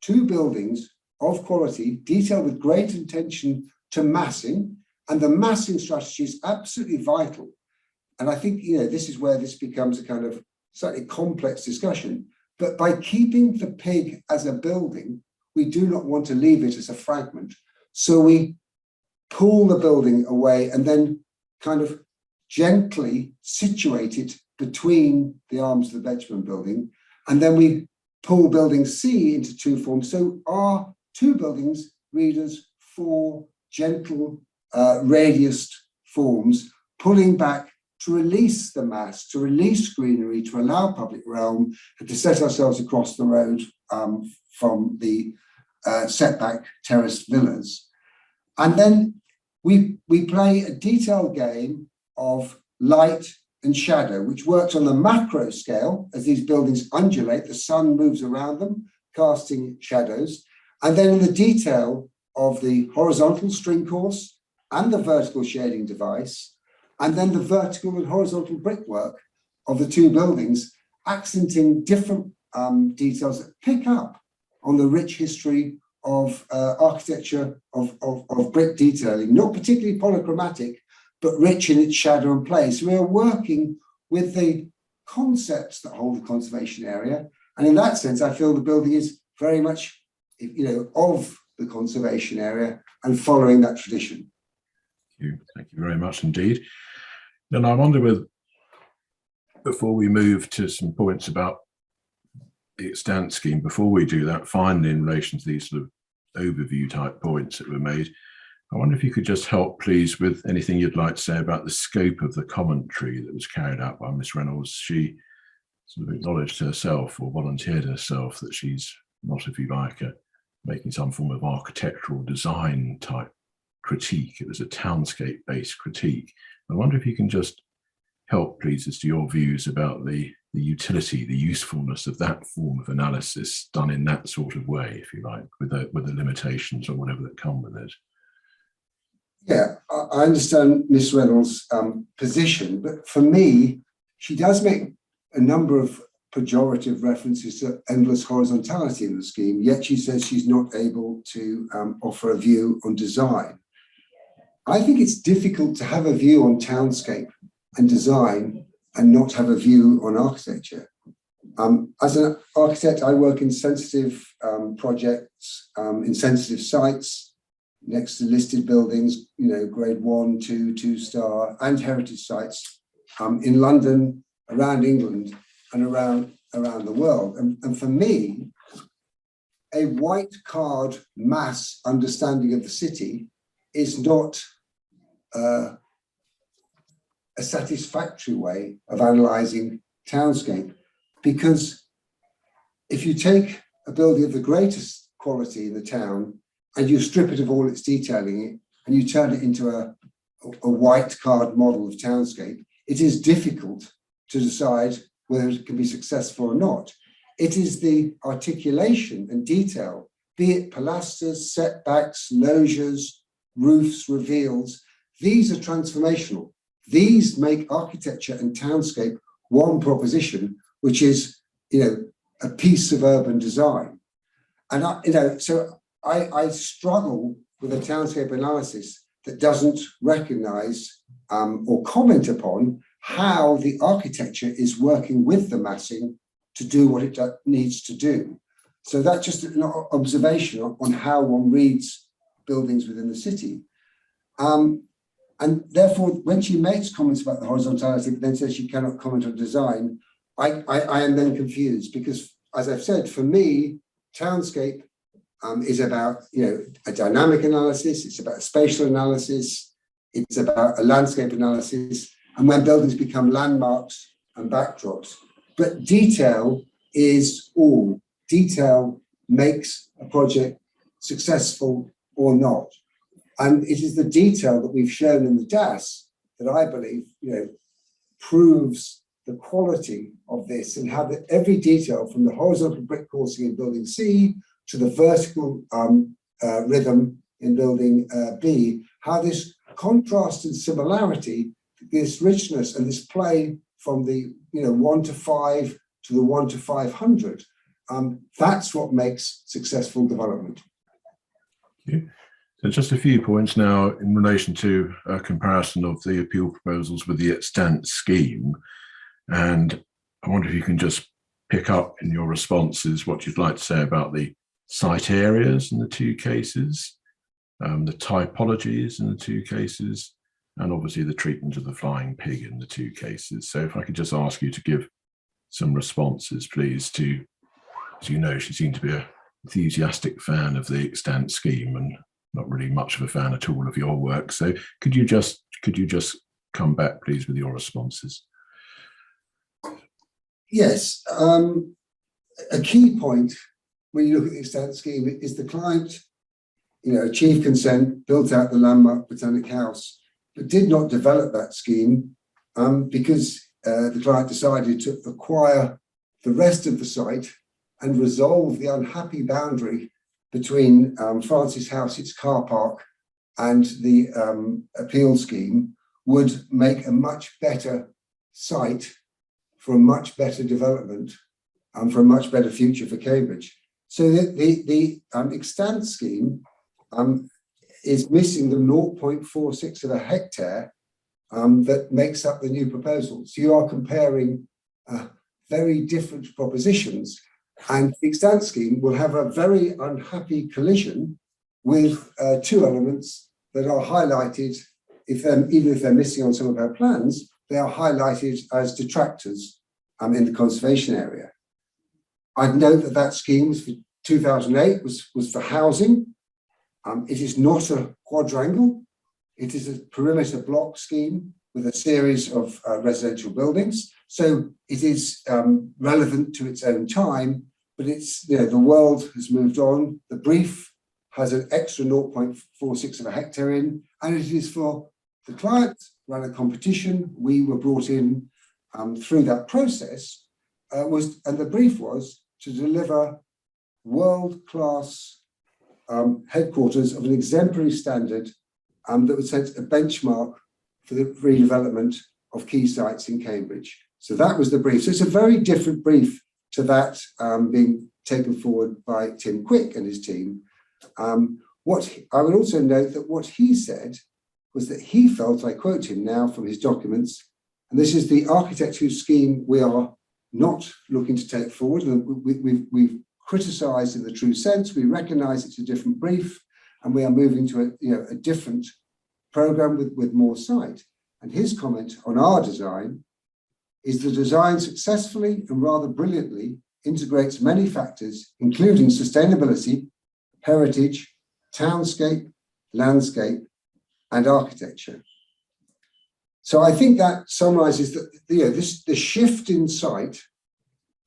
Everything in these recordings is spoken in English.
two buildings of quality, detailed with great attention to massing, and the massing strategy is absolutely vital. And I think, this is where this becomes a kind of slightly complex discussion. But by keeping the pig as a building, we do not want to leave it as a fragment. So we pull the building away and then kind of gently situate it between the arms of the Betjeman building. And then we pull building C into two forms. So our two buildings read as four gentle radiused forms, pulling back to release the mass, to release greenery, to allow public realm, and to set ourselves across the road from the setback terraced villas. And then we play a detailed game of light and shadow, which works on the macro scale as these buildings undulate, the sun moves around them, casting shadows. And then in the detail of the horizontal string course and the vertical shading device, and then the vertical and horizontal brickwork of the two buildings, accenting different details that pick up on the rich history of architecture of brick detailing, not particularly polychromatic, but rich in its shadow and play. So we are working with the concepts that hold the conservation area. And in that sense, I feel the building is very much, of the conservation area and following that tradition. Thank you very much indeed. And I wonder whether, before we move to some points about the extant scheme, before we do that, finally, in relation to these sort of overview type points that were made, I wonder if you could just help, please, with anything you'd like to say about the scope of the commentary that was carried out by Miss Reynolds. She sort of acknowledged herself, or volunteered herself, that she's not, if you like, making some form of architectural design type critique. It was a townscape-based critique. I wonder if you can just help, please, as to your views about the utility, the usefulness of that form of analysis done in that sort of way, if you like, with the limitations or whatever that come with it. Yeah, I understand Miss Reynolds' position, but for me, she does make a number of pejorative references to endless horizontality in the scheme, yet she says she's not able to offer a view on design. I think it's difficult to have a view on townscape and design and not have a view on architecture. As an architect, I work in sensitive projects, in sensitive sites, next to listed buildings, grade 1, 2, 2-star, and heritage sites in London, around England, and around the world. And for me, a white card mass understanding of the city is not a satisfactory way of analysing townscape, because if you take a building of the greatest quality in the town and you strip it of all its detailing and you turn it into a white card model of townscape, it is difficult to decide whether it can be successful or not. It is the articulation and detail, be it pilasters, setbacks, loggias, roofs, reveals. These are transformational. These make architecture and townscape one proposition, which is, a piece of urban design. And I struggle with a townscape analysis that doesn't recognize or comment upon how the architecture is working with the massing to do what it needs to do. So that's just an observation on how one reads buildings within the city. And therefore, when she makes comments about the horizontality, but then says she cannot comment on design, I am then confused, because, as I've said, for me, townscape is about a dynamic analysis, it's about spatial analysis, it's about a landscape analysis, and when buildings become landmarks and backdrops. But detail is all. Detail makes a project successful or not. And it is the detail that we've shown in the DAS that I believe, proves the quality of this, and how that every detail, from the horizontal brick coursing in building C to the vertical rhythm in building B, how this contrast and similarity, this richness and this play from the 1 to 5 to the 1 to 500 That's what makes successful development. Thank you. So just a few points now in relation to a comparison of the appeal proposals with the extant scheme. And I wonder if you can just pick up in your responses what you'd like to say about the site areas in the two cases, the typologies in the two cases, and obviously the treatment of the flying pig in the two cases. So if I could just ask you to give some responses, please, to, as you know, she seemed to be an enthusiastic fan of the extant scheme and not really much of a fan at all of your work. So could you just come back, please, with your responses? Yes, a key point when you look at the extant scheme is the client, achieved consent, built out the landmark Botanic House, but did not develop that scheme because the client decided to acquire the rest of the site and resolve the unhappy boundary between Francis House, its car park, and the appeal scheme would make a much better site for a much better development and for a much better future for Cambridge. So the extant scheme is missing the 0.46 of a hectare that makes up the new proposal. So you are comparing very different propositions, and the extant scheme will have a very unhappy collision with two elements that are highlighted, even if they're missing on some of our plans, they are highlighted as detractors in the conservation area. I'd note that that scheme was for 2008, was for housing. It is not a quadrangle. It is a perimeter block scheme with a series of residential buildings. So it is relevant to its own time, but it's, the world has moved on. The brief has an extra 0.46 of a hectare in, and it is for the client, ran a competition. We were brought in through that process, and the brief was to deliver world-class headquarters of an exemplary standard that would set a benchmark for the redevelopment of key sites in Cambridge. So that was the brief. So it's a very different brief to that being taken forward by Tim Quick and his team. What I would also note that what he said was that he felt, I quote him now from his documents, and this is the architecture scheme we are not looking to take forward. And we've criticised in the true sense. We recognise it's a different brief, and we are moving to a different programme with more site. And his comment on our design is the design successfully and rather brilliantly integrates many factors, including sustainability, heritage, townscape, landscape, and architecture. So I think that summarises that the shift in site,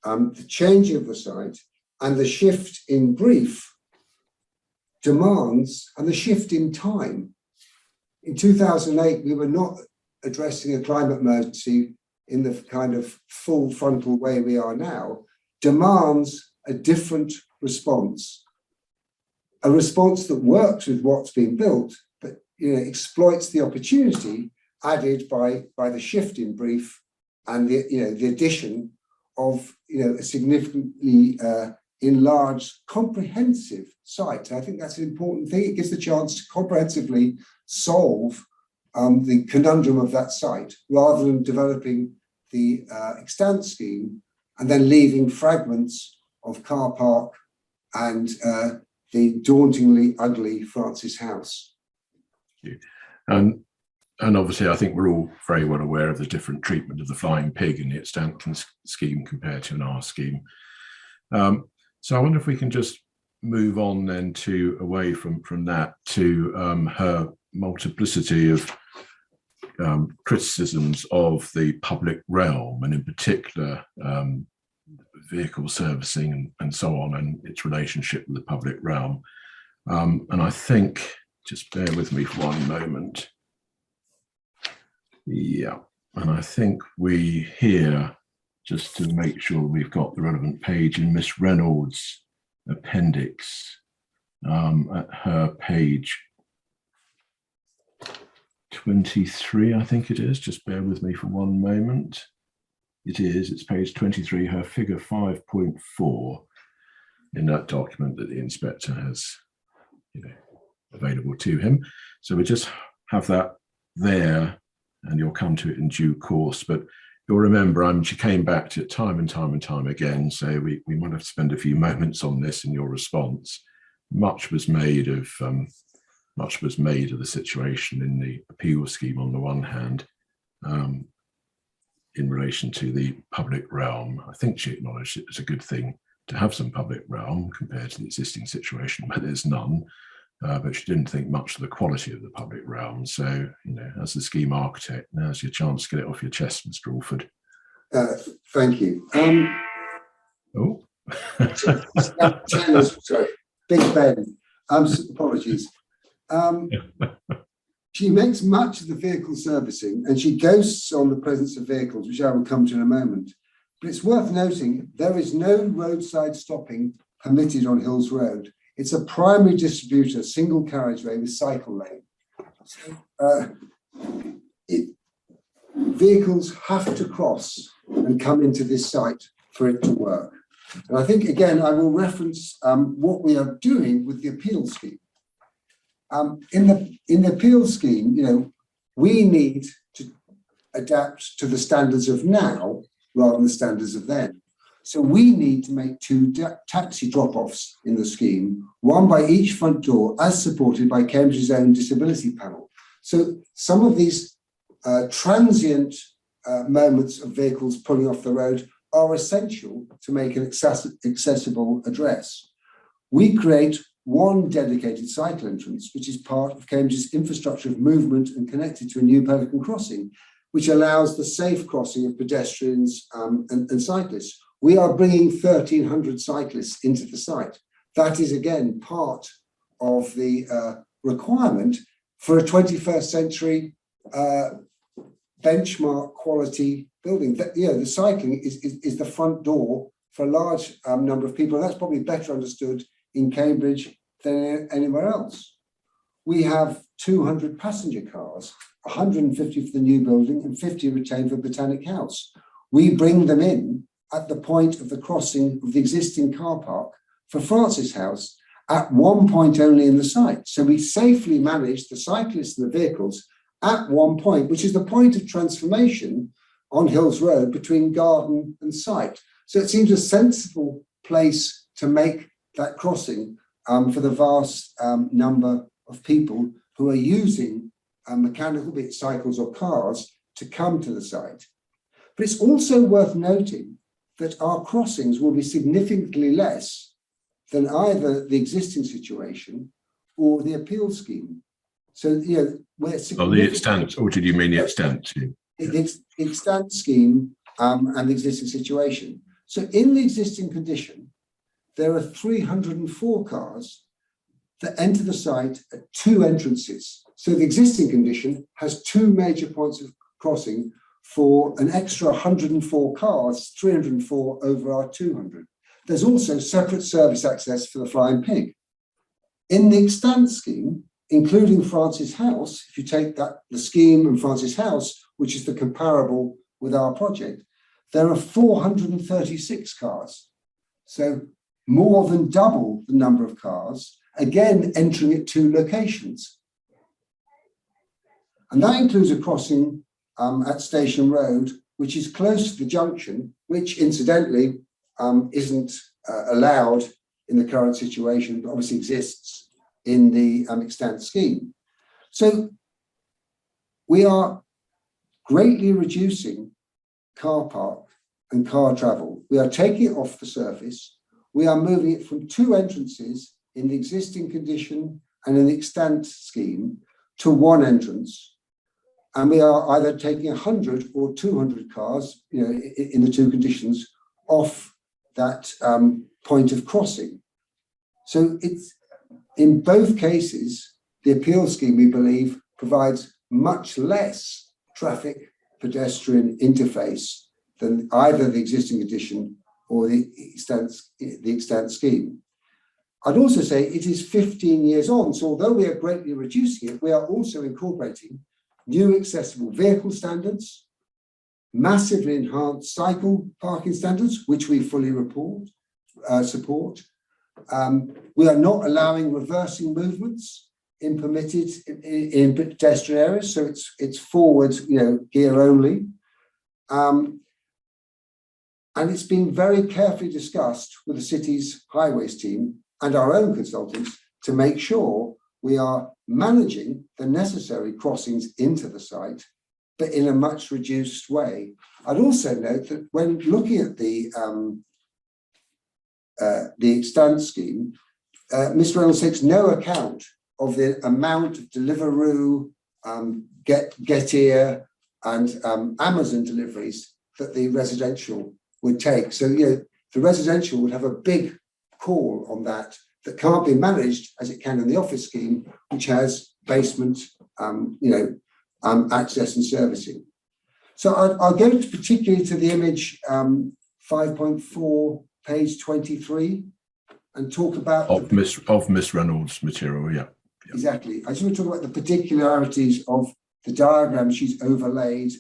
the change of the site, and the shift in brief demands, and the shift in time. In 2008, we were not addressing a climate emergency in the kind of full frontal way we are now, demands a different response. A response that works with what's been built, but exploits the opportunity added by the shift in brief and the addition of a significantly enlarged, comprehensive site. I think that's an important thing. It gives the chance to comprehensively solve the conundrum of that site, rather than developing the extant scheme and then leaving fragments of car park and the dauntingly ugly Francis House. Thank you. And obviously, I think we're all very well aware of the different treatment of the flying pig in the extant scheme compared to an R scheme. So I wonder if we can just move on then to away from that to her multiplicity of criticisms of the public realm, and in particular vehicle servicing and so on, and its relationship with the public realm. And I think, just bear with me for one moment. Yeah, and I think we here, just to make sure we've got the relevant page in Miss Reynolds' appendix, at her page 23, I think it is. Just bear with me for one moment. It is, it's page 23, her figure 5.4. in that document that the inspector has, available to him. So we just have that there, and you'll come to it in due course. But you'll remember, she came back to it time and time again. So we might have to spend a few moments on this in your response. Much was made of the situation in the appeal scheme on the one hand, in relation to the public realm. I think she acknowledged it was a good thing to have some public realm compared to the existing situation where there's none. But she didn't think much of the quality of the public realm. So, as the scheme architect, now's your chance to get it off your chest, Mr. Alford. Thank you. Sorry, Big Ben. Apologies. She makes much of the vehicle servicing, and she ghosts on the presence of vehicles, which I will come to in a moment. But it's worth noting there is no roadside stopping permitted on Hills Road. It's a primary distributor, single carriageway with cycle lane. Vehicles have to cross and come into this site for it to work. And I think, again, I will reference what we are doing with the appeal scheme. In the appeal scheme, we need to adapt to the standards of now rather than the standards of then. So we need to make 2 taxi drop-offs in the scheme, one by each front door, as supported by Cambridge's own disability panel. So some of these transient moments of vehicles pulling off the road are essential to make an accessible address. We create 1 dedicated cycle entrance, which is part of Cambridge's infrastructure of movement and connected to a new pelican crossing, which allows the safe crossing of pedestrians and cyclists. We are bringing 1,300 cyclists into the site. That is, again, part of the requirement for a 21st century benchmark quality building. The cycling is the front door for a large number of people. That's probably better understood in Cambridge than anywhere else. We have 200 passenger cars, 150 for the new building and 50 retained for Botanic House. We bring them in at the point of the crossing of the existing car park for Francis House at one point only in the site. So we safely manage the cyclists and the vehicles at one point, which is the point of transformation on Hills Road between garden and site. So it seems a sensible place to make that crossing for the vast number of people who are using mechanical, be it cycles or cars, to come to the site. But it's also worth noting that our crossings will be significantly less than either the existing situation or the appeal scheme. So, where the extent, or did you mean the extent? The extent scheme and the existing situation. So in the existing condition, there are 304 cars that enter the site at 2 entrances. So the existing condition has 2 major points of crossing for an extra 104 cars, 304 over our 200. There's also separate service access for the Flying Pig. In the extant scheme, including Francis House, if you take that, the scheme and Francis House, which is the comparable with our project, there are 436 cars. So more than double the number of cars, again, entering at 2 locations. And that includes a crossing at Station Road, which is close to the junction, which incidentally isn't allowed in the current situation, but obviously exists in the extant scheme. So we are greatly reducing car park and car travel. We are taking it off the surface. We are moving it from 2 entrances in the existing condition and in the extant scheme to 1 entrance. And we are either taking 100 or 200 cars, in the 2 conditions, off that point of crossing. So it's, in both cases, the appeal scheme, we believe, provides much less traffic pedestrian interface than either the existing condition or the extant scheme. I'd also say it is 15 years on, so although we are greatly reducing it, we are also incorporating new accessible vehicle standards, massively enhanced cycle parking standards, which we fully support, We are not allowing reversing movements in permitted in pedestrian areas, so it's forward, gear only. And it's been very carefully discussed with the city's highways team and our own consultants to make sure we are managing the necessary crossings into the site, but in a much reduced way. I'd also note that when looking at the extant scheme, Mr. Reynolds takes no account of the amount of Deliveroo, Getir, and Amazon deliveries that the residential would take. So, the residential would have a big call on that can't be managed as it can in the office scheme, which has basement, access and servicing. So I'll go particularly to the image 5.4, page 23, and talk about of Miss Reynolds' material. Yeah. Exactly. I just want to talk about the particularities of the diagram she's overlaid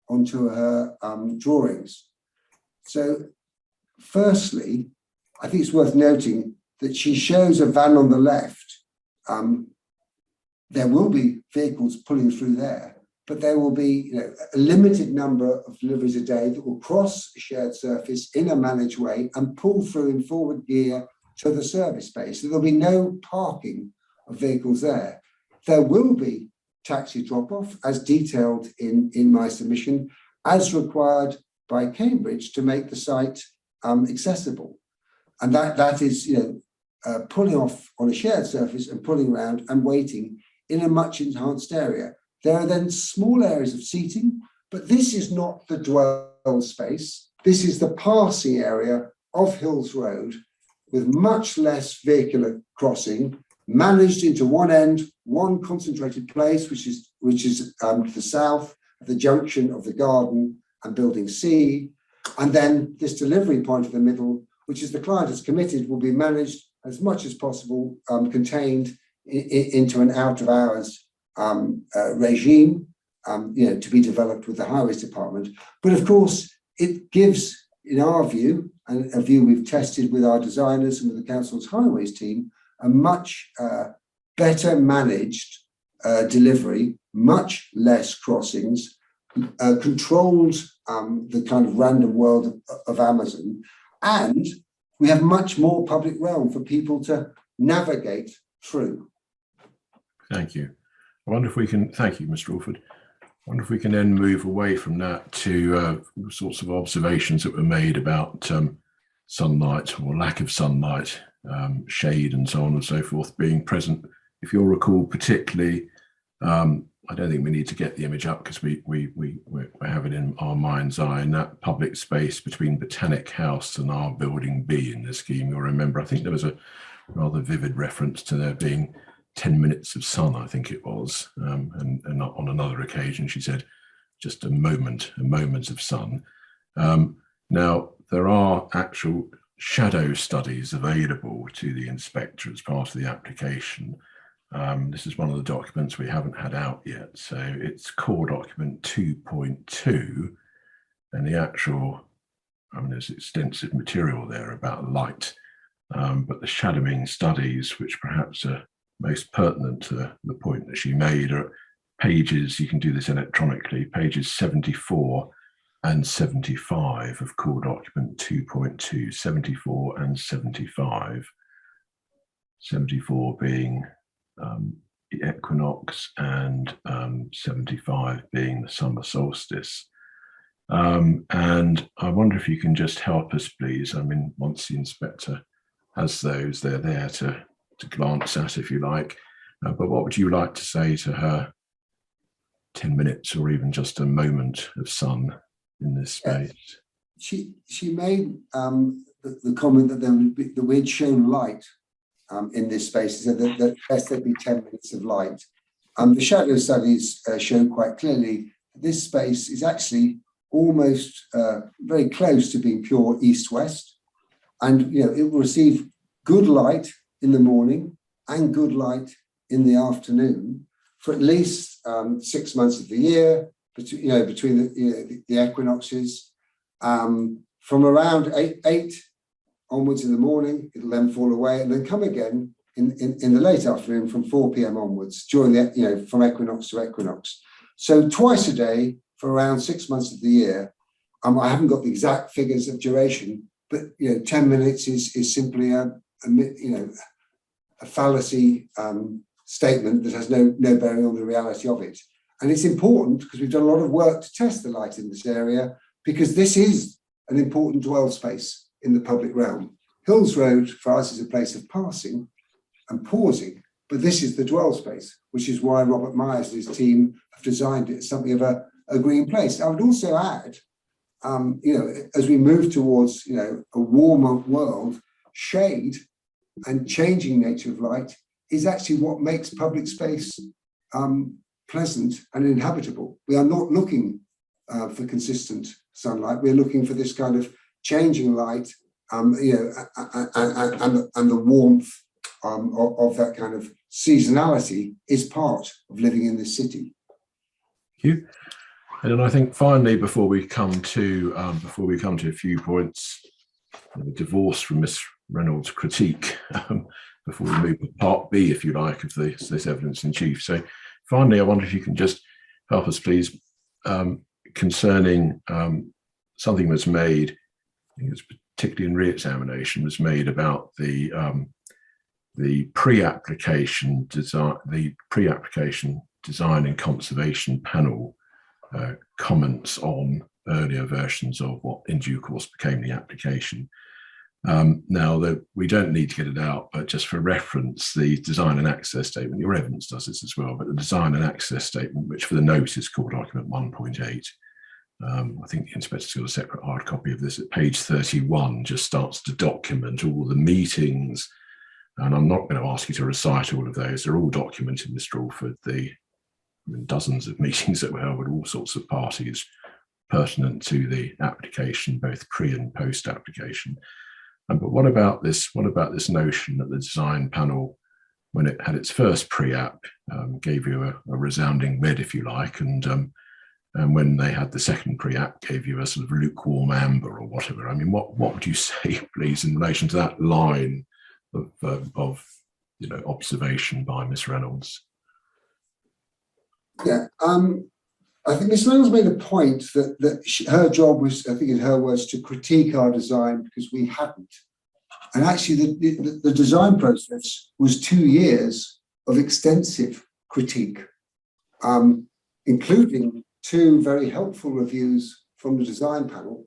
onto her drawings. So, firstly, I think it's worth noting that she shows a van on the left. There will be vehicles pulling through there, but there will be a limited number of deliveries a day that will cross a shared surface in a managed way and pull through in forward gear to the service space. So there'll be no parking of vehicles there. There will be taxi drop-off as detailed in my submission, as required by Cambridge to make the site accessible. And that is, pulling off on a shared surface and pulling around and waiting in a much enhanced area. There are then small areas of seating, but this is not the dwell space. This is the passing area of Hills Road with much less vehicular crossing, managed into one end, one concentrated place, which is to the south of the junction of the garden and building C. And then this delivery point in the middle, which is the client has committed, will be managed as much as possible, contained into an out of hours regime, to be developed with the highways department. But of course, it gives, in our view, and a view we've tested with our designers and with the council's highways team, a much better managed delivery, much less crossings, controlled the kind of random world of Amazon, and we have much more public realm for people to navigate through. Thank you. I wonder if we can, thank you, Mr. Alford. I wonder if we can then move away from that to sorts of observations that were made about sunlight or lack of sunlight, shade and so on and so forth being present. If you'll recall particularly, I don't think we need to get the image up because we have it in our mind's eye, in that public space between Botanic House and our building B in the scheme. You'll remember, I think there was a rather vivid reference to there being 10 minutes of sun, I think it was, and on another occasion she said just a moment of sun. Now there are actual shadow studies available to the inspector as part of the application. This is one of the documents we haven't had out yet, so it's core document 2.2, and the actual, there's extensive material there about light, but the shadowing studies, which perhaps are most pertinent to the point that she made, are pages, you can do this electronically, pages 74 and 75 of core document 2.2, 74 and 75. 74 being the equinox and 75 being the summer solstice. And I wonder if you can just help us, please. Once the inspector has those, they're there to glance at, if you like. But what would you like to say to her 10 minutes or even just a moment of sun in this space? She made the comment that there would be, that we'd shown light in this space, so that best there'd be 10 minutes of light. The shadow studies show quite clearly that this space is actually almost very close to being pure east-west, and it will receive good light in the morning and good light in the afternoon for at least 6 months of the year, between the equinoxes, from around 8 onwards in the morning, it'll then fall away and then come again in the late afternoon from 4 p.m. onwards during the, from equinox to equinox. So twice a day for around 6 months of the year. I haven't got the exact figures of duration, but 10 minutes is simply a fallacy statement that has no bearing on the reality of it. And it's important because we've done a lot of work to test the light in this area, because this is an important dwell space in the public realm. Hills Road for us is a place of passing and pausing, but this is the dwell space, which is why Robert Myers and his team have designed it as something of a green place. I would also add, as we move towards, a warmer world, shade and changing nature of light is actually what makes public space pleasant and inhabitable. We are not looking for consistent sunlight. We're looking for this kind of changing light, and the warmth of that kind of seasonality is part of living in this city. Thank you. And then I think finally, before we come to a few points, divorce from Miss Reynolds' critique, before we move to part B, if you like, of this evidence in chief. So finally, I wonder if you can just help us, please, concerning something was made, I think it was particularly in re-examination, was made about the pre-application design and conservation panel comments on earlier versions of what in due course became the application. Now, that we don't need to get it out, but just for reference, the design and access statement, your evidence does this as well, but the design and access statement, which for the note is called document 1.8, I think the inspector's got a separate hard copy of this at page 31, just starts to document all the meetings. And I'm not going to ask you to recite all of those. They're all documented, Mr. Allford, dozens of meetings that were held with all sorts of parties pertinent to the application, both pre and post application. But what about this notion that the design panel, when it had its first pre-app, gave you a resounding red, if you like, and when they had the second pre-app, gave you a sort of lukewarm amber or whatever? I mean, what would you say, please, in relation to that line of observation by Miss Reynolds? Yeah, I think Miss Reynolds made a point that her job was, I think in her words, to critique our design because we hadn't. And actually the design process was 2 years of extensive critique, including 2 very helpful reviews from the design panel.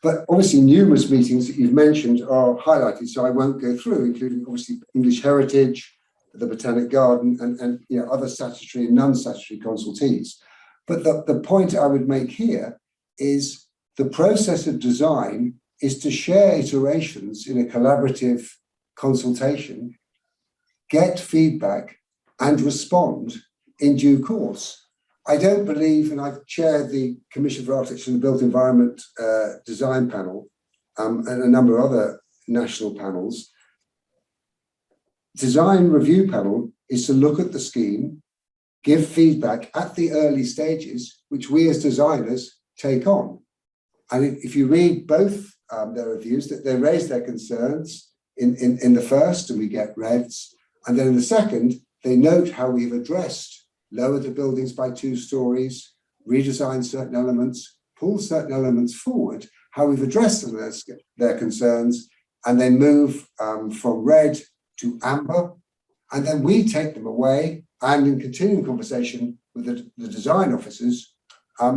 But obviously numerous meetings that you've mentioned are highlighted, so I won't go through, including obviously English Heritage, the Botanic Garden, and other statutory and non-statutory consultees. But the point I would make here is the process of design is to share iterations in a collaborative consultation, get feedback, and respond in due course. I don't believe, and I've chaired the Commission for Architecture and the Built Environment Design Panel and a number of other national panels. Design review panel is to look at the scheme, give feedback at the early stages, which we as designers take on. And if you read both their reviews, that they raise their concerns in the first, and we get reds, and then in the second, they note how we've addressed lower the buildings by 2 stories, redesign certain elements, pull certain elements forward, how we've addressed their concerns, and then move from red to amber. And then we take them away, and in continuing conversation with the design officers,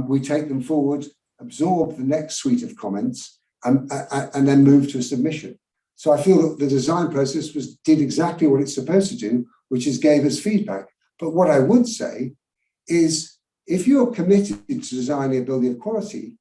we take them forward, absorb the next suite of comments, and then move to a submission. So I feel that the design process did exactly what it's supposed to do, which is gave us feedback. But what I would say is, if you're committed to designing a building of quality,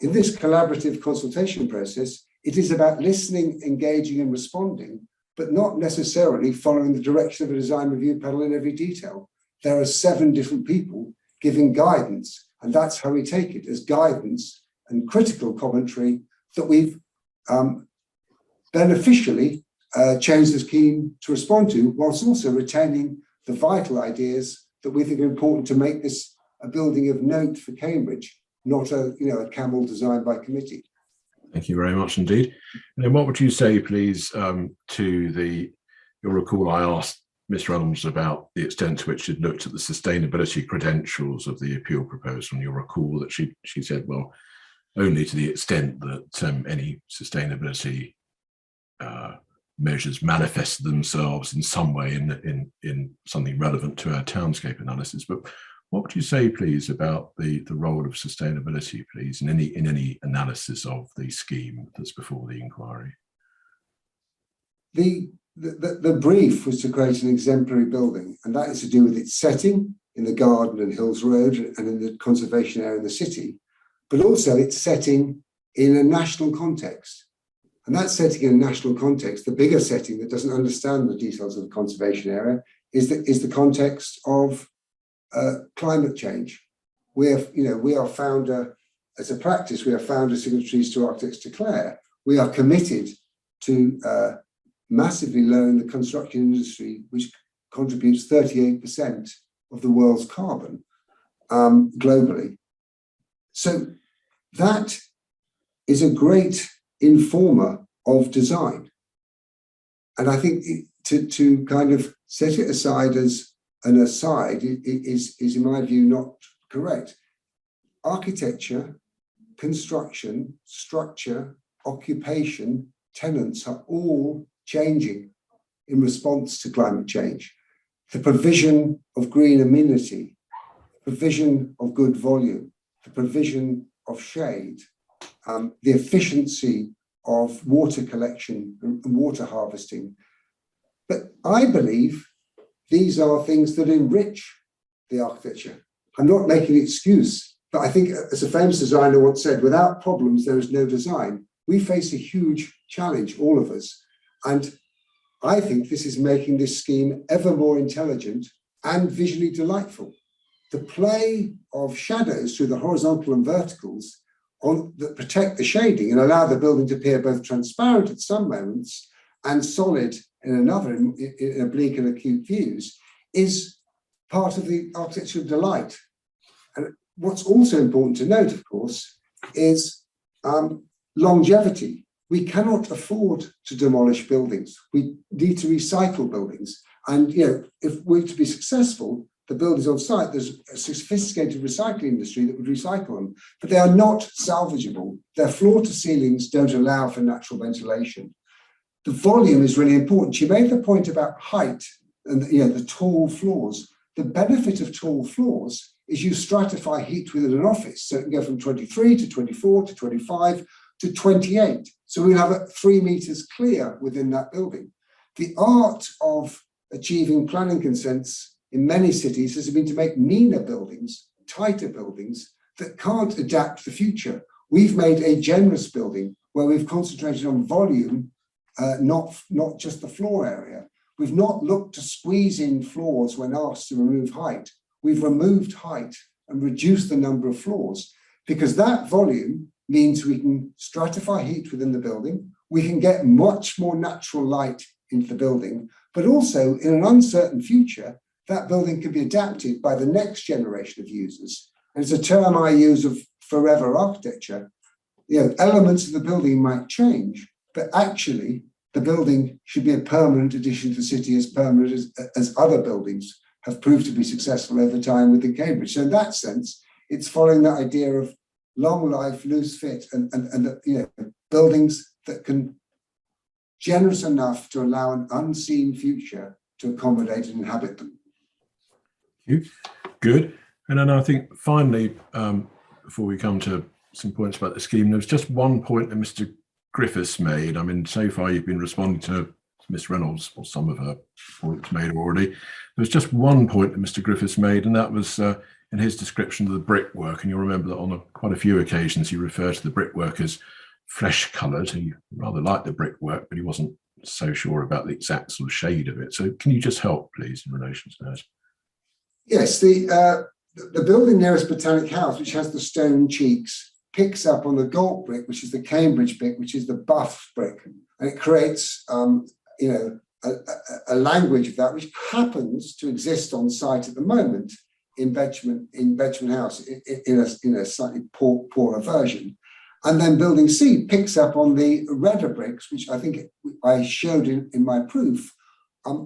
in this collaborative consultation process, it is about listening, engaging, and responding, but not necessarily following the direction of a design review panel in every detail. There are 7 different people giving guidance, and that's how we take it, as guidance and critical commentary that we've beneficially changed the scheme to respond to, whilst also retaining the vital ideas that we think are important to make this a building of note for Cambridge, not a camel designed by committee. Thank you very much indeed. And then what would you say, please, to you'll recall I asked Miss Reynolds about the extent to which she'd looked at the sustainability credentials of the appeal proposal, and you'll recall that she said, well, only to the extent that any sustainability measures manifested themselves in some way in something relevant to our townscape analysis. But what would you say, please, about the role of sustainability, please, in any analysis of the scheme that's before the inquiry? The brief was to create an exemplary building, and that is to do with its setting in the Garden and Hills Road and in the conservation area in the city, but also its setting in a national context. And that setting in a national context, the bigger setting that doesn't understand the details of the conservation area, is the context of climate change. We are founder, as a practice, we are founder signatories to Architects Declare. We are committed to massively lowering the construction industry, which contributes 38% of the world's carbon globally. So that is a great informer of design. And I think to kind of set it aside as an aside is in my view not correct. Architecture, construction, structure, occupation, tenants are all changing in response to climate change. The provision of green amenity, provision of good volume, the provision of shade, the efficiency of water collection and water harvesting. But I believe these are things that enrich the architecture. I'm not making an excuse, but I think, as a famous designer once said, without problems, there is no design. We face a huge challenge, all of us. And I think this is making this scheme ever more intelligent and visually delightful. The play of shadows through the horizontal and verticals that protect the shading and allow the building to appear both transparent at some moments and solid in another, in oblique and acute views, is part of the architectural delight. And what's also important to note, of course, is longevity. We cannot afford to demolish buildings. We need to recycle buildings. And if we're to be successful, the buildings on site, there's a sophisticated recycling industry that would recycle them, but they are not salvageable. Their floor to ceilings don't allow for natural ventilation. The volume is really important. You made the point about height and the tall floors. The benefit of tall floors is you stratify heat within an office. So it can go from 23 to 24 to 25 to 28. So we'll have it 3 meters clear within that building. The art of achieving planning consents in many cities has been to make meaner buildings, tighter buildings that can't adapt to the future. We've made a generous building where we've concentrated on volume, not just the floor area. We've not looked to squeeze in floors when asked to remove height. We've removed height and reduced the number of floors because that volume means we can stratify heat within the building. We can get much more natural light into the building, but also in an uncertain future, that building can be adapted by the next generation of users. And it's a term I use of forever architecture. Elements of the building might change, but actually the building should be a permanent addition to the city, as permanent as other buildings have proved to be successful over time within Cambridge. So in that sense, it's following that idea of long life, loose fit, and buildings that can generous enough to allow an unseen future to accommodate and inhabit them. Thank you. Good. And then I think finally, before we come to some points about the scheme, there was just one point that Mr. Griffiths made. I mean, so far you've been responding to Miss Reynolds, or some of her points made already. There was just one point that Mr. Griffiths made, and that was in his description of the brickwork. And you'll remember that on quite a few occasions he referred to the brickwork as flesh-coloured. He rather liked the brickwork, but he wasn't so sure about the exact sort of shade of it. So can you just help, please, in relation to that? Yes, the building nearest Botanic House, which has the stone cheeks, picks up on the Galt brick, which is the Cambridge brick, which is the buff brick, and it creates a language of that which happens to exist on site at the moment in Benjamin House in a slightly poorer version. And then building C picks up on the redder bricks, which I think I showed in my proof,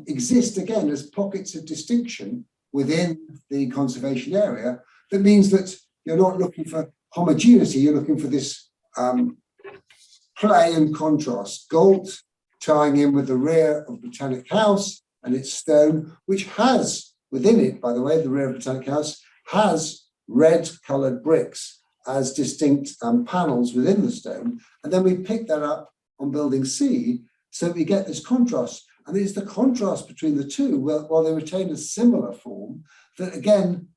exist again as pockets of distinction within the conservation area. That means that you're not looking for homogeneity, you're looking for this play and contrast. Gold tying in with the rear of Botanic House and its stone, which has within it, by the way, the rear of Botanic House has red coloured bricks as distinct panels within the stone. And then we pick that up on building C, so we get this contrast. And it's the contrast between the two, while they retain a similar form, that again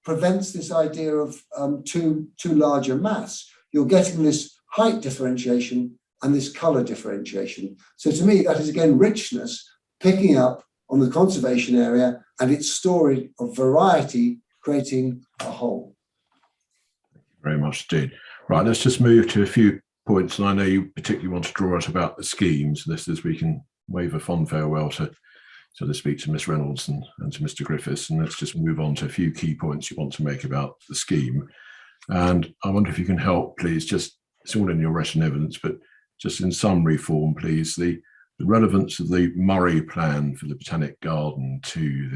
prevents this idea of too large a mass. You're getting this height differentiation and this colour differentiation. So to me, that is again richness, picking up on the conservation area and its story of variety, creating a whole. Thank you very much indeed. Right, let's just move to a few points. And I know you particularly want to draw us about the schemes. This is we can wave a fond farewell to speak to Miss Reynolds and to Mr. Griffiths, and let's just move on to a few key points you want to make about the scheme. And I wonder if you can help, please, just, it's all in your written evidence, but just in summary form, please, the relevance of the Murray plan for the Botanic Garden to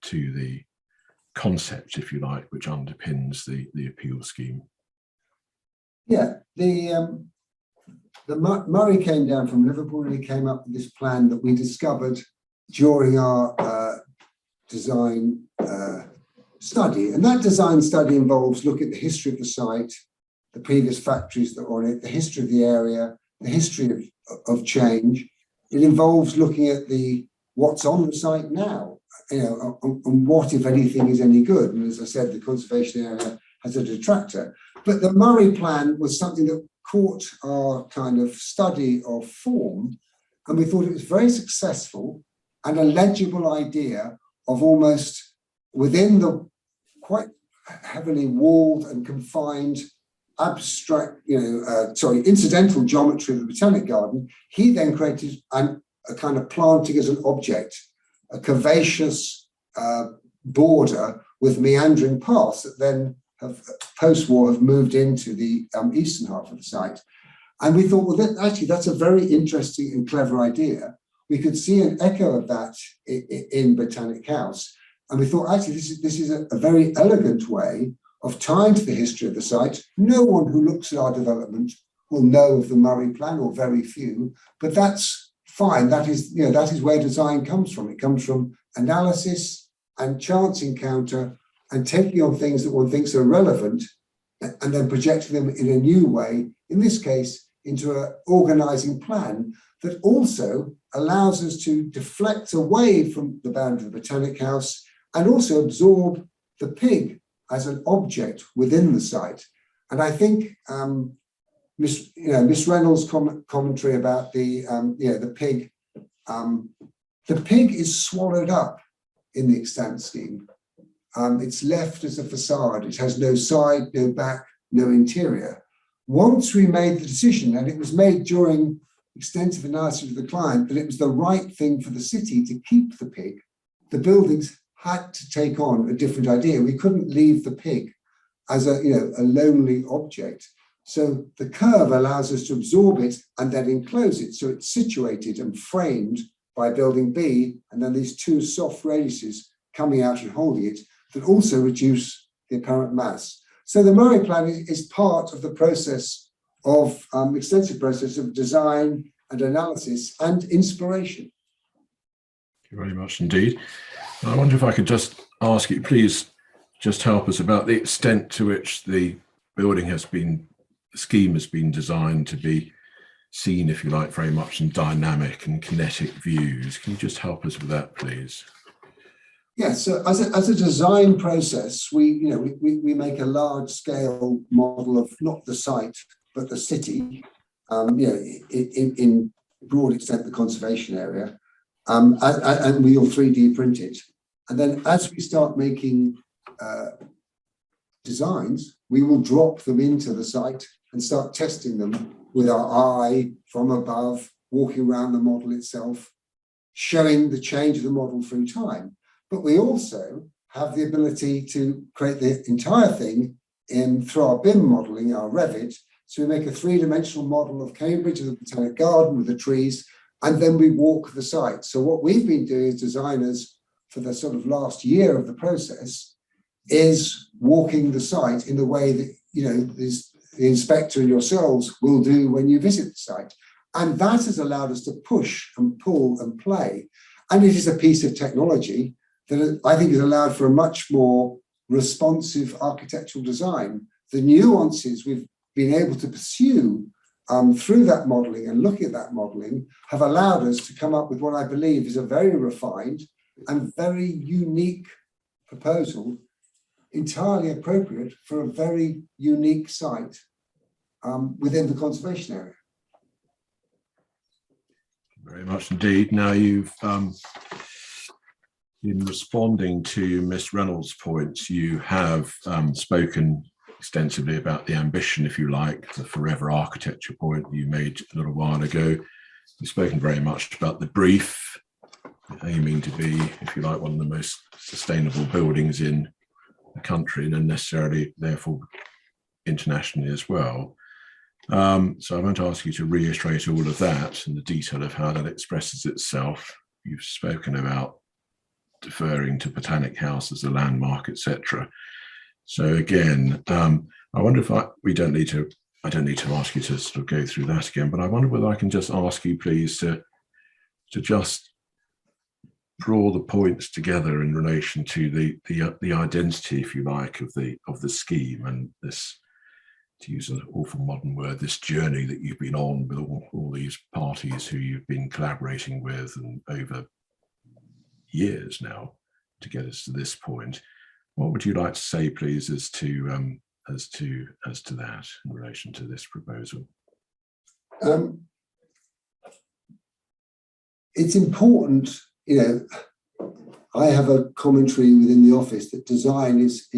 the concept, if you like, which underpins the appeal scheme. Yeah, the Murray came down from Liverpool and he came up with this plan that we discovered during our design study. And that design study involves looking at the history of the site, the previous factories that were on it, the history of the area, the history of change. It involves looking at what's on the site now, and what, if anything, is any good. And as I said, the conservation area has a detractor. But the Murray plan was something that caught our kind of study of form, and we thought it was very successful and a legible idea of almost within the quite heavily walled and confined abstract, incidental geometry of the Botanic Garden. He then created a kind of planting as an object, a curvaceous border with meandering paths that then have post-war have moved into the eastern half of the site. And we thought, well, actually, that's a very interesting and clever idea. We could see an echo of that in Botanic House. And we thought, actually, this is a very elegant way of tying to the history of the site. No one who looks at our development will know of the Murray plan, or very few, but that's fine. That is where design comes from. It comes from analysis and chance encounter and taking on things that one thinks are relevant and then projecting them in a new way, in this case, into an organising plan that also allows us to deflect away from the boundary of the Botanic House and also absorb the pig as an object within the site. And I think Miss Reynolds' commentary about the pig, the pig is swallowed up in the extant scheme. It's left as a facade. It has no side, no back, no interior. Once we made the decision, and it was made during extensive analysis of the client, that it was the right thing for the city to keep the pig, the buildings had to take on a different idea. We couldn't leave the pig as a lonely object. So the curve allows us to absorb it and then enclose it. So it's situated and framed by building B, and then these two soft radiuses coming out and holding it that also reduce the apparent mass. So the Murray plan is part of the process of extensive process of design and analysis and inspiration. Thank you very much indeed. I wonder if I could just ask you, please just help us about the extent to which the scheme has been designed to be seen, if you like, very much in dynamic and kinetic views. Can you just help us with that, please? Yes, so as a design process, we make a large scale model of not the site but the city, in broad extent the conservation area, and we'll 3D print it. And then as we start making designs, we will drop them into the site and start testing them with our eye from above, walking around the model itself, showing the change of the model through time. But we also have the ability to create the entire thing through our BIM modeling, our Revit, So we make a three-dimensional model of Cambridge and the Botanic Garden with the trees, and then we walk the site. So what we've been doing as designers for the sort of last year of the process is walking the site in the way that, you know, the inspector and yourselves will do when you visit the site. And that has allowed us to push and pull and play. And it is a piece of technology that I think has allowed for a much more responsive architectural design. The nuances we've been able to pursue through that modelling and looking at that modelling have allowed us to come up with what I believe is a very refined and very unique proposal, entirely appropriate for a very unique site within the conservation area. Very much indeed. Now you've, in responding to Miss Reynolds' points, you have spoken extensively about the ambition, if you like, the forever architecture point you made a little while ago. You've spoken very much about the brief, aiming to be, if you like, one of the most sustainable buildings in the country, and necessarily, therefore, internationally as well. So I won't ask you to reiterate all of that and the detail of how that expresses itself. You've spoken about deferring to Botanic House as a landmark, etc. So again, I wonder if I don't need to ask you to sort of go through that again, but I wonder whether I can just ask you, please, to just draw the points together in relation to the identity, if you like, of the scheme, and this, to use an awful modern word, this journey that you've been on with all these parties who you've been collaborating with and over years now to get us to this point. What would you like to say, please, as to that in relation to this proposal? It's important, you know, I have a commentary within the office that design is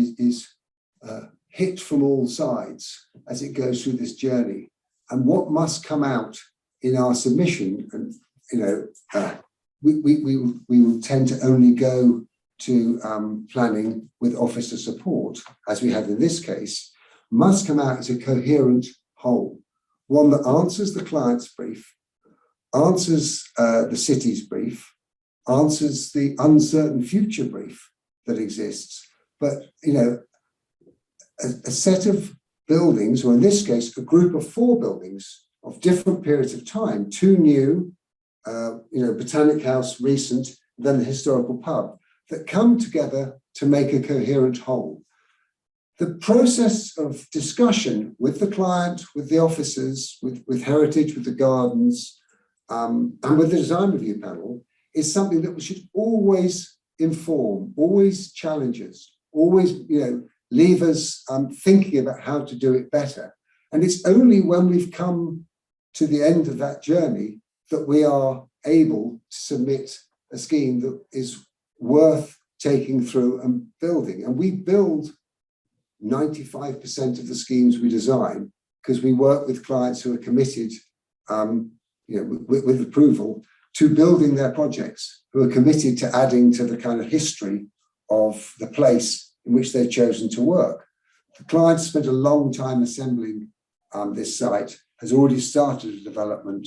hit from all sides as it goes through this journey. And what must come out in our submission, and you know, we will tend to only go to planning with officer support, as we have in this case, must come out as a coherent whole, one that answers the client's brief, answers the city's brief, answers the uncertain future brief that exists. But, you know, a set of buildings, or in this case, a group of 4 buildings of different periods of time, 2 new, you know, Botanic House recent, then the historical pub, that come together to make a coherent whole. The process of discussion with the client, with the officers, with Heritage, with the gardens, and with the design review panel is something that we should always inform, always challenge us, always, you know, leave us thinking about how to do it better. And it's only when we've come to the end of that journey that we are able to submit a scheme that is worth taking through and building. And we build 95% of the schemes we design because we work with clients who are committed, you know, with approval to building their projects, who are committed to adding to the kind of history of the place in which they've chosen to work. The client spent a long time assembling this site, has already started a development.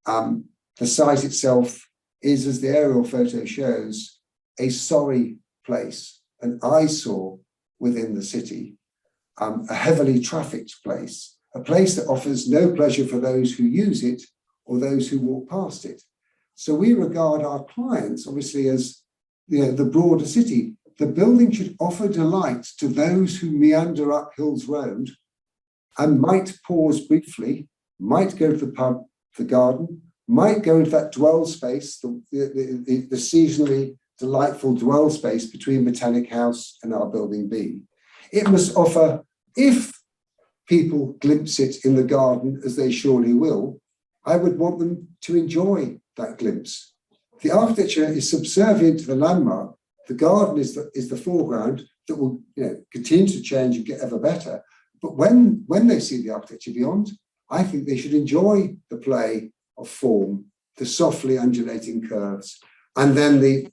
The site itself is, as the aerial photo shows, a sorry place, an eyesore within the city, a heavily trafficked place, a place that offers no pleasure for those who use it or those who walk past it. So we regard our clients, obviously, as, you know, the broader city. The building should offer delight to those who meander up Hills Road and might pause briefly, might go to the pub, the garden, might go into that dwell space, the seasonally delightful dwell space between Botanic House and our building B. It must offer, if people glimpse it in the garden, as they surely will, I would want them to enjoy that glimpse. The architecture is subservient to the landmark. The garden is the foreground that will, you know, continue to change and get ever better. But when they see the architecture beyond, I think they should enjoy the play of form, the softly undulating curves, and then the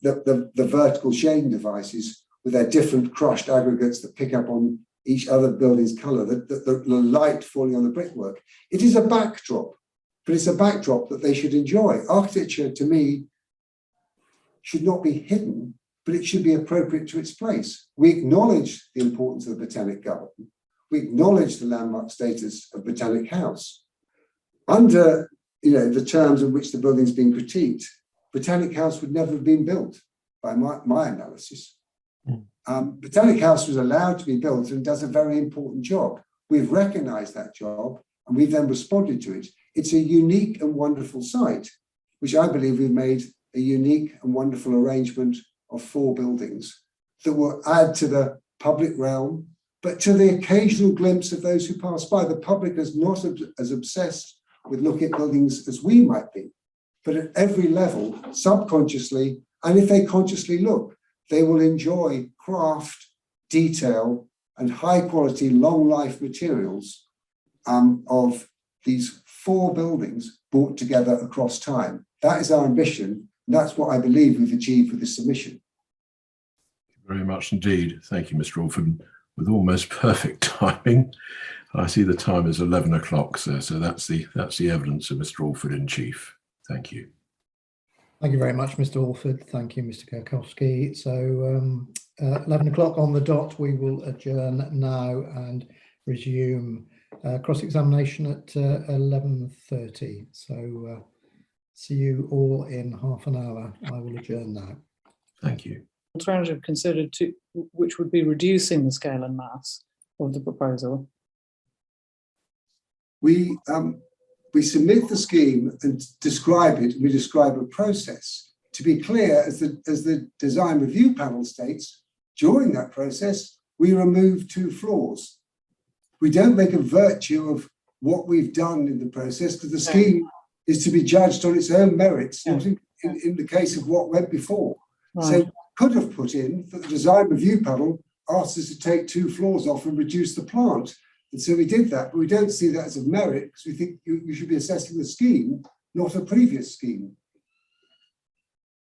vertical shading devices with their different crushed aggregates that pick up on each other building's colour, the light falling on the brickwork. It is a backdrop, but it's a backdrop that they should enjoy. Architecture, to me, should not be hidden, but it should be appropriate to its place. We acknowledge the importance of the Botanic Garden. We acknowledge the landmark status of Botanic House. Under the terms in which the building's been critiqued, Botanic House would never have been built by my analysis. Botanic House was allowed to be built and does a very important job. We've recognised that job and we've then responded to it. It's a unique and wonderful site, which I believe we've made a unique and wonderful arrangement of 4 buildings that will add to the public realm, but to the occasional glimpse of those who pass by. The public is not as obsessed with looking at buildings as we might be, but at every level, subconsciously, and if they consciously look, they will enjoy craft, detail, and high quality, long life materials of these 4 buildings brought together across time. That is our ambition. And that's what I believe we've achieved with this submission. Very much indeed. Thank you, Mr. Alford. With almost perfect timing. I see the time is 11 o'clock, sir. So that's the evidence of Mr. Alford in chief. Thank you. Thank you very much, Mr. Alford. Thank you, Mr. Kirkowski. So 11 o'clock on the dot, we will adjourn now and resume cross-examination at 11:30. So see you all in half an hour. I will adjourn now. Thank you. Alternative considered which would be reducing the scale and mass of the proposal? We submit the scheme and describe it. We describe a process. To be clear, as the design review panel states, during that process, we remove 2 floors. We don't make a virtue of what we've done in the process, because the scheme is to be judged on its own merits, not in the case of what went before. Right. So could have put in that the design review panel asked us to take 2 floors off and reduce the plant. And so we did that, but we don't see that as a merit, because we think you should be assessing the scheme, not a previous scheme.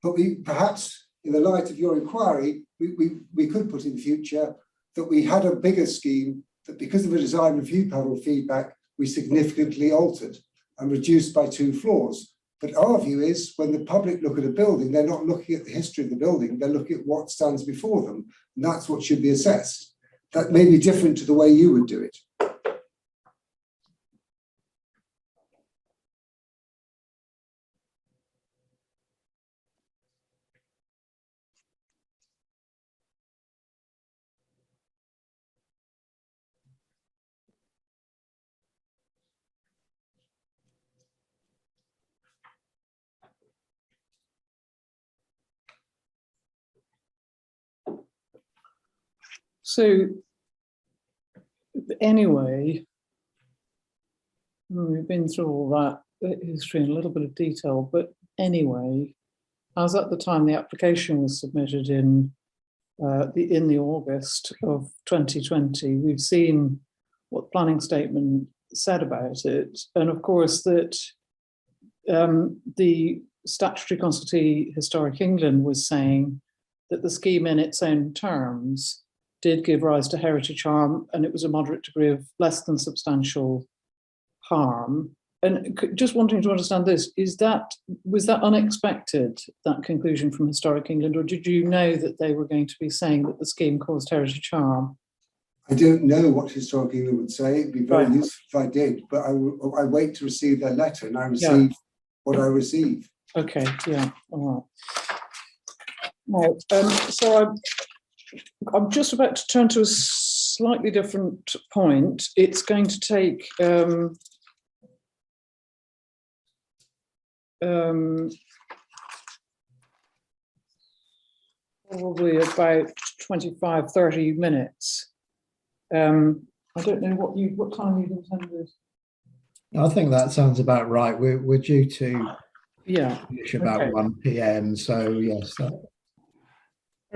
But we perhaps, in the light of your inquiry, we could put in future that we had a bigger scheme that, because of a design review panel feedback, we significantly altered and reduced by 2 floors. But our view is, when the public look at a building, they're not looking at the history of the building, they're looking at what stands before them. And that's what should be assessed. That may be different to the way you would do it. So anyway, we've been through all that history in a little bit of detail, but anyway, as at the time the application was submitted in the August of 2020, we've seen what the planning statement said about it, and of course that the statutory consultee Historic England was saying that the scheme in its own terms did give rise to heritage harm, and it was a moderate degree of less than substantial harm. And just wanting to understand this, was that unexpected, that conclusion from Historic England, or did you know that they were going to be saying that the scheme caused heritage harm? I don't know what Historic England would say. It'd be very useful if I did, but I wait to receive their letter, and I receive what I receive. Okay, yeah, all right. Now, so I'm just about to turn to a slightly different point. It's going to take probably about 25, 30 minutes. I don't know what time you've intended. I think that sounds about right. We're due to finish about 1 p.m. So yes.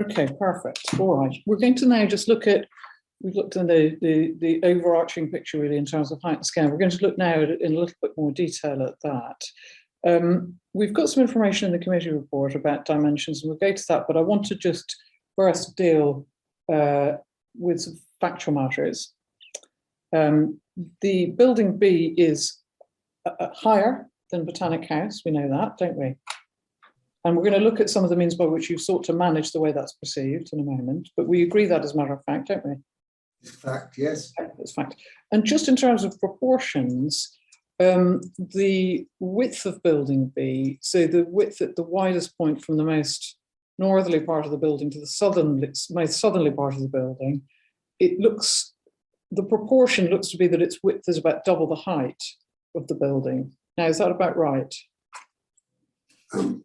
Okay, perfect. All right. We're going to now just look at, we've looked at the overarching picture really in terms of height and scale. We're going to look now in a little bit more detail at that. We've got some information in the committee report about dimensions, and we'll go to that, but I want to just first deal with some factual matters. The building B is higher than Botanic House, we know that, don't we? And we're going to look at some of the means by which you've sought to manage the way that's perceived in a moment, but we agree that as a matter of fact, don't we? It's fact, yes. It's fact. And just in terms of proportions, the width of building B, so the width at the widest point from the most northerly part of the building to the most southerly part of the building, the proportion looks to be that its width is about double the height of the building. Now, is that about right? In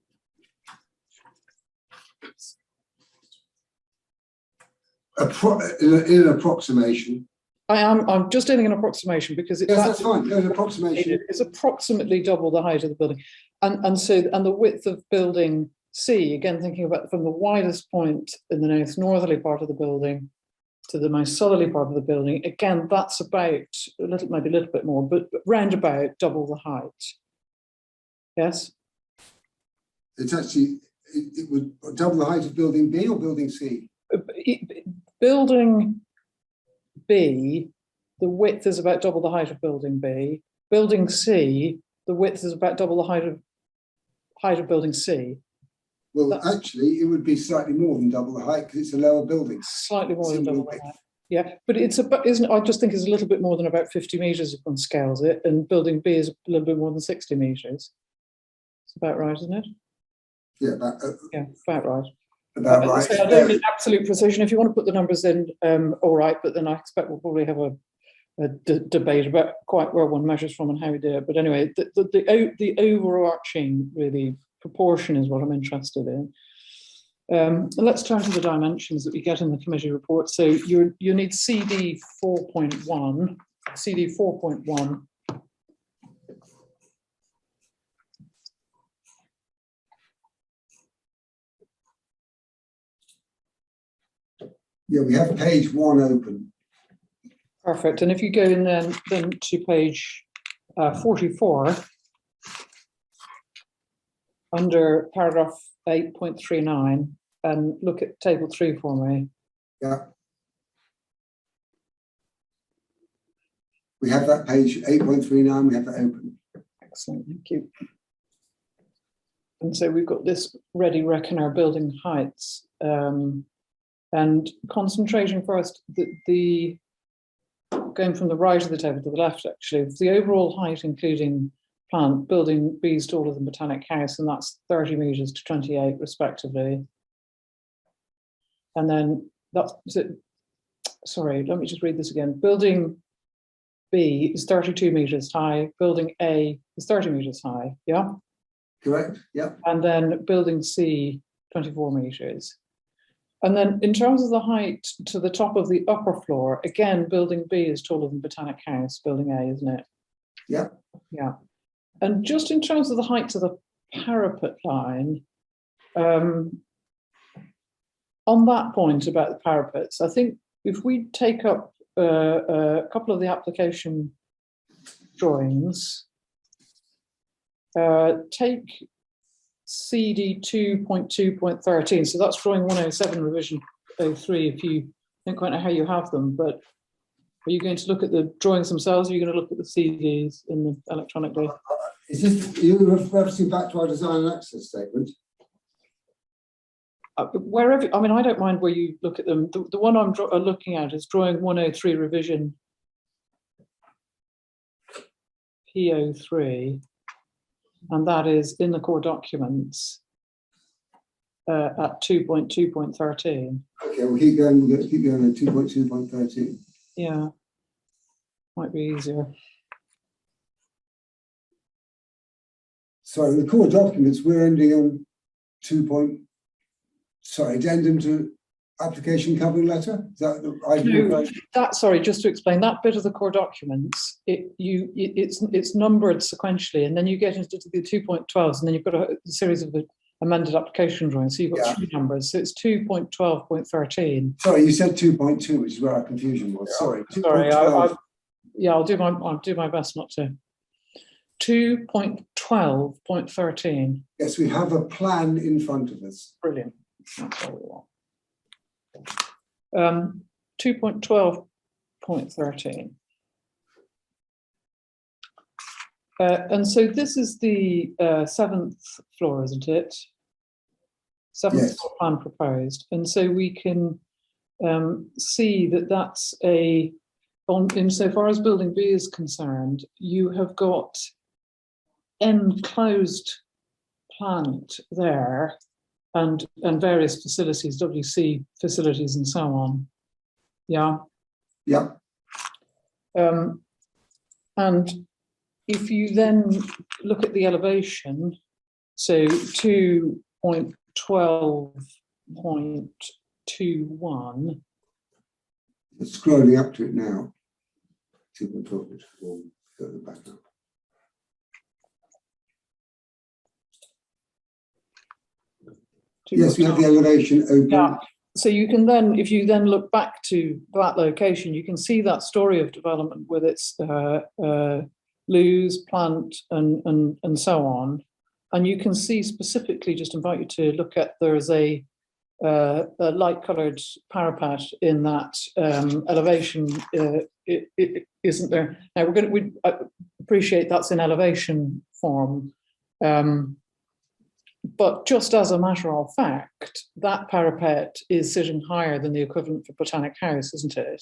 an approximation. I'm just doing an approximation because it's, yes, that's fine. An approximation. It's approximately double the height of the building, and the width of building C, again thinking about from the widest point in the most northerly part of the building to the most southerly part of the building, again that's about maybe a little bit more, but round about double the height. Yes. It's actually it would double the height of building B or building C. Building B, the width is about double the height of building B. Building C, the width is about double the height of building C. Well, actually, it would be slightly more than double the height because it's a lower building. Slightly more than double the height. Yeah, but it's about, isn't? I just think it's a little bit more than about 50 meters if one scales it, and building B is a little bit more than 60 meters. It's about right, isn't it? Yeah, about right. About right. So I don't need absolute precision. If you want to put the numbers in, all right, but then I expect we'll probably have a debate about quite where one measures from and how we do it. But anyway, the overarching really proportion is what I'm interested in. Let's turn to the dimensions that we get in the committee report. So you need CD 4.1. CD 4.1. Yeah, we have page 1 open. Perfect. And if you go in then to page 44, under paragraph 8.39, and look at table 3 for me. Yeah. We have that page 8.39, we have that open. Excellent, thank you. And so we've got this ready reckon our building heights. And concentrating first, going from the right of the table to the left, actually, the overall height, including plant, building B is taller than Botanic House, and that's 30 meters to 28 respectively. And then that's it. Sorry, let me just read this again. Building B is 32 meters high, building A is 30 meters high, yeah? Correct, yeah. And then building C, 24 meters. And then in terms of the height to the top of the upper floor, again, building B is taller than Botanic House, building A, isn't it? Yeah. Yeah. And just in terms of the height to the parapet line, on that point about the parapets, I think if we take up a couple of the application drawings, take CD 2.2.13, so that's drawing 107 revision 03, if you don't quite know how you have them, but are you going to look at the drawings themselves, or are you going to look at the CDs in the electronic data? Is this, you referencing back to our design and access statement? Wherever, I mean, I don't mind where you look at them. The one I'm looking at is drawing 103 revision P03. And that is in the core documents at 2.2.13. Okay, we'll keep going. We'll keep going at 2.2.13. Yeah, might be easier. So the core documents, we're ending on addendum to application covering letter. Is that the idea? No, sorry, just to explain that bit of the core documents, it's numbered sequentially, and then you get into the 2.12s, and then you've got a series of amended application drawings. So you've got 3 numbers. So it's 2.12.13. Sorry, you said 2.2, which is where our confusion was. Sorry. Sorry, I'll do my best not to. 2.12.13. Yes, we have a plan in front of us. Brilliant. That's all we want. 2.12.13. And so this is the 7th floor, isn't it? 7th Yes. floor plan proposed. And so we can see that that's insofar as building B is concerned, you have got enclosed plant there and various facilities, WC facilities and so on. Yeah. Yeah. And if you then look at the elevation, so 2.12.21. Scrolling up to it now. 2.12, further back up. Yes, we have the elevation open. Yeah. So you can then, if you then look back to that location, you can see that story of development with its loos, plant, and so on. And you can see specifically, just invite you to look at, there's a light-coloured parapet in that elevation, isn't there? Now we appreciate that's in elevation form. But just as a matter of fact, that parapet is sitting higher than the equivalent for Botanic House, isn't it?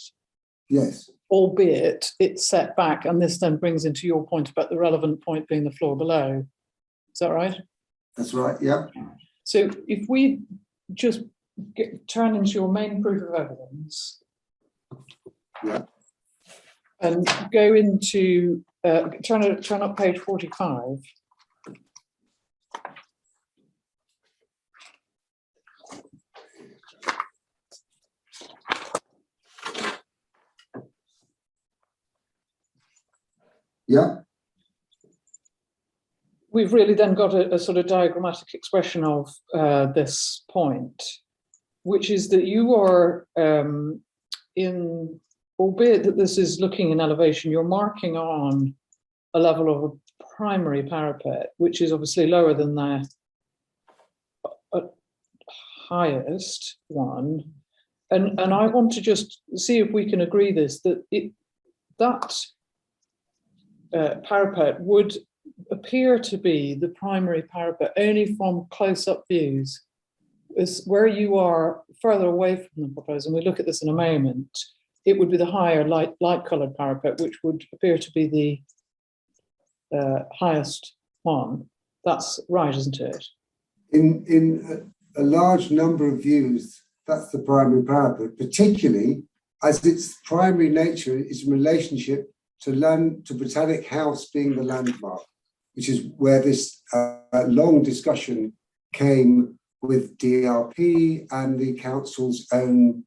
Yes. Albeit it's set back, and this then brings into your point about the relevant point being the floor below. Is that right? That's right, yeah. So if we just turn into your main proof of evidence, Yeah. and go into, turn up page 45. Yeah. We've really then got a sort of diagrammatic expression of this point, which is that you are albeit that this is looking in elevation, you're marking on a level of a primary parapet, which is obviously lower than the highest one. And I want to just see if we can agree that parapet would appear to be the primary parapet only from close-up views. Is where you are further away from the proposal, and we look at this in a moment, it would be the higher light-coloured parapet, which would appear to be the highest one. That's right, isn't it? In a large number of views, that's the primary parapet, particularly as its primary nature is in relationship to Botanic House being the landmark, which is where this long discussion came with DRP and the council's own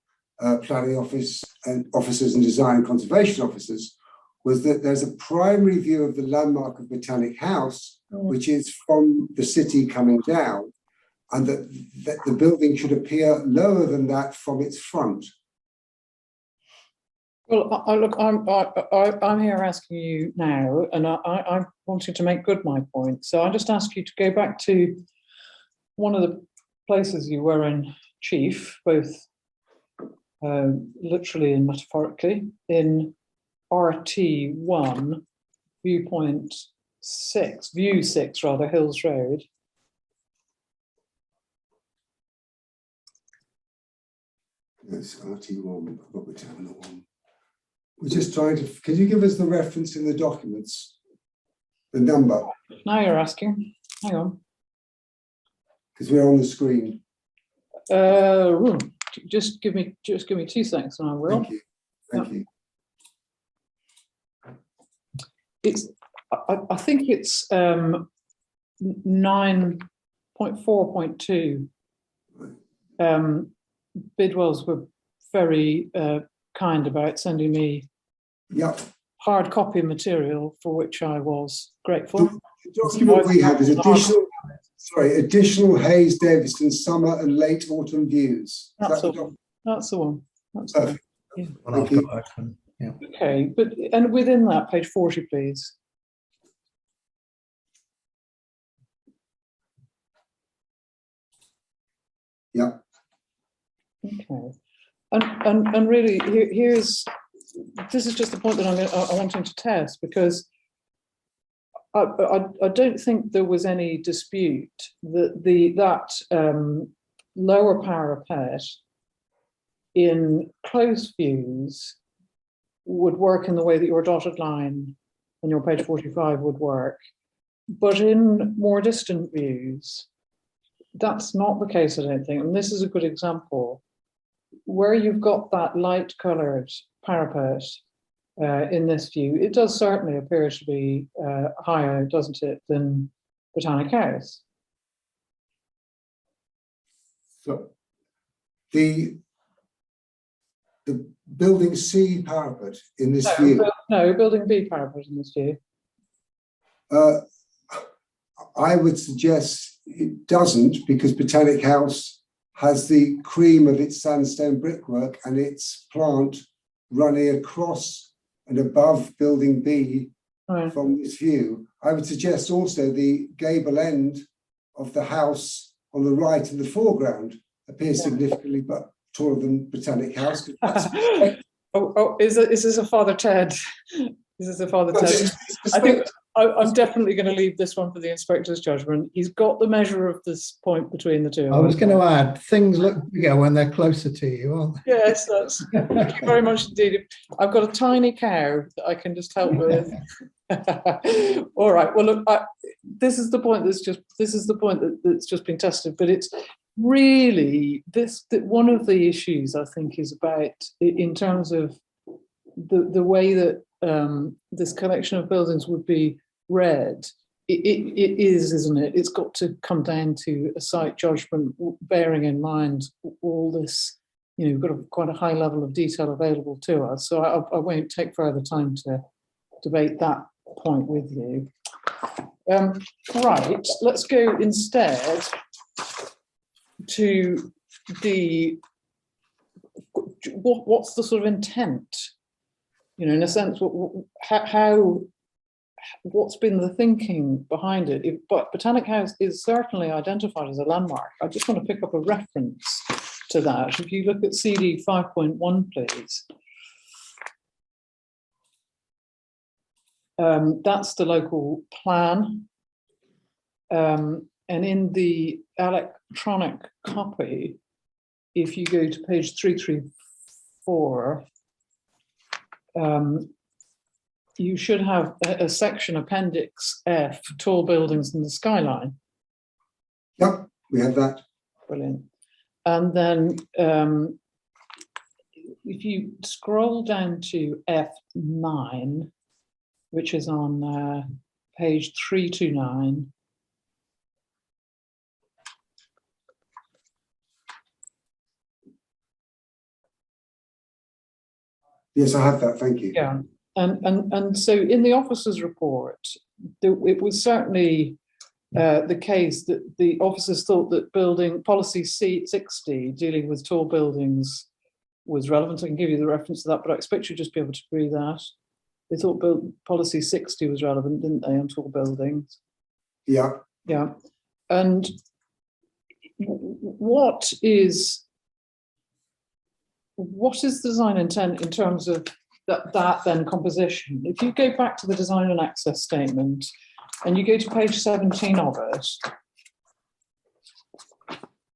planning office and officers and design and conservation officers, was that there's a primary view of the landmark of Botanic House, which is from the city coming down, and that the building should appear lower than that from its front. Well, I'm here asking you now, and I'm wanting to make good my point. So I just ask you to go back to one of the places you were in chief, both literally and metaphorically, in RT1, Viewpoint 6, View 6 rather, Hills Road. Yes, RT1, I've got the terminal one. We're just trying to, can you give us the reference in the documents? The number? Now you're asking, hang on. Because we're on the screen. Just give me 2 seconds and I will. Thank you. Thank you. It's, I think it's 9.4.2. Bidwells were very kind about sending me hard copy material, for which I was grateful. The document we have is additional Hayes Davidson summer and late autumn views. That's the one. That's the one. Perfect. Yeah. Thank you. Yeah. Okay, and within that, page 40, please. Yeah. Okay. And really, this is just the point that I'm wanting to test, because I don't think there was any dispute that that lower parapet in close views would work in the way that your dotted line on your page 45 would work, but in more distant views, that's not the case, I don't think. And this is a good example where you've got that light coloured parapet in this view. It does certainly appear to be higher, doesn't it, than Botanic House? So the building C parapet in this view. No, building B parapet in this view. I would suggest it doesn't, because Botanic House has the cream of its sandstone brickwork and its plant running across and above building B from this view. I would suggest also the gable end of the house on the right in the foreground appears significantly but taller than Botanic House. Is this a Father Ted? Is this a Father Ted? I think I'm definitely going to leave this one for the inspector's judgment. He's got the measure of this point between the two. I was going to add, things look bigger when they're closer to you, aren't they? Yes, thank you very much indeed. I've got a tiny cow that I can just help with. All right. Well, look, this is the point that's just been tested, but it's really that one of the issues I think is about, in terms of the way that this collection of buildings would be read. It is, isn't it? It's got to come down to a site judgment, bearing in mind all this. We've got quite a high level of detail available to us. So I won't take further time to debate that point with you. Right, let's go instead to what's the sort of intent? In a sense, what's been the thinking behind it? But Botanic House is certainly identified as a landmark. I just want to pick up a reference to that. If you look at CD 5.1, please. That's the local plan. And in the electronic copy, if you go to page 334, you should have a section, Appendix F, tall buildings in the skyline. Yep, we have that. Brilliant. And then if you scroll down to F9, which is on page 329, yes, I have that, thank you. Yeah. And so in the officers' report, it was certainly the case that the officers thought that building policy 60, dealing with tall buildings, was relevant. I can give you the reference to that, but I expect you'd just be able to agree that. They thought policy 60 was relevant, didn't they, on tall buildings? Yeah. Yeah. And what is the design intent in terms of that then composition? If you go back to the design and access statement and you go to page 17 of it,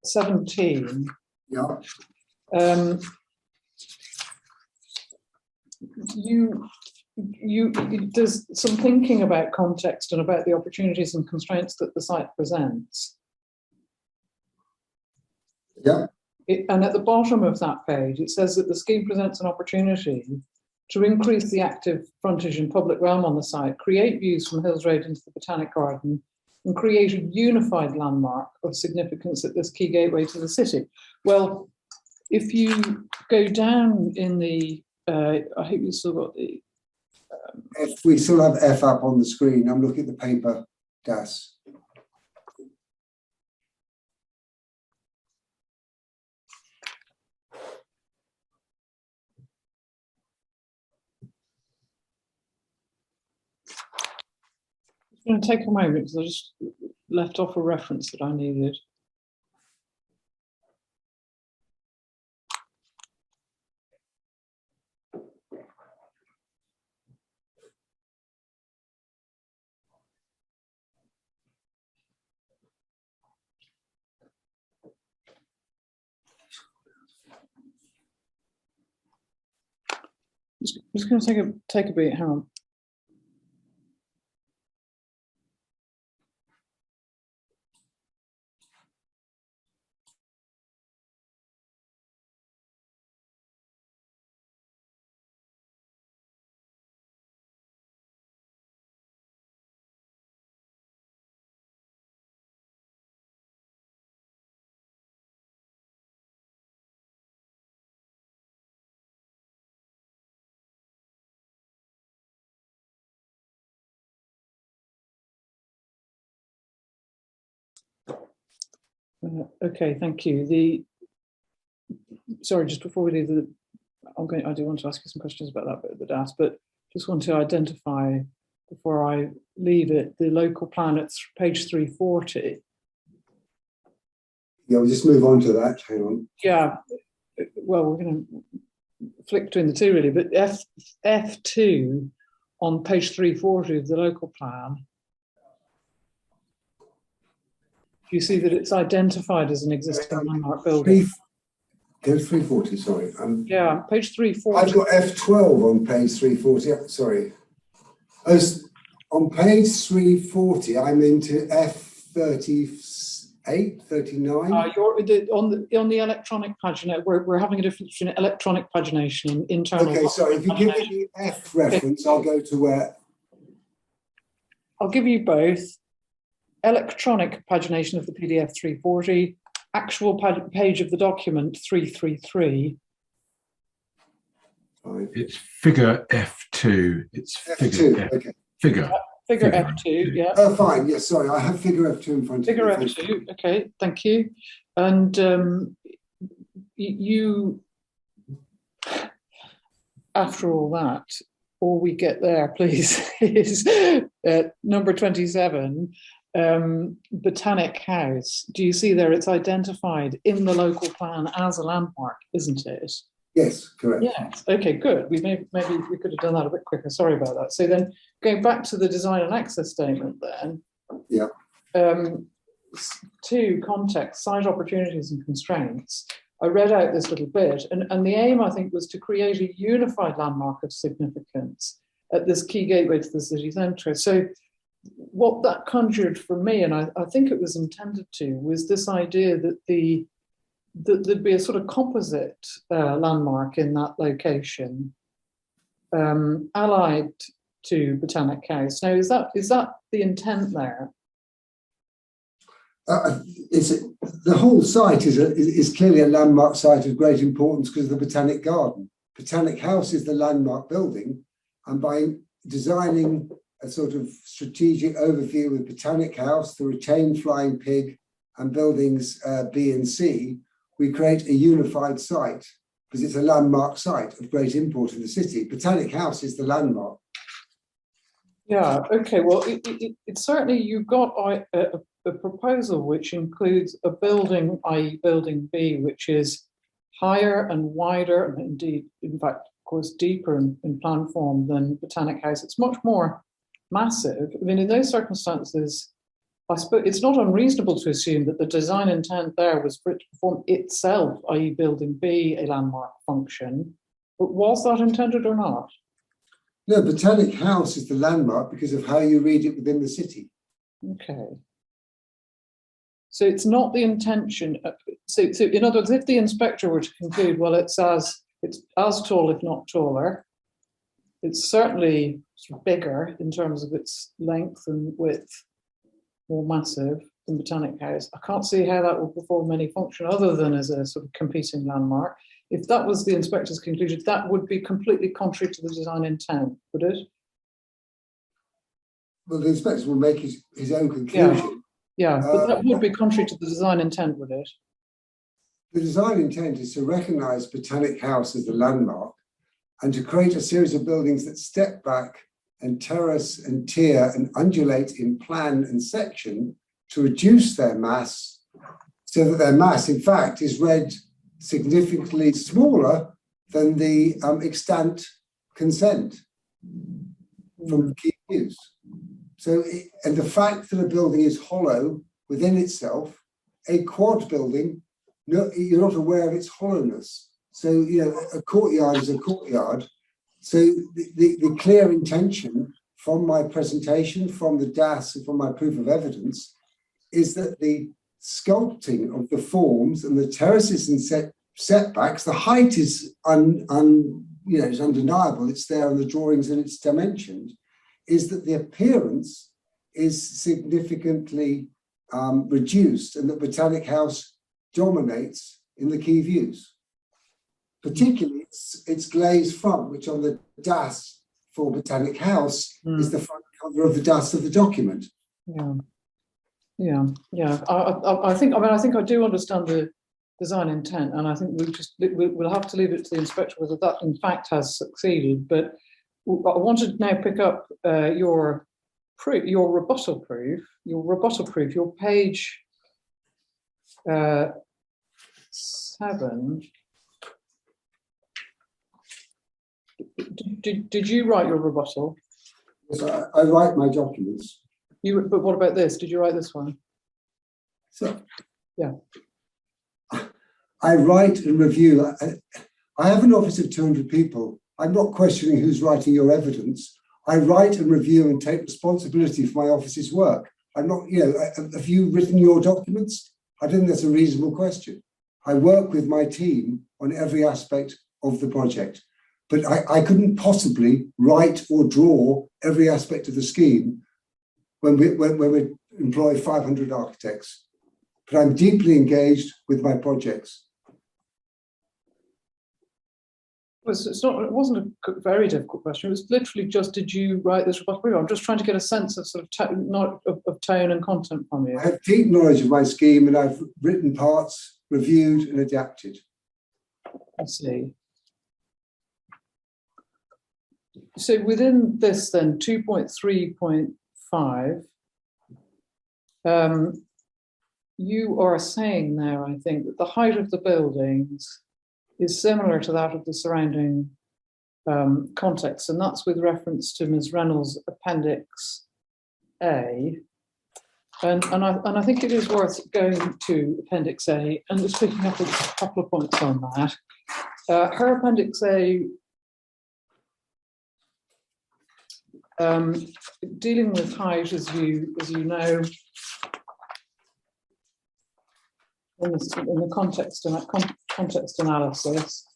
17, Yeah. There's some thinking about context and about the opportunities and constraints that the site presents. Yeah. And at the bottom of that page, it says that the scheme presents an opportunity to increase the active frontage and public realm on the site, create views from Hills Road into the Botanic Garden, and create a unified landmark of significance at this key gateway to the city. Well, if you go down in the, I hope you still got the... We still have F up on the screen. I'm looking at the paper, Das. It's going to take a moment because I just left off a reference that I needed. Just going to take a beat. Hang on. Okay, thank you. Sorry, just before we leave I do want to ask you some questions about that bit of the DAS, but just want to identify before I leave it the local plan at page 340. Yeah, we'll just move on to that. Hang on. Yeah, well, we're going to flick between the two really, but F2 on page 340 of the local plan. You see that it's identified as an existing landmark building. Go 340, sorry. Yeah, page 340. I've got F12 on page 340. Yeah, sorry. On page 340, I'm into F38, 39. You're on the electronic pagination. We're having a difference between electronic pagination and internal. Okay, sorry. If you give me the F reference, I'll go to where. I'll give you both. Electronic pagination of the PDF 340, actual page of the document 333. It's figure F2. It's F2, okay. Figure F2, yeah. Oh, fine. Yes, sorry. I have figure F2 in front of me. Figure F2, okay, thank you. And you, after all that, all we get there, please, is number 27. Botanic House. Do you see there it's identified in the local plan as a landmark, isn't it? Yes, correct. Yes. Okay, good. Maybe we could have done that a bit quicker. Sorry about that. So then going back to the design and access statement then. Yeah. 2, context, site opportunities and constraints. I read out this little bit and the aim I think was to create a unified landmark of significance at this key gateway to the city centre. So what that conjured for me, and I think it was intended to, was this idea that there'd be a sort of composite landmark in that location, allied to Botanic House. Now, is that the intent there? The whole site is clearly a landmark site of great importance because of the Botanic Garden. Botanic House is the landmark building, and by designing a sort of strategic overview with Botanic House, the retained flying pig, and buildings B and C, we create a unified site because it's a landmark site of great import in the city. Botanic House is the landmark. Yeah, okay, well, it certainly, you've got a proposal which includes a building, i.e. building B, which is higher and wider, and indeed, in fact, of course, deeper in plan form than Botanic House. It's much more massive. I mean, in those circumstances, I suppose it's not unreasonable to assume that the design intent there was for it to perform itself, i.e. building B, a landmark function. But was that intended or not? No, Botanic House is the landmark because of how you read it within the city. Okay. So it's not the intention. So in other words, if the inspector were to conclude, well, it's as tall, if not taller, it's certainly sort of bigger in terms of its length and width, more massive than Botanic House. I can't see how that would perform any function other than as a sort of competing landmark. If that was the inspector's conclusion, that would be completely contrary to the design intent, would it? Well, the inspector will make his own conclusion. Yeah, but that would be contrary to the design intent, would it? The design intent is to recognise Botanic House as the landmark and to create a series of buildings that step back and terrace and tier and undulate in plan and section to reduce their mass so that their mass, in fact, is read significantly smaller than the extant consent from key views. So, and the fact that a building is hollow within itself, a quad building, no, you're not aware of its hollowness. So, you know, a courtyard is a courtyard. So the clear intention from my presentation, from the DAS and from my proof of evidence is that the sculpting of the forms and the terraces and setbacks, the height is is undeniable. It's there on the drawings and it's dimensioned, is that the appearance is significantly reduced and that Botanic House dominates in the key views. Particularly its glazed front, which on the DAS for Botanic House is the front cover of the DAS of the document. Yeah. I think I do understand the design intent, and I think we'll have to leave it to the inspector whether that in fact has succeeded. But I wanted to now pick up your rebuttal proof, your page 7. Did you write your rebuttal? Yes, I write my documents. But what about this? Did you write this one? So, yeah. I write and review. I have an office of 200 people. I'm not questioning who's writing your evidence. I write and review and take responsibility for my office's work. I'm not, have you written your documents? I think that's a reasonable question. I work with my team on every aspect of the project, but I couldn't possibly write or draw every aspect of the scheme when we employ 500 architects. But I'm deeply engaged with my projects. It wasn't a very difficult question. It was literally just, did you write this rebuttal? I'm just trying to get a sense of sort of tone and content from you. I have deep knowledge of my scheme, and I've written parts, reviewed and adapted. I see. So within this then, 2.3.5, you are saying now, I think, that the height of the buildings is similar to that of the surrounding context, and that's with reference to Ms. Reynolds' Appendix A. And I think it is worth going to Appendix A and just picking up a couple of points on that. Her Appendix A, dealing with height, as you know, in the context analysis,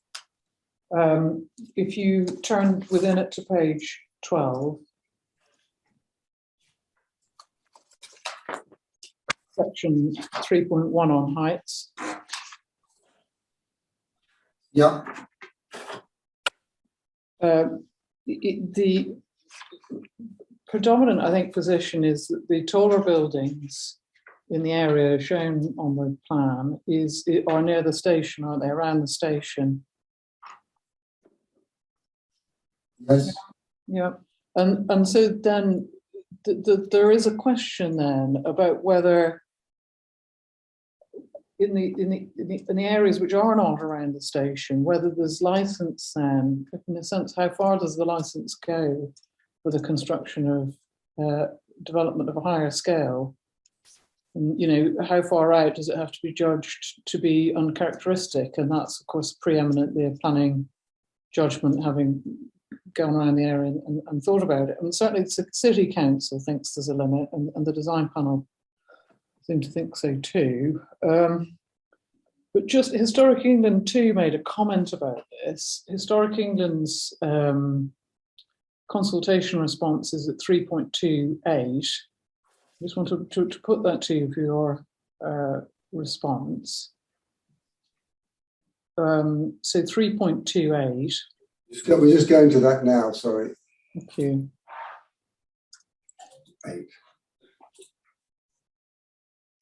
if you turn within it to page 12, section 3.1 on heights. Yeah. The predominant, I think, position is that the taller buildings in the area shown on the plan are near the station, aren't they? Around the station. Yes. Yeah. And so then there is a question then about whether in the areas which are not around the station, whether there's license then, in a sense, how far does the license go for the construction of development of a higher scale? And, how far out does it have to be judged to be uncharacteristic? And that's, of course, preeminently a planning judgment, having gone around the area and thought about it. And certainly the City Council thinks there's a limit, and the design panel seem to think so too. But just Historic England too made a comment about this. Historic England's consultation response is at 3.28. I just want to put that to you for your response. So 3.28. We're just going to that now, sorry. Thank you.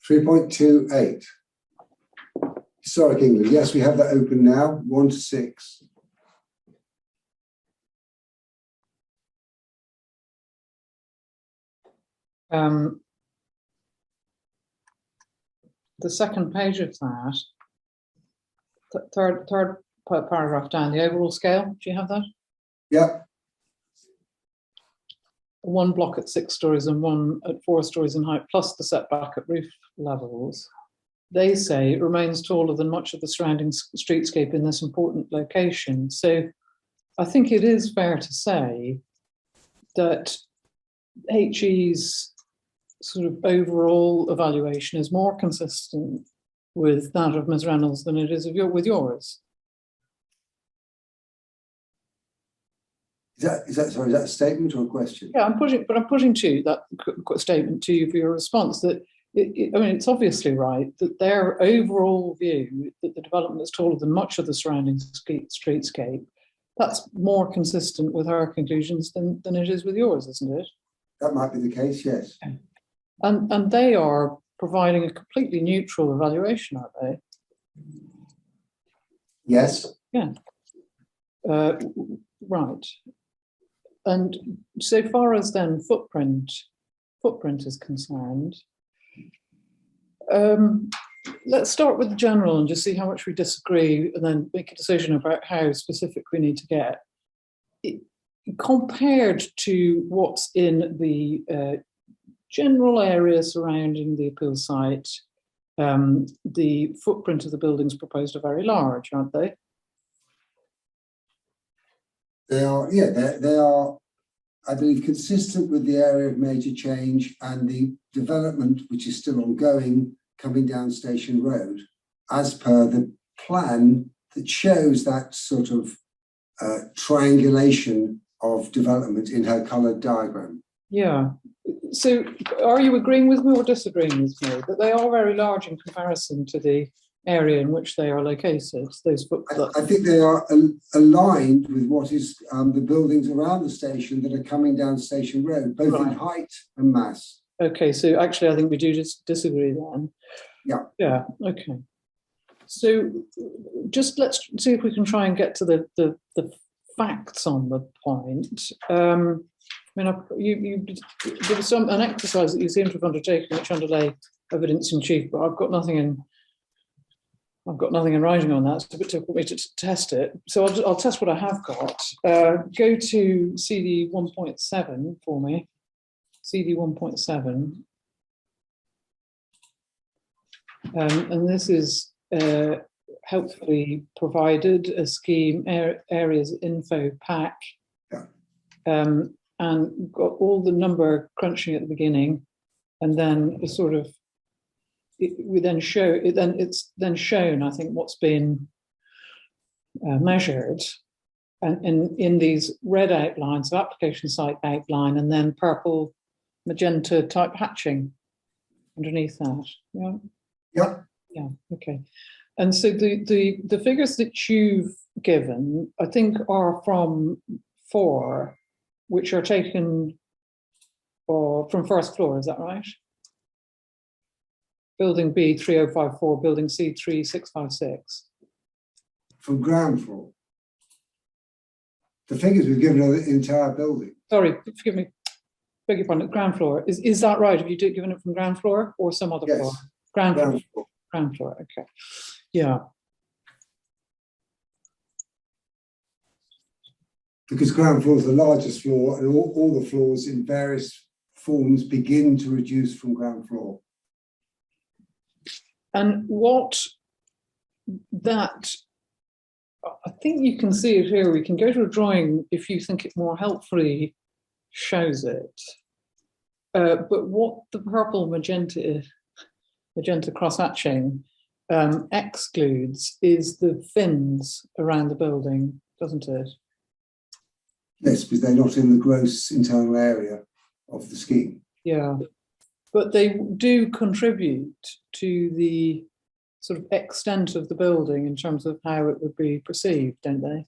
3.28. Historic England. Yes, we have that open now, 1 to 6. The second page of that, third paragraph down, the overall scale, do you have that? Yeah. One block at 6 stories and one at 4 stories in height, plus the setback at roof levels. They say it remains taller than much of the surrounding streetscape in this important location. So I think it is fair to say that HE's sort of overall evaluation is more consistent with that of Ms. Reynolds than it is with yours. Is that sorry, is that a statement or a question? Yeah, I'm putting to that statement to you for your response that I mean, it's obviously right that their overall view that the development is taller than much of the surrounding streetscape, that's more consistent with her conclusions than it is with yours, isn't it? That might be the case, yes. And they are providing a completely neutral evaluation, aren't they? Yes. Yeah. Right. And so far as then footprint is concerned, let's start with the general and just see how much we disagree and then make a decision about how specific we need to get. Compared to what's in the general area surrounding the appeal site, the footprint of the buildings proposed are very large, aren't they? They are, yeah, they are, I believe, consistent with the area of major change and the development, which is still ongoing, coming down Station Road, as per the plan that shows that sort of triangulation of development in her coloured diagram. Yeah. So are you agreeing with me or disagreeing with me that they are very large in comparison to the area in which they are located? Those I think they are aligned with what is the buildings around the station that are coming down Station Road, both in height and mass. Okay, so actually I think we do just disagree then. Yeah. Yeah, okay. So just let's see if we can try and get to the facts on the point. I mean, there was an exercise that you seem to have undertaken which underlay evidence in chief, but I've got nothing in writing on that. It's a bit difficult for me to test it. So I'll test what I have got. Go to CD 1.7 for me. CD 1.7. And this is helpfully provided a scheme areas info pack. Yeah. And got all the number crunching at the beginning, and then a sort of it's then shown, I think, what's been measured, and in these red outlines, so application site outline, and then purple, magenta type hatching underneath that. Yeah. Yeah. Yeah. Okay. And so the figures that you've given, I think, are from 4, which are taken from first floor. Is that right? Building B 3054, building C 3656. From ground floor. The figures we've given are the entire building. Sorry, forgive me. Beg your pardon. Ground floor. Is that right? Have you given it from ground floor or some other floor? Ground floor. Ground floor. Okay. Yeah. Because ground floor is the largest floor, and all the floors in various forms begin to reduce from ground floor. And what that, I think you can see it here. We can go to a drawing if you think it more helpfully shows it. But what the purple magenta cross hatching excludes is the fins around the building, doesn't it? Yes, because they're not in the gross internal area of the scheme. Yeah, but they do contribute to the sort of extent of the building in terms of how it would be perceived, don't they?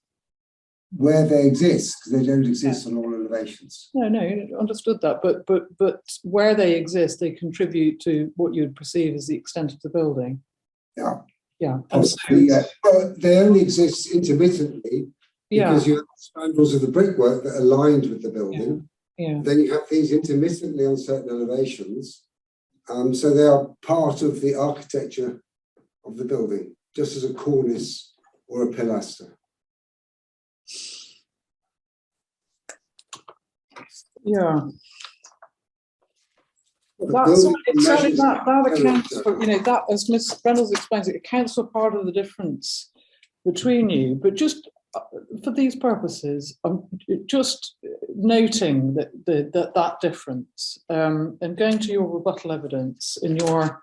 Where they exist, because they don't exist on all elevations. No, understood that. But where they exist, they contribute to what you would perceive as the extent of the building. Yeah. Yeah. Possibly, yeah. But they only exist intermittently. Because you have spandrels of the brickwork that are lined with the building. Yeah. Then you have these intermittently on certain elevations. So they are part of the architecture of the building, just as a cornice or a pilaster. Yeah. That accounts for, that, as Ms. Reynolds explains, it accounts for part of the difference between you. But just for these purposes, I'm just noting that difference, and going to your rebuttal evidence in your,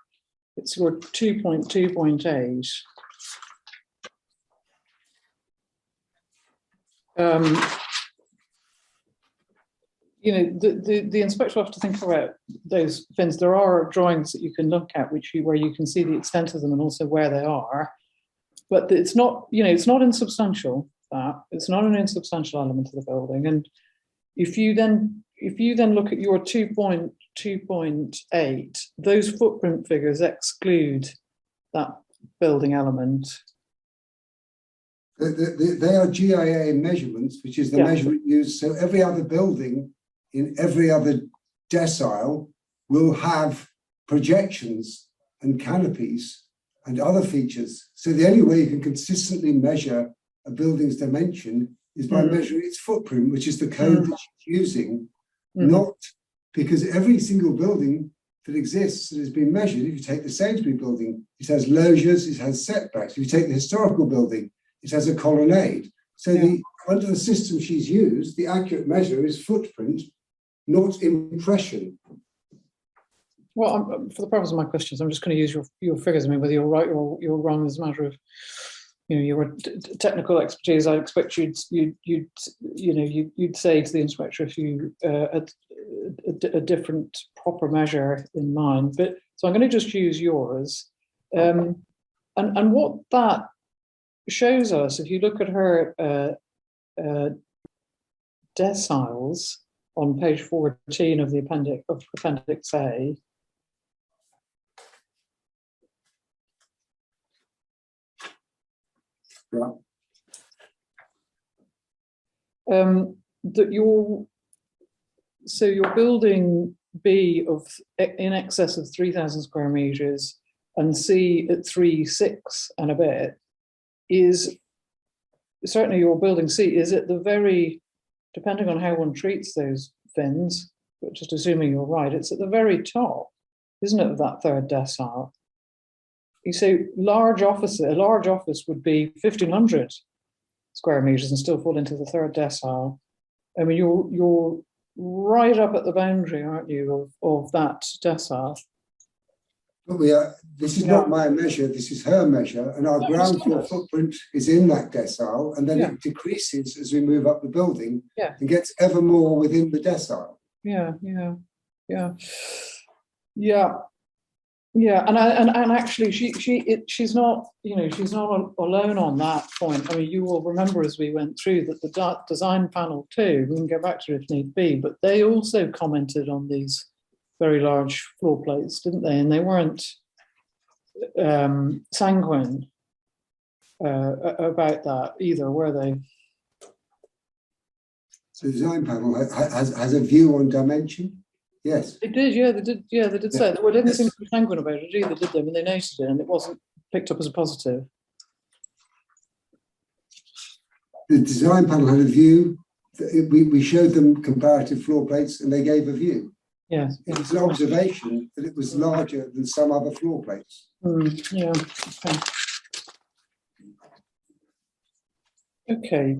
it's your 2.2.8. You know, the inspector will have to think about those fins. There are drawings that you can look at where you can see the extent of them and also where they are, but it's not, you know, it's not insubstantial. It's not an insubstantial element of the building. And if you then look at your 2.2.8, those footprint figures exclude that building element. They are GIA measurements, which is the measurement used. So every other building in every other decile will have projections and canopies and other features. So the only way you can consistently measure a building's dimension is by measuring its footprint, which is the code that she's using, not because every single building that exists that has been measured, if you take the Sainsbury building, it has loggias, it has setbacks. If you take the historical building, it has a colonnade. So under the system she's used, the accurate measure is footprint, not impression. Well, for the purpose of my questions, I'm just going to use your figures. I mean, whether you're right or you're wrong is a matter of, you know, your technical expertise. I expect you'd say to the inspector if you had a different proper measure in mind. But so I'm going to just use yours, and what that shows us, if you look at her deciles on page 14 of the appendix A. Yeah. That your building B of in excess of 3,000 square meters and C at 3,600 and a bit is certainly your building C is at the very, depending on how one treats those fins, but just assuming you're right, it's at the very top, isn't it, of that third decile? You say a large office would be 1,500 square meters and still fall into the third decile. I mean, you're right up at the boundary, aren't you, of that decile? But this is not my measure, this is her measure, and our ground floor footprint is in that decile, and then it decreases as we move up the building and gets ever more within the decile. And actually she's not, you know, she's not alone on that point. I mean, you will remember as we went through that the design panel too, we can go back to it if need be, but they also commented on these very large floor plates, didn't they? And they weren't sanguine about that either, were they? So the design panel has a view on dimension. Yes, they did. Yeah, they did. Yeah, they did say it. Well, they didn't seem to be sanguine about it either, did they? I mean, they noted it, and it wasn't picked up as a positive. The design panel had a view. We showed them comparative floor plates, and they gave a view. Yes, it was an observation that it was larger than some other floor plates. Yeah. Okay.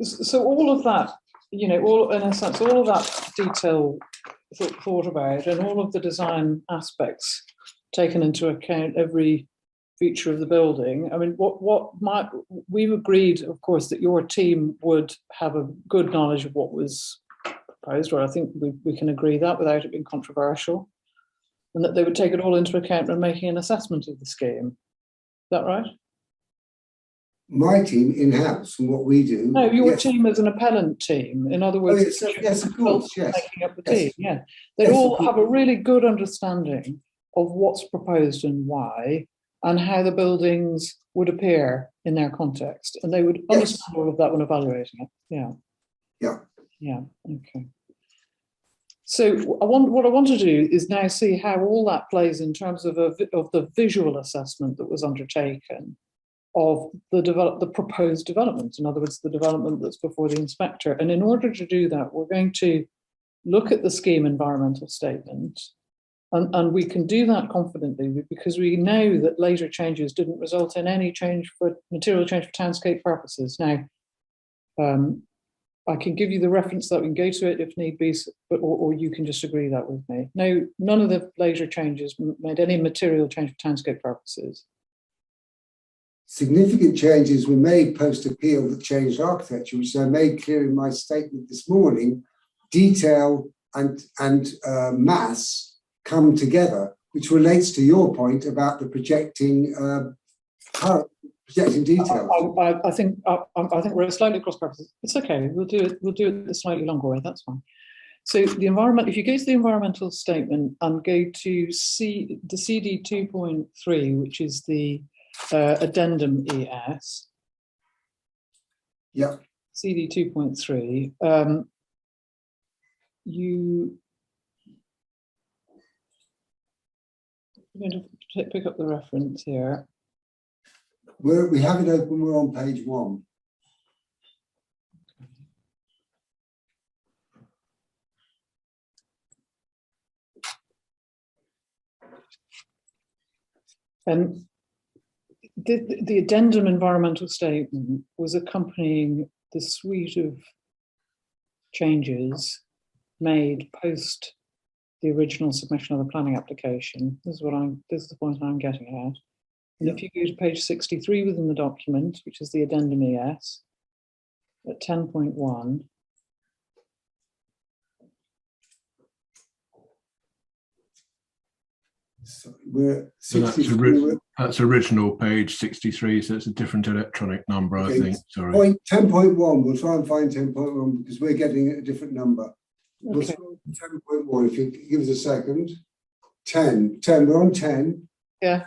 So all of that, you know, all in a sense, all of that detail thought about, and all of the design aspects taken into account, every feature of the building. I mean, we've agreed, of course, that your team would have a good knowledge of what was proposed, or I think we can agree that without it being controversial, and that they would take it all into account when making an assessment of the scheme. Is that right? My team in-house and what we do. No, your team as an appellant team. In other words, yes, of course, yes. Making up the team, yeah. They all have a really good understanding of what's proposed and why, and how the buildings would appear in their context, and they would understand all of that when evaluating it. Yeah. Okay. So what I want to do is now see how all that plays in terms of the visual assessment that was undertaken of the proposed development. In other words, the development that's before the inspector. And in order to do that, we're going to look at the scheme environmental statement, and we can do that confidently because we know that later changes didn't result in any material change for townscape purposes. Now, I can give you the reference that we can go to it if need be, or you can just agree that with me. No, none of the later changes made any material change for townscape purposes. Significant changes were made post-appeal that changed architecture, which I made clear in my statement this morning. Detail and mass come together, which relates to your point about the projecting details. I think we're slightly cross purposes. It's okay. We'll do it the slightly longer way. That's fine. So the environment. If you go to the environmental statement and go to the CD 2.3, which is the addendum ES. Yeah. CD 2.3. I'm going to pick up the reference here. We have it open. We're on page 1. And the addendum environmental statement was accompanying the suite of changes made post the original submission of the planning application. This is the point I'm getting at. And if you go to page 63 within the document, which is the addendum ES, at 10.1. So we're 63. That's original page 63, so it's a different electronic number, okay. I think. Sorry. Point 10.1. We'll try and find 10.1 because we're getting a different number. Okay. 10.1. If you give us a second. 10. We're on 10. Yeah.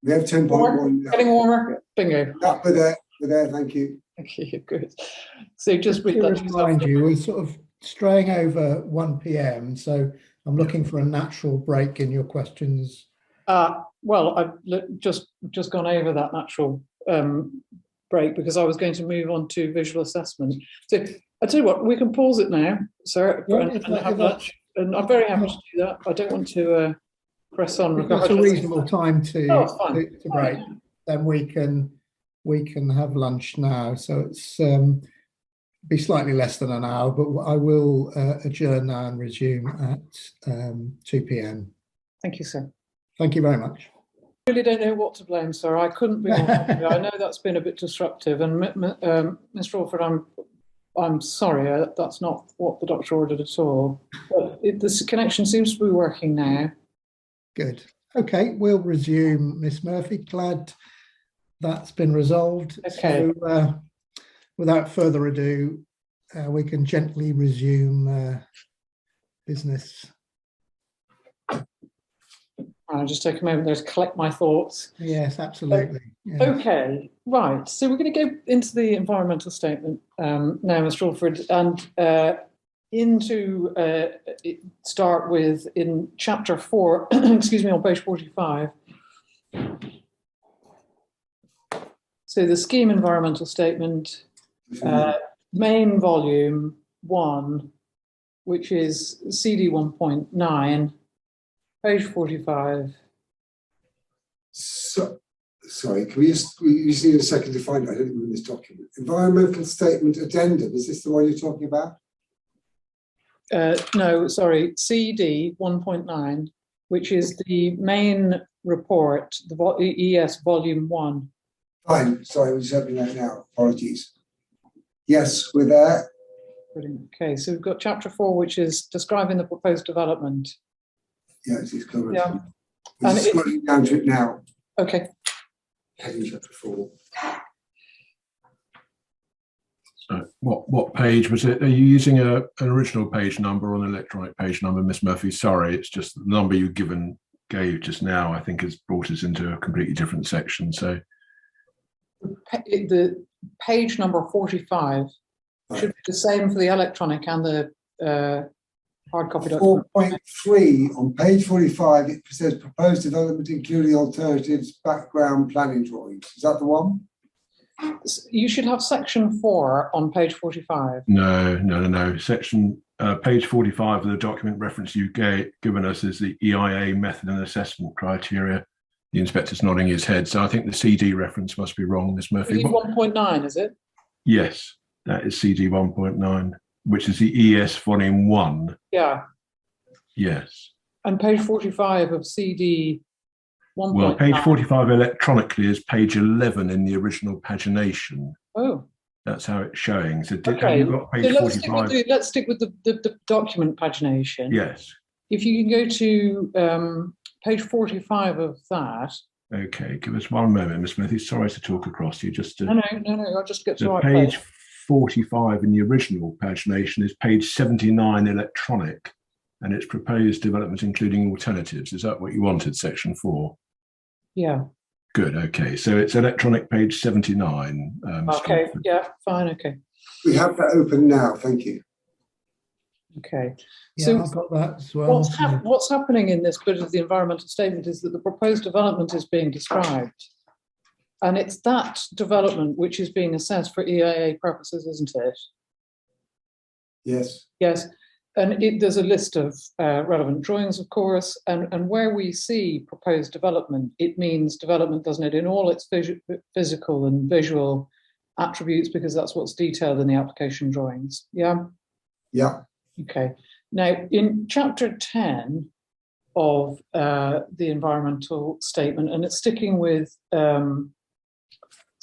We have 10.1. Getting warmer. Bingo. Yeah, we're there. Thank you. Okay, good. So just with that, remind you, we're sort of straying over 1 p.m. So I'm looking for a natural break in your questions. Well, I've just gone over that natural break because I was going to move on to visual assessment. So I tell you what, we can pause it now, sir, and have lunch. And I'm very happy to do that. I don't want to press on. If that's a reasonable time to break, then we can have lunch now. So it's be slightly less than an hour, but I will adjourn now and resume at 2 p.m. Thank you, sir. Thank you very much. I really don't know what to blame, sir. I couldn't be more happy. I know that's been a bit disruptive, and Mr. Allford, I'm sorry. That's not what the doctor ordered at all. But this connection seems to be working now. Good. Okay, we'll resume, Miss Murphy. Glad that's been resolved. Okay. So, without further ado, we can gently resume business. I'll just take a moment there to collect my thoughts. Yes, absolutely. Yes. Okay, right. So we're going to go into the environmental statement now, Mr. Allford, and start with in chapter 4, excuse me, on page 45. So the scheme environmental statement, main volume 1, which is CD 1.9, page 45. So, sorry, can we just need a second to find it? I don't remember this document. Environmental statement addendum, is this the one you're talking about? No, sorry, CD 1.9, which is the main report, the ES volume 1. Fine, sorry, we're just opening that now. Apologies. Yes, we're there. Brilliant. Okay, so we've got chapter 4, which is describing the proposed development. Yes, it's covered. Yeah. We're just scrolling down to it now. Okay. Heading chapter 4. So what page was it? Are you using an original page number or an electronic page number, Miss Murphy? Sorry, it's just the number you gave just now, I think, has brought us into a completely different section. So the page number 45 should be the same for the electronic and the hard copy document. 4.3 on page 45, it says proposed development including alternatives, background planning drawings. Is that the one? You should have section 4 on page 45. No. Section page 45 of the document reference you've given us is the EIA method and assessment criteria. The inspector's nodding his head, so I think the CD reference must be wrong, Miss Murphy. 1.9, is it? Yes. That is CD 1.9, which is the ES volume 1. Yeah. Yes. And page 45 of CD 1.9. Well, page 45 electronically is page 11 in the original pagination. Oh. That's how it's showing. So have Okay. you got page So 45? Let's stick with the document pagination. Yes. If you can go to page 45 of that. Okay, give us one moment, Miss Smithy. Sorry to talk across you. Just to, No, I'll just get to the right page place. 45 in the original pagination is page 79 electronic, and it's proposed development including alternatives. Is that what you wanted, section 4? Yeah. Good, okay. So it's electronic page 79. Okay, yeah, fine, okay. We have that open now, thank you. Yeah, Okay. So I've got that as well. what's happening in this bit of the environmental statement is that the proposed development is being described. And it's that development which is being assessed for EIA purposes, isn't it? Yes. Yes. And there's a list of relevant drawings, of course, and where we see proposed development, it means development, doesn't it, in all its physical and visual attributes, because that's what's detailed in the application drawings. Yeah? Yeah. Okay. Now, in chapter 10 of the environmental statement, and it's sticking with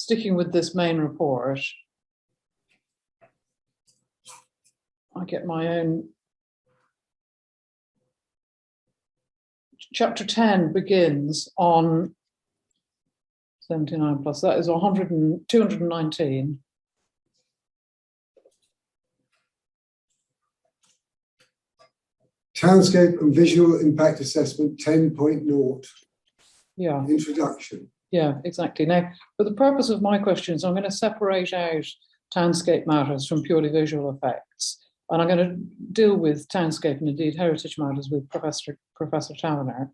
this main report, I get my own. Chapter 10 begins on 79 plus, that is 219. Townscape and visual impact assessment 10.0. Yeah. Introduction. Yeah, exactly. Now, for the purpose of my questions, I'm going to separate out townscape matters from purely visual effects. And I'm going to deal with townscape and indeed heritage matters with Professor Taverner.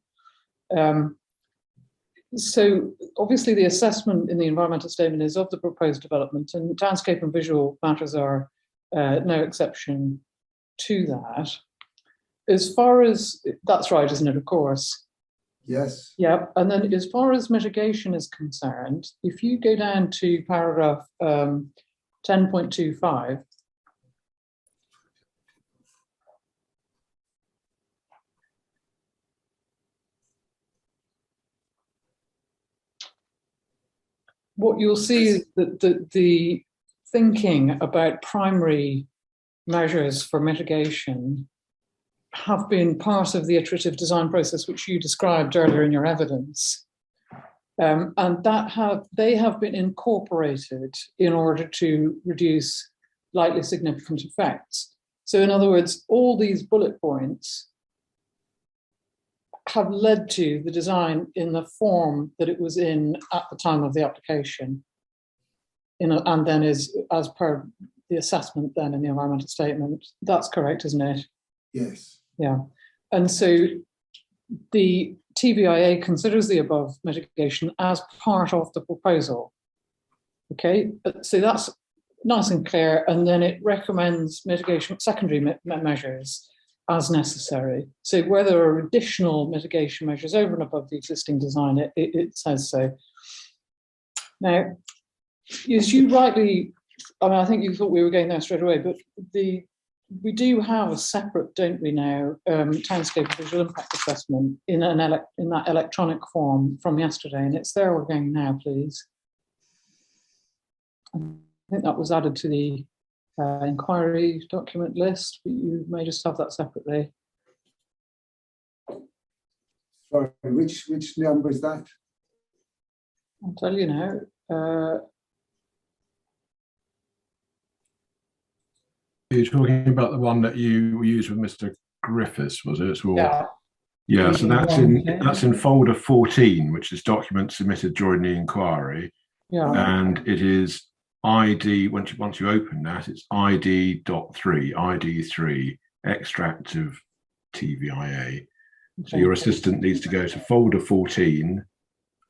So obviously the assessment in the environmental statement is of the proposed development, and townscape and visual matters are no exception to that. As far as, that's right, isn't it, of course? Yes. Yeah, and then as far as mitigation is concerned, if you go down to paragraph 10.25, what you'll see is that the thinking about primary measures for mitigation have been part of the iterative design process, which you described earlier in your evidence. And they have been incorporated in order to reduce likely significant effects. So in other words, all these bullet points have led to the design in the form that it was in at the time of the application, and then is as per the assessment then in the environmental statement. That's correct, isn't it? Yes. Yeah. And so the TVIA considers the above mitigation as part of the proposal. Okay, so that's nice and clear, and then it recommends mitigation, secondary measures as necessary. So where there are additional mitigation measures over and above the existing design, it says so. Now, as you rightly, I mean, I think you thought we were going there straight away, but we do have a separate, don't we now, townscape visual impact assessment in that electronic form from yesterday, and it's there. We're going now, please. I think that was added to the inquiry document list, but you may just have that separately. Sorry, which number is that? I'll tell you now. You're talking about the one that you used with Mr. Griffiths, was it? Or, Yeah. Yeah, so that's in folder 14, which is documents submitted during the inquiry. Yeah. And it is ID, once you open that, it's ID.3, extract of TVIA. Okay. So your assistant needs to go to folder 14,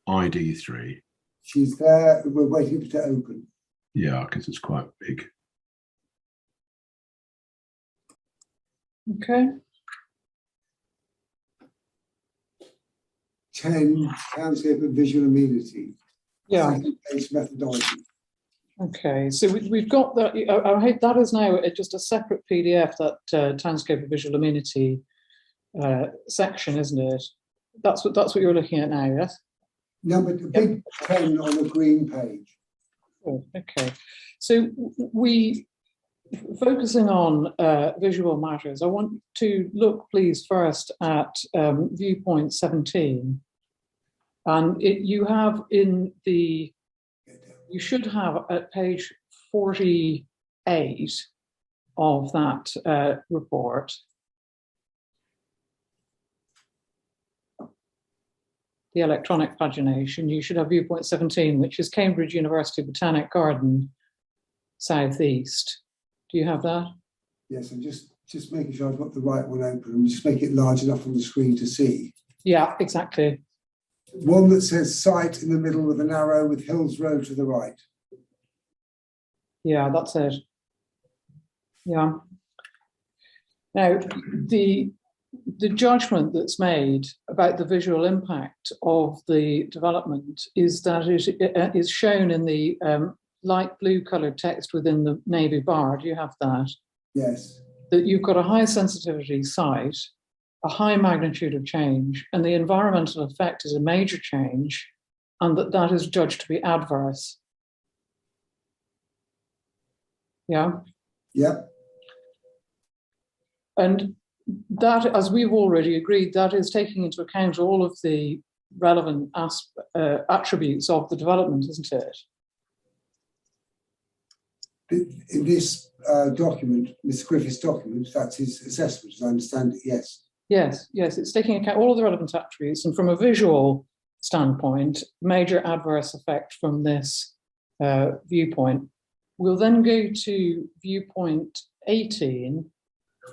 ID3. She's there, we're waiting for it to open. Yeah, because it's quite big. Okay. 10, townscape and visual amenity. Yeah. Second page methodology. Okay, so we've got that. I hope that is now just a separate PDF, that townscape of visual amenity section, isn't it? That's what you're looking at now, yes? No, but the big 10 on the green page. Oh, okay, so we focusing on visual matters. I want to look, please, first at Viewpoint 17, and you have in the. You should have at page 48 of that report the electronic pagination. You should have Viewpoint 17, which is Cambridge University Botanic Garden, southeast. Do you have that? Yes, I'm just making sure I've got the right one open and just make it large enough on the screen to see. Yeah, exactly. One that says site in the middle with an arrow with Hills Road to the right. Yeah, that's it. Yeah. Now, the judgment that's made about the visual impact of the development is that it is shown in the light blue coloured text within the navy bar. Do you have that? Yes. That you've got a high sensitivity site, a high magnitude of change, and the environmental effect is a major change, and that is judged to be adverse. Yeah? Yeah. And that, as we've already agreed, that is taking into account all of the relevant attributes of the development, isn't it? In this document, Mr. Griffith's document, that's his assessment, as I understand it, yes. Yes, yes, it's taking account all of the relevant attributes, and from a visual standpoint, major adverse effect from this viewpoint. We'll then go to Viewpoint 18,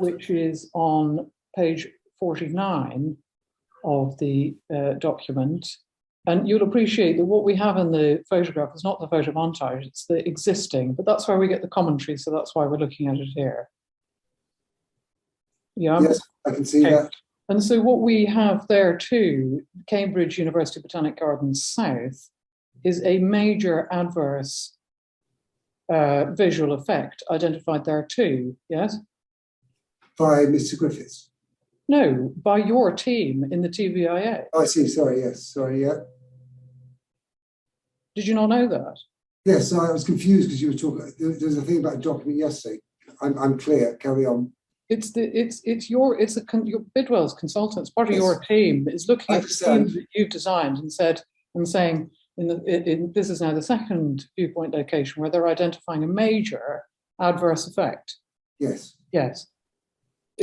which is on page 49 of the document. And you'll appreciate that what we have in the photograph is not the photo montage, it's the existing, but that's where we get the commentary, so that's why we're looking at it here. Yeah. Yes, I can see that. And so what we have there too, Cambridge University Botanic Gardens South, is a major adverse visual effect identified there too, yes? By Mr. Griffiths? No, by your team in the TVIA. I see, sorry, yes, sorry, yeah. Did you not know that? Yes, I was confused because you were talking, there's a thing about a document yesterday. I'm clear, carry on. Your Bidwell's consultants, part of your team is looking at the themes that you've designed and saying this is now the second viewpoint location where they're identifying a major adverse effect. Yes. Yes.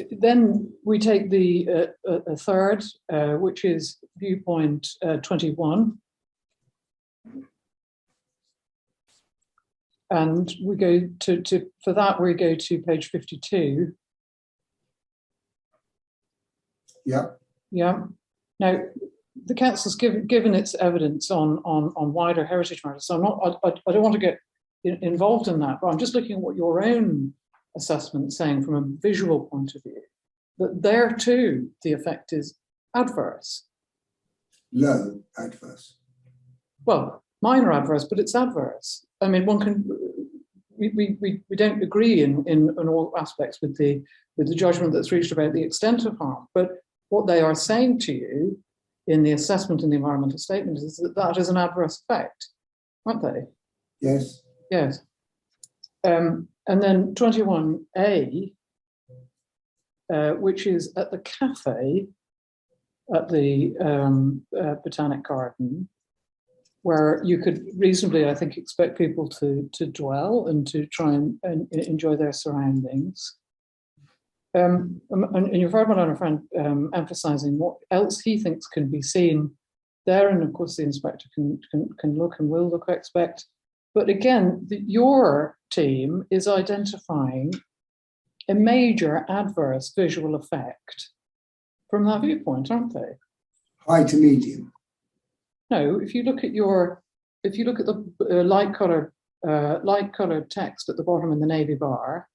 Then we take the a third, which is Viewpoint 21. And we go for that, we go to page 52. Yeah. Yeah. Now, the council's given its evidence on wider heritage matters. So I don't want to get involved in that, but I'm just looking at what your own assessment is saying from a visual point of view. That there too, the effect is adverse. Low adverse. Well, minor adverse, but it's adverse. I mean, we don't agree in all aspects with the judgment that's reached about the extent of harm, but what they are saying to you in the assessment and the environmental statement is that is an adverse effect, aren't they? Yes. Yes. And then 21A, which is at the cafe at the Botanic Garden, where you could reasonably, I think, expect people to dwell and to try and enjoy their surroundings. And you've heard my learner friend emphasising what else he thinks can be seen there, and of course the inspector can look and will look, I expect. But again, your team is identifying a major adverse visual effect from that viewpoint, aren't they? High to medium. No, if you look at the light coloured text at the bottom in the navy bar,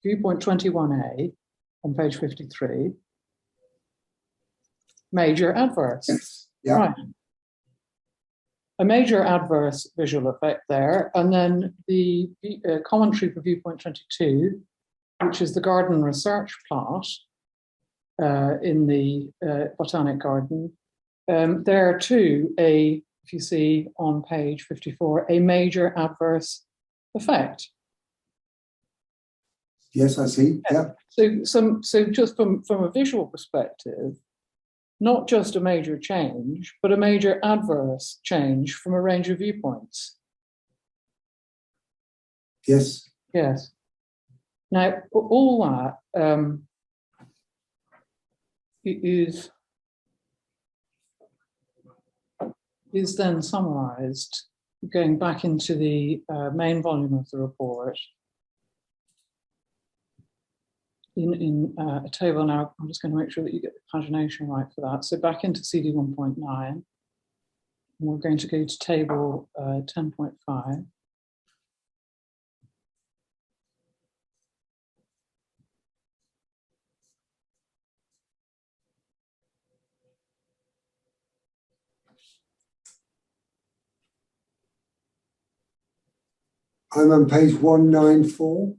Viewpoint 21A on page 53, major adverse. Yes. Yeah. Right. a major adverse visual effect there. And then the commentary for Viewpoint 22, which is the garden research plot in the Botanic Garden. There too, if you see on page 54, a major adverse effect. Yes, I see. Yeah. So just from a visual perspective, not just a major change, but a major adverse change from a range of viewpoints. Yes. Yes. Now, all that is then summarised, going back into the main volume of the report, in a table. Now, I'm just going to make sure that you get the pagination right for that. So back into CD 1.9, and we're going to go to table 10.5. I'm on page 194.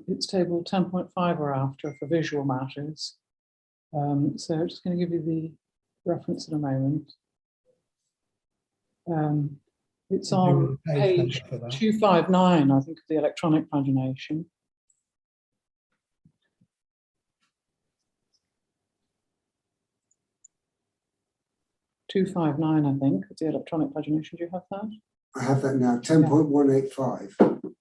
It's table 10.5 or after for visual matters. So I'm just going to give you the reference in a moment. It's on page 259, I think, of the electronic pagination. .259, I think, of the electronic pagination. Do you have that? I have that now, 10.185.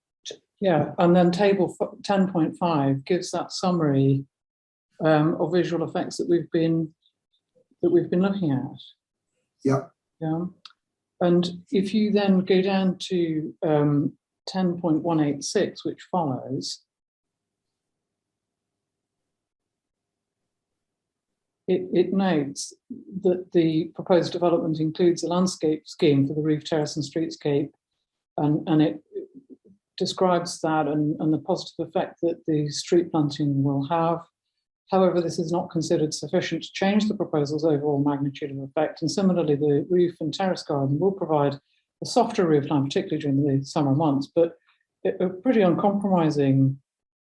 Yeah, and then table 10.5 gives that summary of visual effects that we've been looking at. Yeah. Yeah. And if you then go down to 10.186, which follows, it notes that the proposed development includes a landscape scheme for the roof, terrace and streetscape, and it describes that and the positive effect that the street planting will have. However, this is not considered sufficient to change the proposal's overall magnitude of effect. And similarly, the roof and terrace garden will provide a softer roof line, particularly during the summer months, but a pretty uncompromising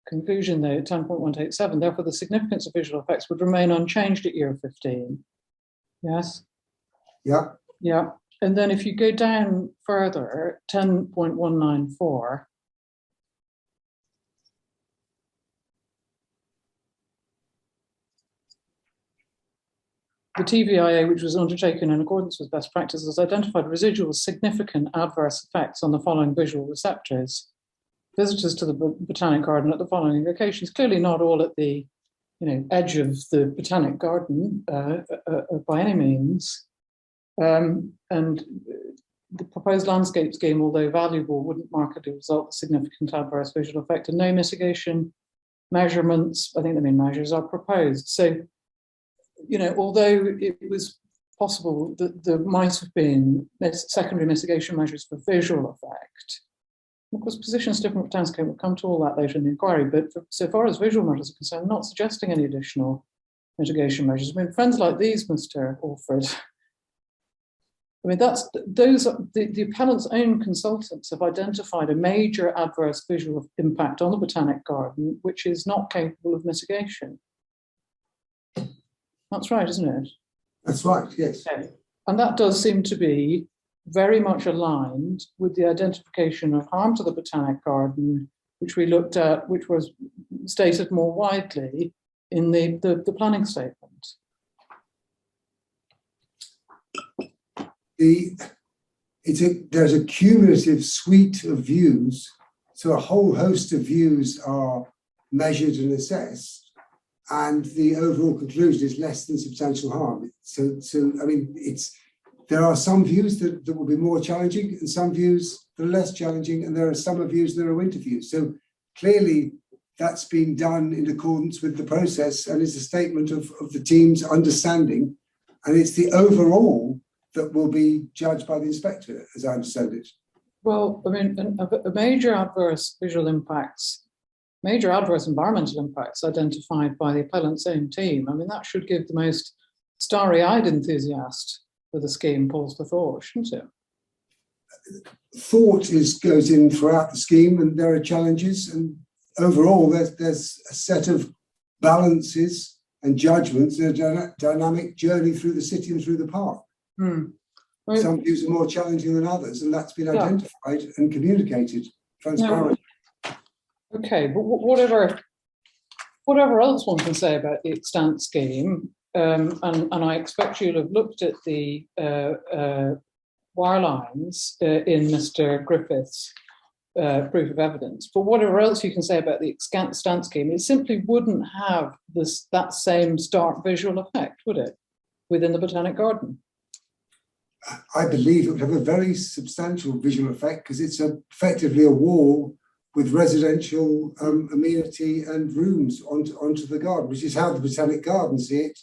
conclusion there, 10.187. Therefore, the significance of visual effects would remain unchanged at year 15. Yes? Yeah. Yeah. And then if you go down further, 10.194, the TVIA, which was undertaken in accordance with best practices, identified residual significant adverse effects on the following visual receptors. Visitors to the Botanic Garden at the following locations, clearly not all at the edge of the Botanic Garden by any means. And the proposed landscape scheme, although valuable, wouldn't markedly result in significant adverse visual effect, and no mitigation measurements, I think the main measures, are proposed. So, although it was possible that there might have been secondary mitigation measures for visual effect, of course, positions different for townscape. We'll come to all that later in the inquiry, but so far as visual matters are concerned, I'm not suggesting any additional mitigation measures. I mean, friends like these, Mr. Alford, I mean, the appellant's own consultants have identified a major adverse visual impact on the Botanic Garden, which is not capable of mitigation. That's right, isn't it? That's right, yes. Okay. And that does seem to be very much aligned with the identification of harm to the Botanic Garden, which we looked at, which was stated more widely in the planning statement. There's a cumulative suite of views, so a whole host of views are measured and assessed, and the overall conclusion is less than substantial harm. So I mean, there are some views that will be more challenging, and some views that are less challenging, and there are some views that are interviews. So clearly, that's been done in accordance with the process, and is a statement of the team's understanding, and it's the overall that will be judged by the inspector, as I understand it. Well, I mean, a major adverse visual impacts, major adverse environmental impacts identified by the appellant's own team. I mean, that should give the most starry-eyed enthusiast for the scheme pulls for thought, shouldn't it? Thought goes in throughout the scheme, and there are challenges, and overall there's a set of balances and judgments, a dynamic journey through the city and through the park. Right. Some views are more challenging than others, and that's been identified and communicated transparently. Okay, but whatever else one can say about the extant scheme, and I expect you'll have looked at the wire lines in Mr. Griffith's proof of evidence, but whatever else you can say about the extant scheme, it simply wouldn't have that same stark visual effect, would it, within the Botanic Garden? I believe it would have a very substantial visual effect, because it's effectively a wall with residential amenity and rooms onto the garden, which is how the Botanic Garden see it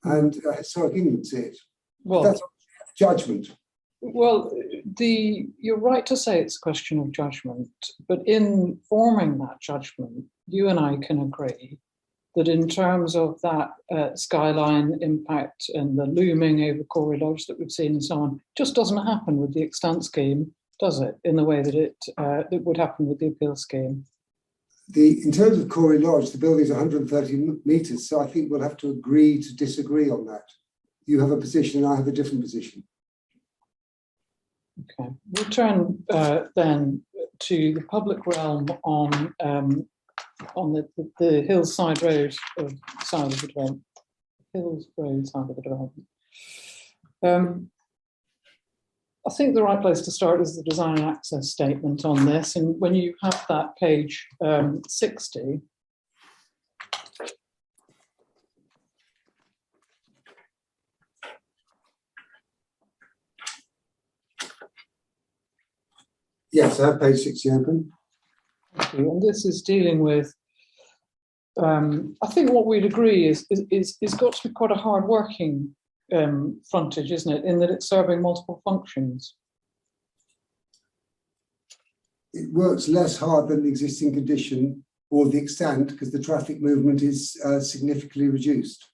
and Historic England see it. Well, that's judgment. Well, you're right to say it's a question of judgment, but in forming that judgment, you and I can agree that in terms of that skyline impact and the looming over Corey Lodge that we've seen and so on, just doesn't happen with the extant scheme, does it, in the way that it would happen with the appeal scheme? In terms of Corey Lodge, the building is 130 metres, so I think we'll have to agree to disagree on that. You have a position and I have a different position. Okay, we'll turn then to the public realm on the hillside road side of the development. Hills Road side of the development. I think the right place to start is the design and access statement on this, and when you have that page 60. Yes, I have page 60 open. Thank you. And this is dealing with, I think what we'd agree is got to be quite a hard working frontage, isn't it? In that it's serving multiple functions. It works less hard than the existing condition or the extent, because the traffic movement is significantly reduced.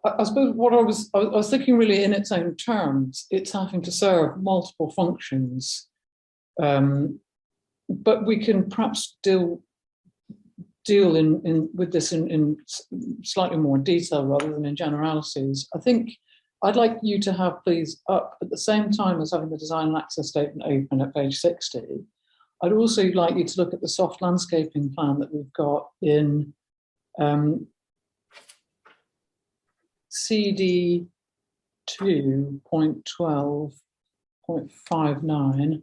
I suppose what I was thinking really in its own terms, it's having to serve multiple functions, but we can perhaps deal with this in slightly more detail rather than in generalities. I think I'd like you to have, please, up at the same time as having the design and access statement open at page 60. I'd also like you to look at the soft landscaping plan that we've got in CD 2.12.59.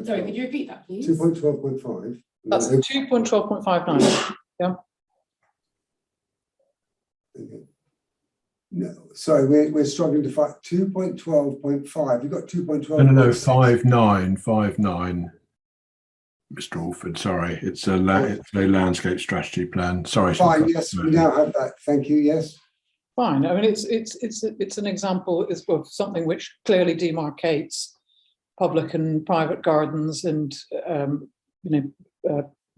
Sorry, could you repeat that, please? 2.12.5. That's 2.12.59. Yeah. No, sorry, we're struggling to find 2.12.5. You've got 2.12. No, 59. Mr. Alford, sorry, it's a landscape strategy plan. Sorry. Fine. Yes, we now have that. Thank you. Yes. Fine. I mean, it's an example of something which clearly demarcates public and private gardens and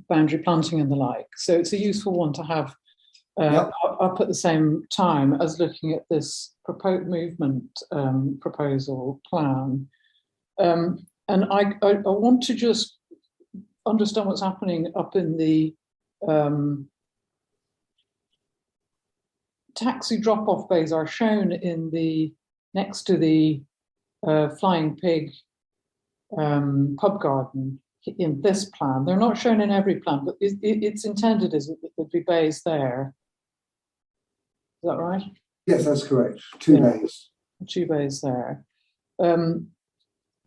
boundary planting and the like. So it's a useful one to have up at the same time as looking at this proposed movement proposal plan. And I want to just understand what's happening up in the taxi drop-off bays are shown in the next to the Flying Pig pub garden in this plan. They're not shown in every plan, but it's intended as that there'd be bays there. Is that right? Yes, that's correct. Two bays. 2 bays there.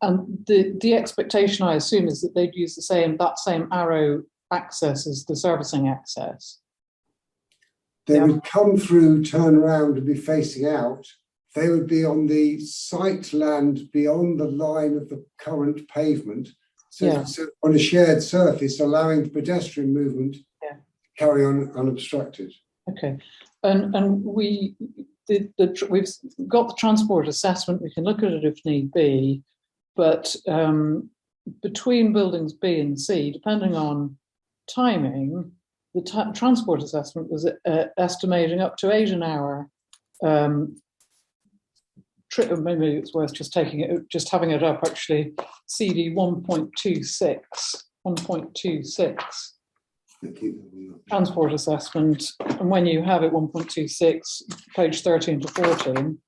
And the expectation, I assume, is that they'd use that same arrow access as the servicing access. They would come through, turn around and be facing out. They would be on the site land beyond the line of the current pavement. So on a shared surface, allowing the pedestrian movement to carry on unobstructed. Okay. And we've got the transport assessment. We can look at it if need be, but between buildings B and C, depending on timing, the transport assessment was estimating up to 8 an hour. Maybe it's worth just having it up actually. CD 1.26 transport assessment, and when you have it 1.26, page 13 to 14.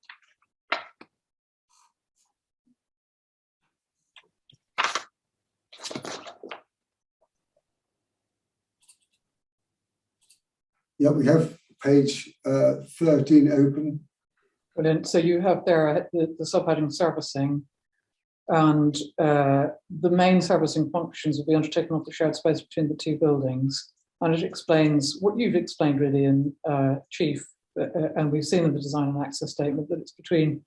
Yeah, we have page 13 open. Brilliant. So you have there the subheading servicing, and the main servicing functions will be undertaken off the shared space between the two buildings. And it explains what you've explained really in Chief, and we've seen in the design and access statement that it's between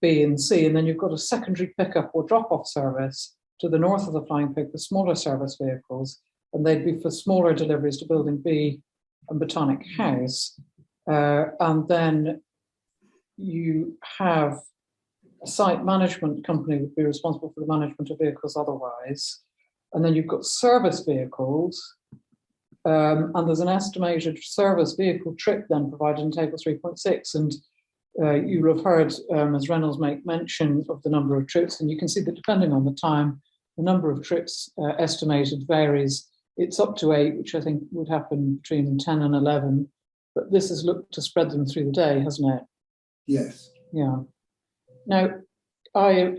B and C. And then you've got a secondary pickup or drop-off service to the north of the Flying Pig for smaller service vehicles, and they'd be for smaller deliveries to building B and Botanic House. And then you have a site management company would be responsible for the management of vehicles otherwise. And then you've got service vehicles, and there's an estimated service vehicle trip then provided in table 3.6. And you'll have heard as Reynolds make mention of the number of trips, and you can see that depending on the time, the number of trips estimated varies. It's up to 8, which I think would happen between 10 and 11, but this has looked to spread them through the day, hasn't it? Yes. Yeah. Now, I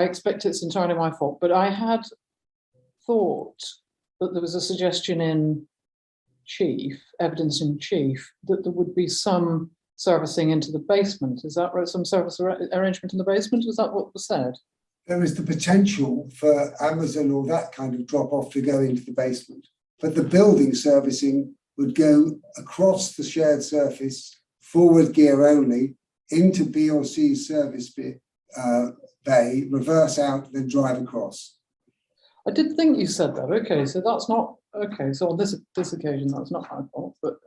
expect it's entirely my fault, but I had thought that there was a suggestion in Chief, evidence in Chief, that there would be some servicing into the basement. Is that right? Some service arrangement in the basement? Was that what was said? There is the potential for Amazon or that kind of drop-off to go into the basement, but the building servicing would go across the shared surface, forward gear only, into B or C service bay, reverse out, then drive across. I did think you said that. Okay, so that's not okay. So on this occasion, that's not my fault. But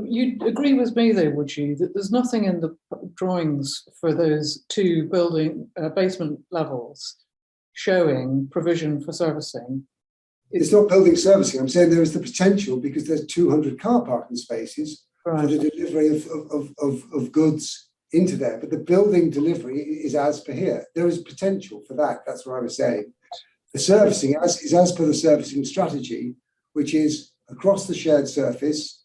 you'd agree with me, though, would you, that there's nothing in the drawings for those two building basement levels showing provision for servicing? It's not building servicing. I'm saying there is the potential because there's 200 car parking spaces for the delivery of goods into there. But the building delivery is as per here. There is potential for that. That's what I was saying. The servicing is as per the servicing strategy, which is across the shared surface,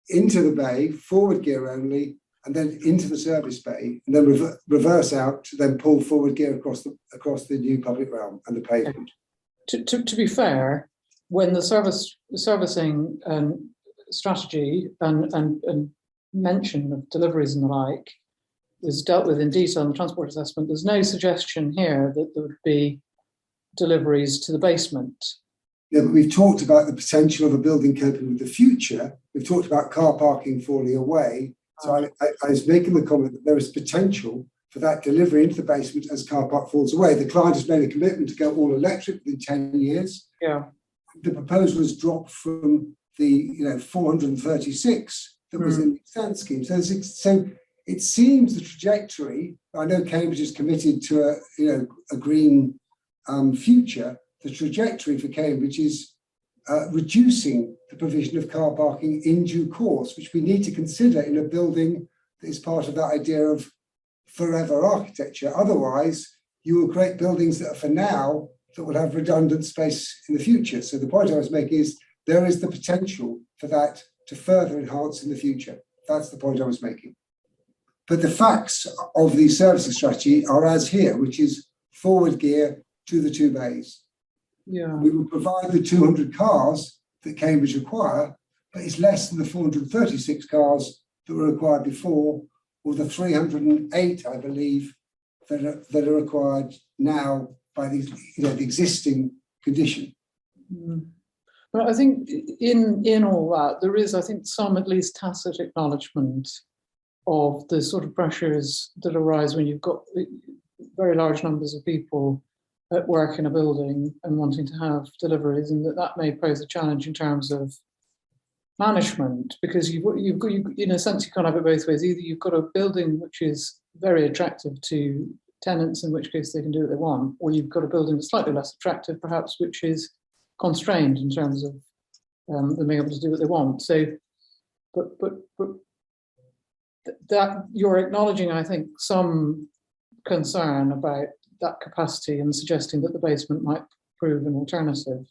into the bay, forward gear only, and then into the service bay, and then reverse out to then pull forward gear across the new public realm and the pavement. To be fair, when the servicing strategy and mention of deliveries and the like is dealt with in detail in the transport assessment, there's no suggestion here that there would be deliveries to the basement. Yeah, but we've talked about the potential of a building coping with the future. We've talked about car parking falling away. So I was making the comment that there is potential for that delivery into the basement as car park falls away. The client has made a commitment to go all electric within 10 years. Yeah. The proposal was dropped from the 436 that was in the stand scheme. So it seems the trajectory. I know Cambridge is committed to a green future. The trajectory for Cambridge is reducing the provision of car parking in due course, which we need to consider in a building that is part of that idea of forever architecture. Otherwise, you will create buildings that are for now that will have redundant space in the future. So the point I was making is there is the potential for that to further enhance in the future. That's the point I was making. But the facts of the servicing strategy are as here, which is forward gear to the two bays. Yeah. We will provide the 200 cars that Cambridge require, but it's less than the 436 cars that were required before, or the 308, I believe, that are required now by the existing condition. But I think in all that, there is, I think, some at least tacit acknowledgement of the sort of pressures that arise when you've got very large numbers of people at work in a building and wanting to have deliveries, and that may pose a challenge in terms of management, because you've got, in a sense, you can't have it both ways. Either you've got a building which is very attractive to tenants, in which case they can do what they want, or you've got a building that's slightly less attractive, perhaps, which is constrained in terms of them being able to do what they want. So, but that you're acknowledging, I think, some concern about that capacity and suggesting that the basement might prove an alternative.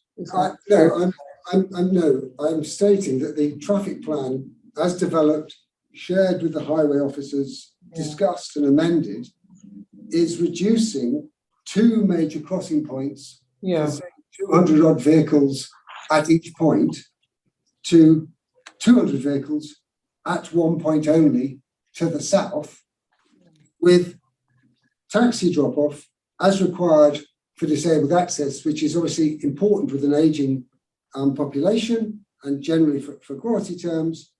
I'm stating that the traffic plan, as developed, shared with the highway officers, discussed and amended, is reducing 2 major crossing points, 200 odd vehicles at each point, to 200 vehicles at one point only to the south, with taxi drop-off as required for disabled access, which is obviously important with an ageing population and generally for quality terms,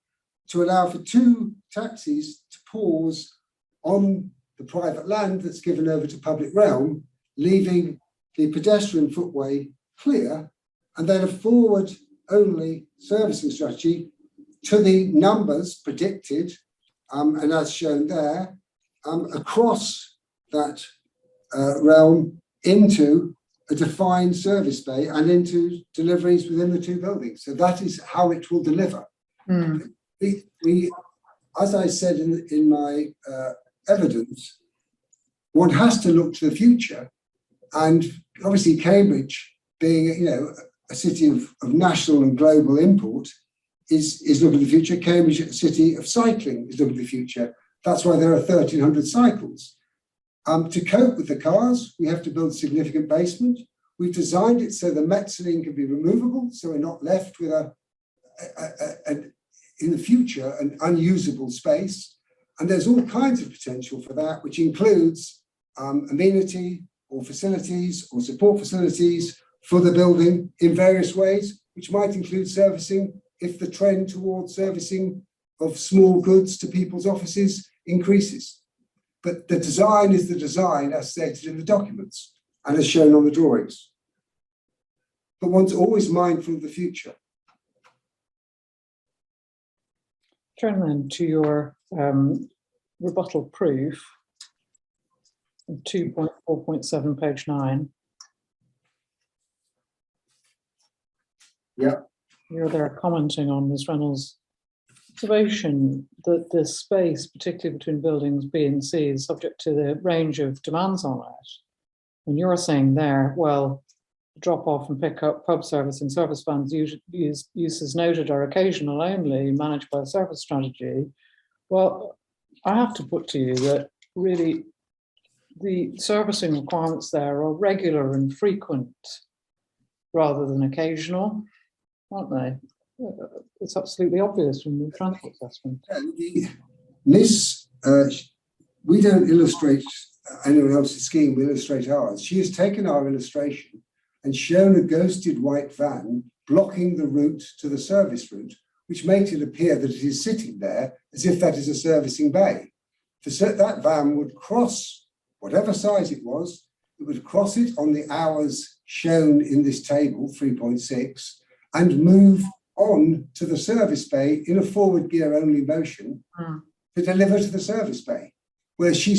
to allow for 2 taxis to pause on the private land that's given over to public realm, leaving the pedestrian footway clear, and then a forward-only servicing strategy to the numbers predicted, and as shown there, across that realm into a defined service bay and into deliveries within the 2 buildings. So that is how it will deliver. We, as I said in my evidence, one has to look to the future, and obviously Cambridge, being a city of national and global import, is looking to the future. Cambridge, a city of cycling, is looking to the future. That's why there are 1,300 cycles. To cope with the cars, we have to build a significant basement. We've designed it so the mezzanine can be removable, so we're not left with in the future, an unusable space. And there's all kinds of potential for that, which includes amenity or facilities or support facilities for the building in various ways, which might include servicing if the trend towards servicing of small goods to people's offices increases. But the design is the design as stated in the documents and as shown on the drawings. But one's always mindful of the future. Turn then to your rebuttal proof, 2.4.7, page 9. Yeah. You're there commenting on Ms. Reynolds' observation that the space, particularly between buildings B and C, is subject to the range of demands on it. And you're saying there, well, drop off and pick up, pub service and service vans uses noted are occasional only, managed by a service strategy. Well, I have to put to you that really the servicing requirements there are regular and frequent rather than occasional, aren't they? It's absolutely obvious from the transport assessment. We don't illustrate anyone else's scheme, we illustrate ours. She has taken our illustration and shown a ghosted white van blocking the route to the service route, which makes it appear that it is sitting there as if that is a servicing bay. That van would cross, whatever size it would cross it on the hours shown in this table, 3.6, and move on to the service bay in a forward gear only motion to deliver to the service bay. Where she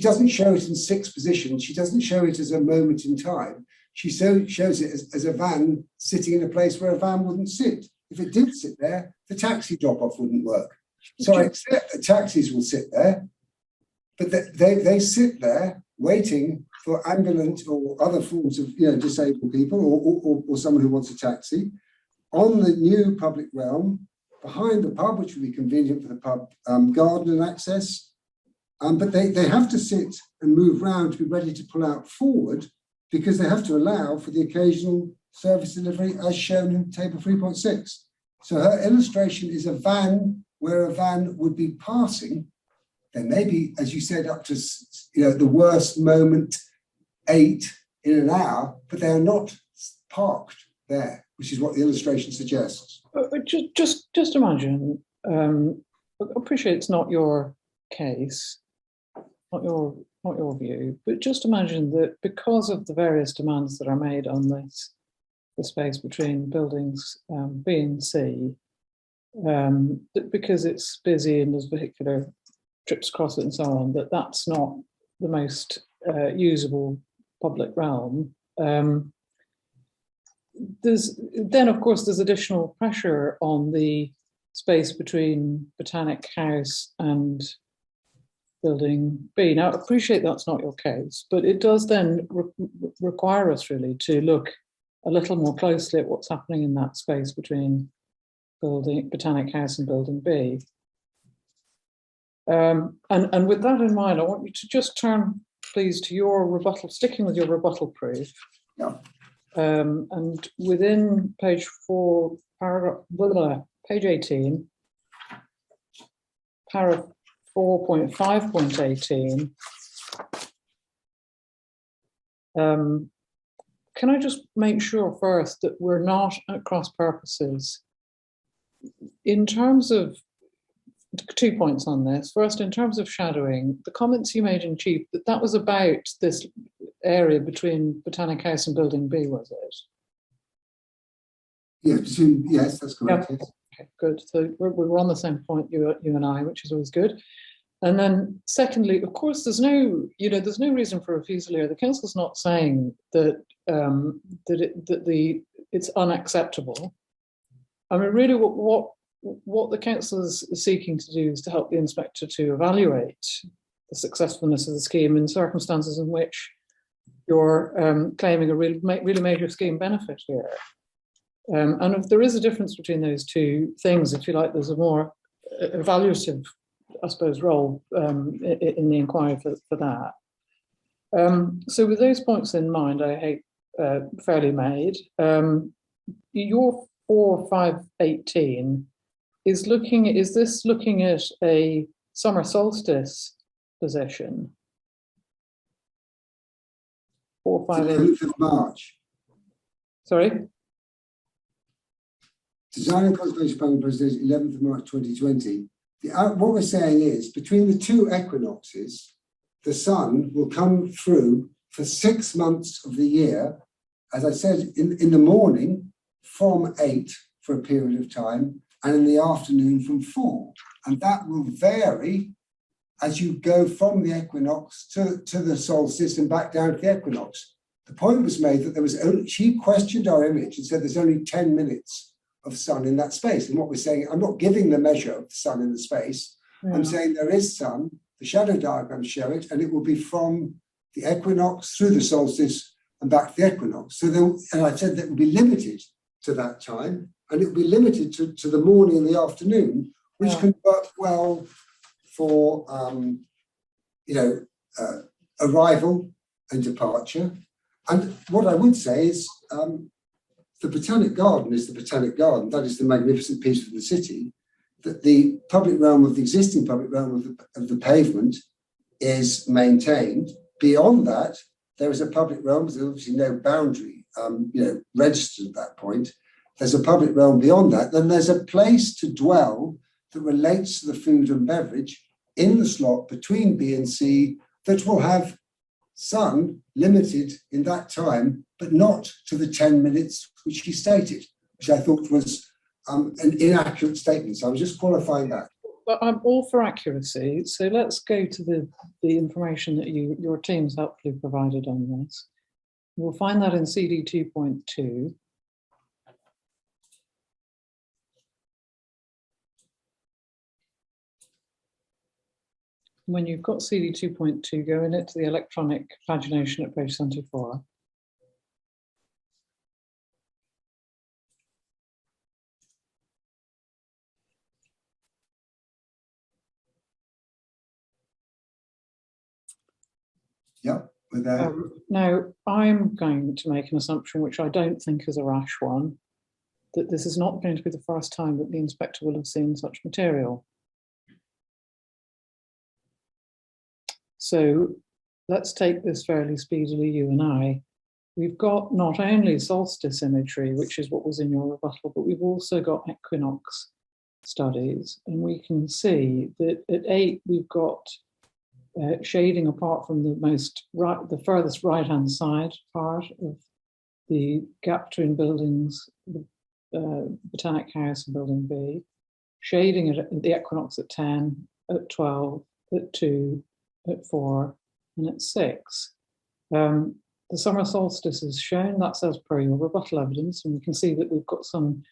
doesn't show it in 6 positions, she doesn't show it as a moment in time, she shows it as a van sitting in a place where a van wouldn't sit. If it did sit there, the taxi drop-off wouldn't work. So I accept that taxis will sit there, but they sit there waiting for ambulance or other forms of disabled people or someone who wants a taxi on the new public realm behind the pub, which would be convenient for the pub garden and access. But they have to sit and move round to be ready to pull out forward, because they have to allow for the occasional service delivery as shown in table 3.6. So her illustration is a van where a van would be passing. There may be, as you said, up to the worst moment 8 in an hour, but they are not parked there, which is what the illustration suggests. Just imagine, I appreciate it's not your case, not your view, but just imagine that because of the various demands that are made on the space between buildings B and C, that because it's busy and there's vehicular trips across it and so on, that's not the most usable public realm. Then, of course, there's additional pressure on the space between Botanic House and Building B. Now, I appreciate that's not your case, but it does then require us really to look a little more closely at what's happening in that space between Botanic House and Building B. And with that in mind, I want you to just turn, please, to your rebuttal, sticking with your rebuttal proof. Yeah. And within page 4, page 18, paragraph 4.5.18. Can I just make sure first that we're not at cross purposes? In terms of 2 points on this. First, in terms of shadowing, the comments you made in chief, that was about this area between Botanic House and Building B, was it? Yes, that's correct. Yep. Okay, good. So we're on the same point, you and I, which is always good. And then secondly, of course, there's no reason for refusal here. The council's not saying that it's unacceptable. I mean, really, what the council is seeking to do is to help the inspector to evaluate the successfulness of the scheme in circumstances in which you're claiming a really major scheme benefit here. And if there is a difference between those two things, if you like, there's a more evaluative, I suppose, role in the inquiry for that. So with those points in mind, I hope fairly made, your 4.5.18 is this looking at a summer solstice position? 4.5.18 of March. Sorry? Design and Conservation Planning Presentation 11th of March 2020. What we're saying is, between the two equinoxes, the sun will come through for 6 months of the year, as I said, in the morning from 8 for a period of time, and in the afternoon from 4. And that will vary as you go from the equinox to the solstice and back down to the equinox. The point was made that she questioned our image and said there's only 10 minutes of sun in that space. And what we're saying, I'm not giving the measure of the sun in the space. Yeah. I'm saying there is sun, the shadow diagrams show it, and it will be from the equinox through the solstice and back to the equinox. So and I said that it will be limited to that time, and it will be limited to the morning and the afternoon, which can work well for arrival and departure. And what I would say is the Botanic Garden is the Botanic Garden. That is the magnificent piece of the city. That the public realm of the existing public realm of the pavement is maintained. Beyond that, there is a public realm. There's obviously no boundary, registered at that point. There's a public realm beyond that. Then there's a place to dwell that relates to the food and beverage in the slot between B and C that will have sun limited in that time, but not to the 10 minutes which he stated, which I thought was an inaccurate statement. So I was just qualifying that. But I'm all for accuracy. So let's go to the information that your team's helpfully provided on this. We'll find that in CD 2.2. When you've got CD 2.2, go in it to the electronic pagination at page 74. Yep, with that. Now, I'm going to make an assumption, which I don't think is a rash one, that this is not going to be the first time that the inspector will have seen such material. So let's take this fairly speedily, you and I. We've got not only solstice imagery, which is what was in your rebuttal, but we've also got equinox studies. And we can see that at 8, we've got shading apart from the furthest right-hand side part of the gap between buildings, the Botanic House and Building B, shading at the equinox at 10, at 12, at 2, at 4, and it's 6. The summer solstice is shown, that's as per your rebuttal evidence, and we can see that we've got some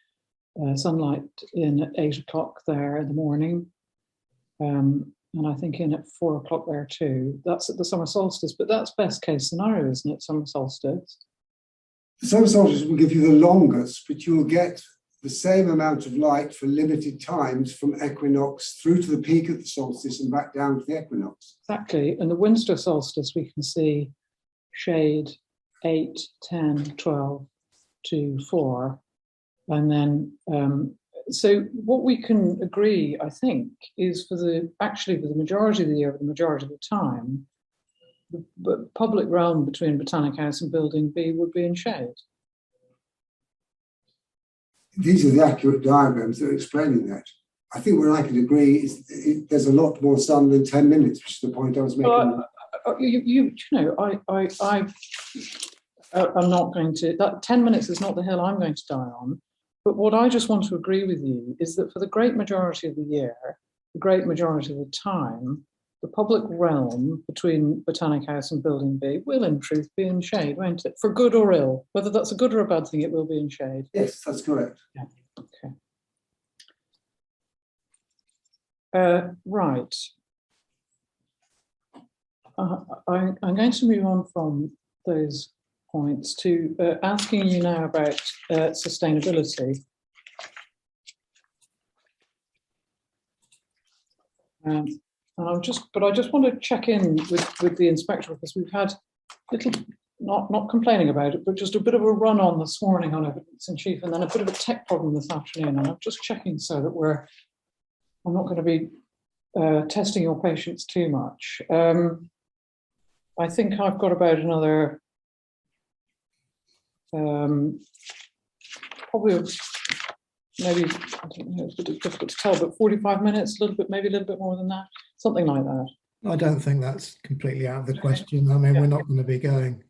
sunlight in at 8 o'clock there in the morning, and I think in at 4 o'clock there too. That's at the summer solstice, but that's best case scenario, isn't it, summer solstice? The summer solstice will give you the longest, but you will get the same amount of light for limited times from equinox through to the peak of the solstice and back down to the equinox. Exactly, and the winter solstice we can see shade 8, 10, 12 to 4, and then so what we can agree, I think, is for the majority of the year, the majority of the time, the public realm between Botanic House and Building B would be in shade. These are the accurate diagrams that are explaining that. I think what I can agree is there's a lot more sun than 10 minutes, which is the point I was making. Well, I'm not going to, that 10 minutes is not the hill I'm going to die on. But what I just want to agree with you is that for the great majority of the year, the great majority of the time, the public realm between Botanic House and Building B will in truth be in shade, won't it? For good or ill, whether that's a good or a bad thing, it will be in shade. Yes, that's correct. Yeah. Okay. Right. I'm going to move on from those points to asking you now about sustainability. I just want to check in with the inspector, because we've had little, not complaining about it, but just a bit of a run on this morning on evidence in chief, and then a bit of a tech problem this afternoon. And I'm just checking so that I'm not going to be testing your patience too much. I think I've got about another probably maybe, I don't know, it's a bit difficult to tell, but 45 minutes, maybe a little bit more than that, something like that. I don't think that's completely out of the question. I mean, we're not going to be going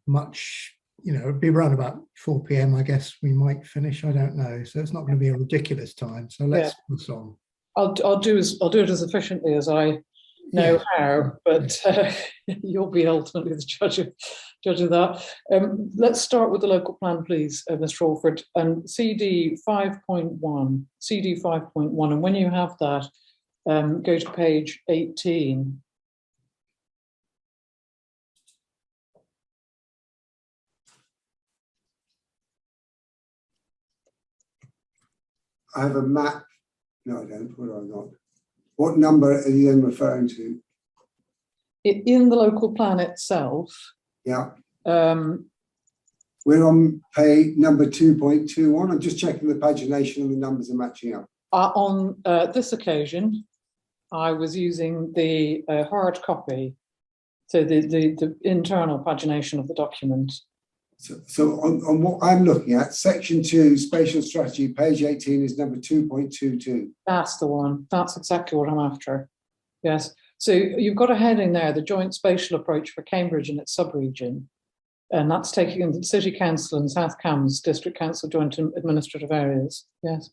much, it'd be around about 4 p.m. I guess we might finish. I don't know. So it's not going to be a ridiculous time. So let's push on. I'll do it as efficiently as I know how, but you'll be ultimately the judge of that. Let's start with the local plan, please, Mr. Allford, and CD 5.1, and when you have that, go to page 18. I have a map. No, I don't. What have I got? What number are you then referring to? In the local plan itself. Yeah. We're on page number 2.21. I'm just checking the pagination and the numbers are matching up. On this occasion, I was using the hard copy, so the internal pagination of the document. So on what I'm looking at, section 2, spatial strategy, page 18 is number 2.22. That's the one. That's exactly what I'm after. Yes. So you've got a heading there, the joint spatial approach for Cambridge and its sub-region. And that's taking the City Council and South Cambs District Council joint administrative areas. Yes.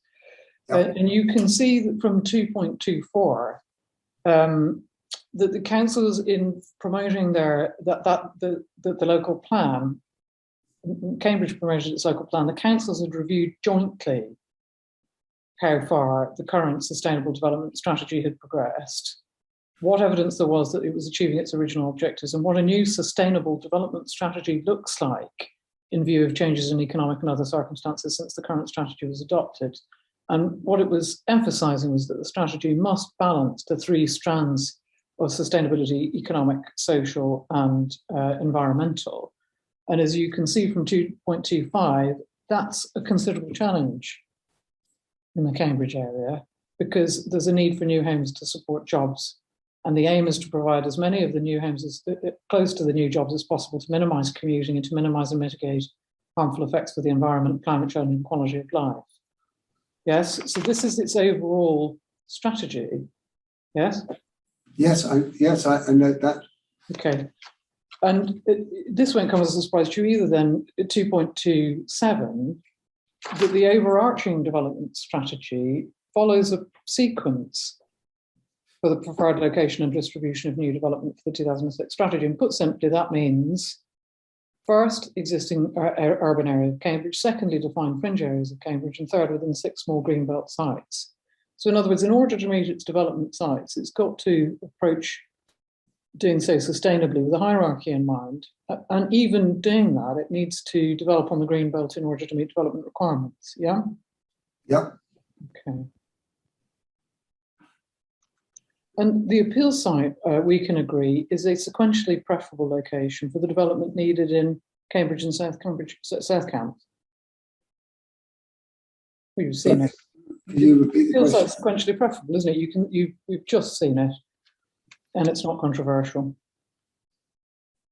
Yep. And you can see that from 2.24 that the councils, in promoting the local plan, Cambridge promoted its local plan, the councils had reviewed jointly how far the current sustainable development strategy had progressed, what evidence there was that it was achieving its original objectives, and what a new sustainable development strategy looks like in view of changes in economic and other circumstances since the current strategy was adopted. And what it was emphasising was that the strategy must balance the 3 strands of sustainability: economic, social, and environmental. And as you can see from 2.25, that's a considerable challenge in the Cambridge area, because there's a need for new homes to support jobs. And the aim is to provide as many of the new homes as close to the new jobs as possible to minimise commuting and to minimise and mitigate harmful effects for the environment, climate change, and quality of life. Yes, so this is its overall strategy. Yes? Yes, I note that. Okay. And this won't come as a surprise to you either then, 2.27, that the overarching development strategy follows a sequence for the preferred location and distribution of new development for the 2006 strategy. And put simply, that means first, existing urban area of Cambridge, secondly, define fringe areas of Cambridge, and third, within 6 small greenbelt sites. So in other words, in order to meet its development sites, it's got to approach doing so sustainably with a hierarchy in mind. And even doing that, it needs to develop on the green belt in order to meet development requirements. Yeah? Yeah. Okay. And the appeal site, we can agree, is a sequentially preferable location for the development needed in Cambridge and South Cambs. We've seen it. Can you repeat the Appeal question? site's sequentially preferable, isn't it? You've just seen it, and it's not controversial.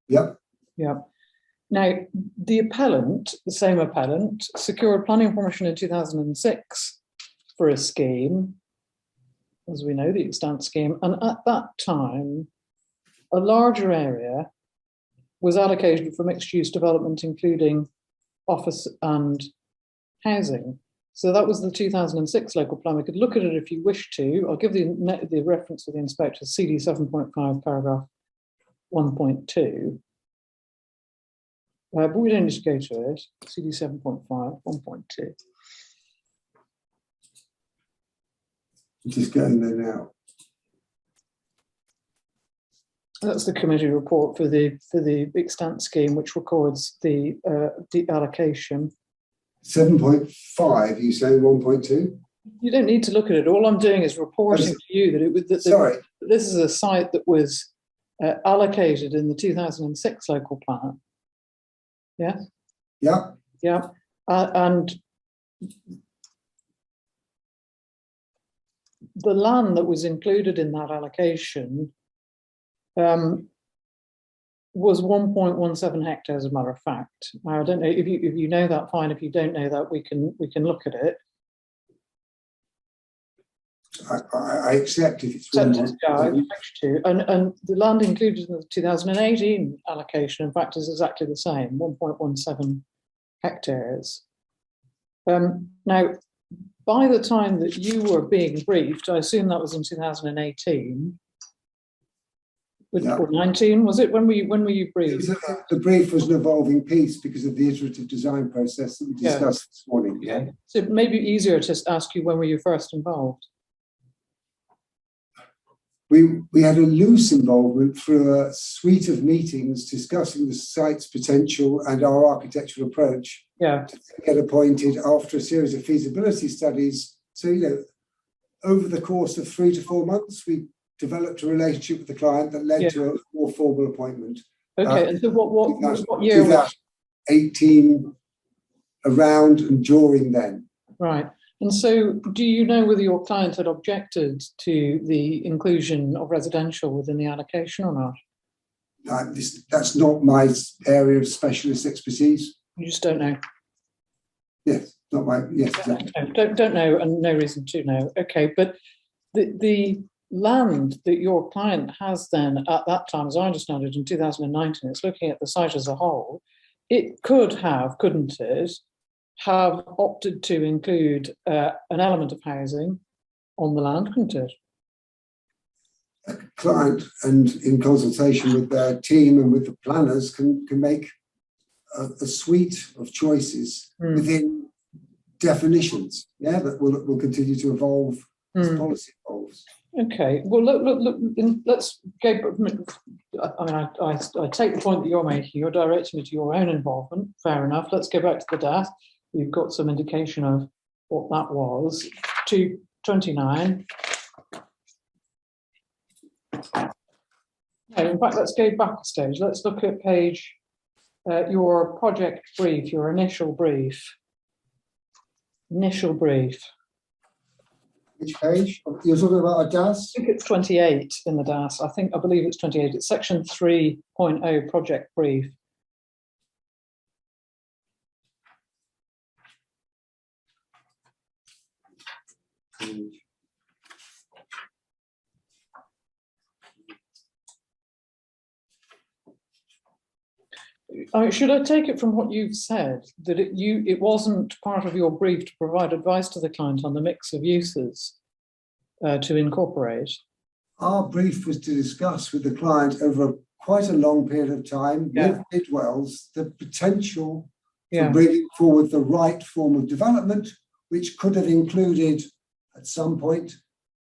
Yeah. Yeah. Now, the appellant, the same appellant, secured planning permission in 2006 for a scheme, as we know, the extant scheme, and at that time, a larger area was allocated for mixed-use development, including office and housing. So that was the 2006 local plan. We could look at it if you wish to. I'll give the reference to the inspector, CD 7.5, paragraph 1.2. But we don't need to go to it. CD 7.5, 1.2. Just going there now. That's the committee report for the extant scheme, which records the allocation. 7.5, you say 1.2? You don't need to look at it. All I'm doing is reporting to you that it was. Sorry. This is a site that was allocated in the 2006 local plan. Yeah. Yeah. Yeah, and the land that was included in that allocation was 1.17 hectares, as a matter of fact. Now, I don't know if you know that, fine. If you don't know that, we can look at it. I accept if it's Yeah, 1.2. I expect you to. And the land included in the 2018 allocation, in fact, is exactly the same, 1.17 hectares. Now, by the time that you were being briefed, I assume that was in 2018. Yeah. Or 19, was it? When were you briefed? The brief was an evolving piece because of the iterative design process that we discussed this morning. Yeah. So it may be easier to ask you, when were you first involved? We had a loose involvement through a suite of meetings discussing the site's potential and our architectural approach. Yeah. To get appointed after a series of feasibility studies. So, over the course of 3 to 4 months, we developed a relationship with the client that led to a more formal appointment. Okay, and so what year was 2018, around and during then. Right. And so, do you know whether your client had objected to the inclusion of residential within the allocation or not? That's not my area of specialist expertise. You just don't know. Yes, not my. Yes, exactly. Don't know, and no reason to know. Okay, but the land that your client has then at that time, as I understand it, in 2019, it's looking at the site as a whole. It could have, couldn't it, have opted to include an element of housing on the land, couldn't it? A client, and in consultation with their team and with the planners, can make a suite of choices within definitions, that will continue to evolve as policy evolves. Okay. Well, look. Let's go. I mean, I take the point that you're making. You're directing me to your own involvement. Fair enough. Let's go back to the DAS. We've got some indication of what that was. 229. No, in fact, let's go back a stage. Let's look at page. Your project brief, your initial brief. Initial brief. Which page? You're talking about a DAS? I think it's 28 in the DAS. I believe it's 28. It's section 3.0 project brief. Should I take it from what you've said that it wasn't part of your brief to provide advice to the client on the mix of uses to incorporate? our brief was to discuss with the client over quite a long period of time with Bidwell's the potential for bringing forward the right form of development, which could have included at some point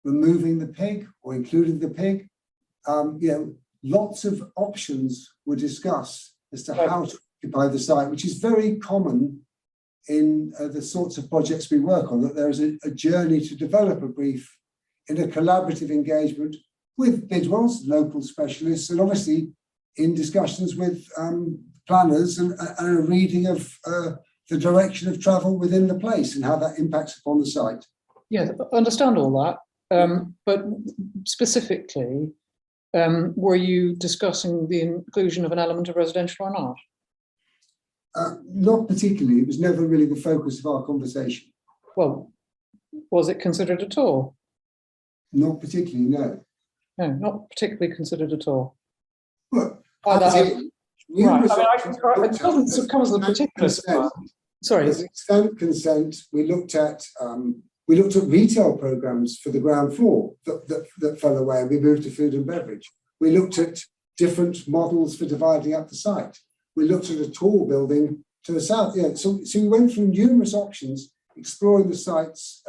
removing the pig or including the pig. Lots of options were discussed as to how to occupy the site, which is very common in the sorts of projects we work on, that there is a journey to develop a brief in a collaborative engagement with Bidwell's, local specialists, and obviously in discussions with planners and a reading of the direction of travel within the place and how that impacts upon the site. Yeah, I understand all that, but specifically, were you discussing the inclusion of an element of residential or not? Not particularly. It was never really the focus of our conversation. Well, was it considered at all? Not particularly, no. No, not particularly considered at all. Well, it doesn't come as a particular surprise. Sorry. As extent consent, we looked at retail programs for the ground floor that fell away, and we moved to food and beverage. We looked at different models for dividing up the site. We looked at a tall building to the south. Yeah, so we went through numerous options, exploring the site's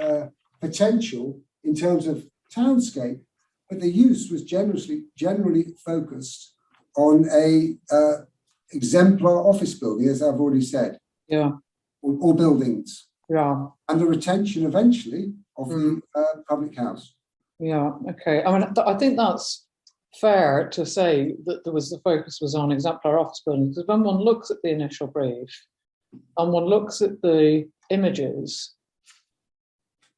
potential in terms of townscape, but the use was generally focused on a exemplar office building, as I've already said. Yeah. Or buildings. Yeah. And the retention eventually of the public house. Yeah. Okay. I mean, I think that's fair to say that the focus was on exemplar office buildings, because when one looks at the initial brief and one looks at the images,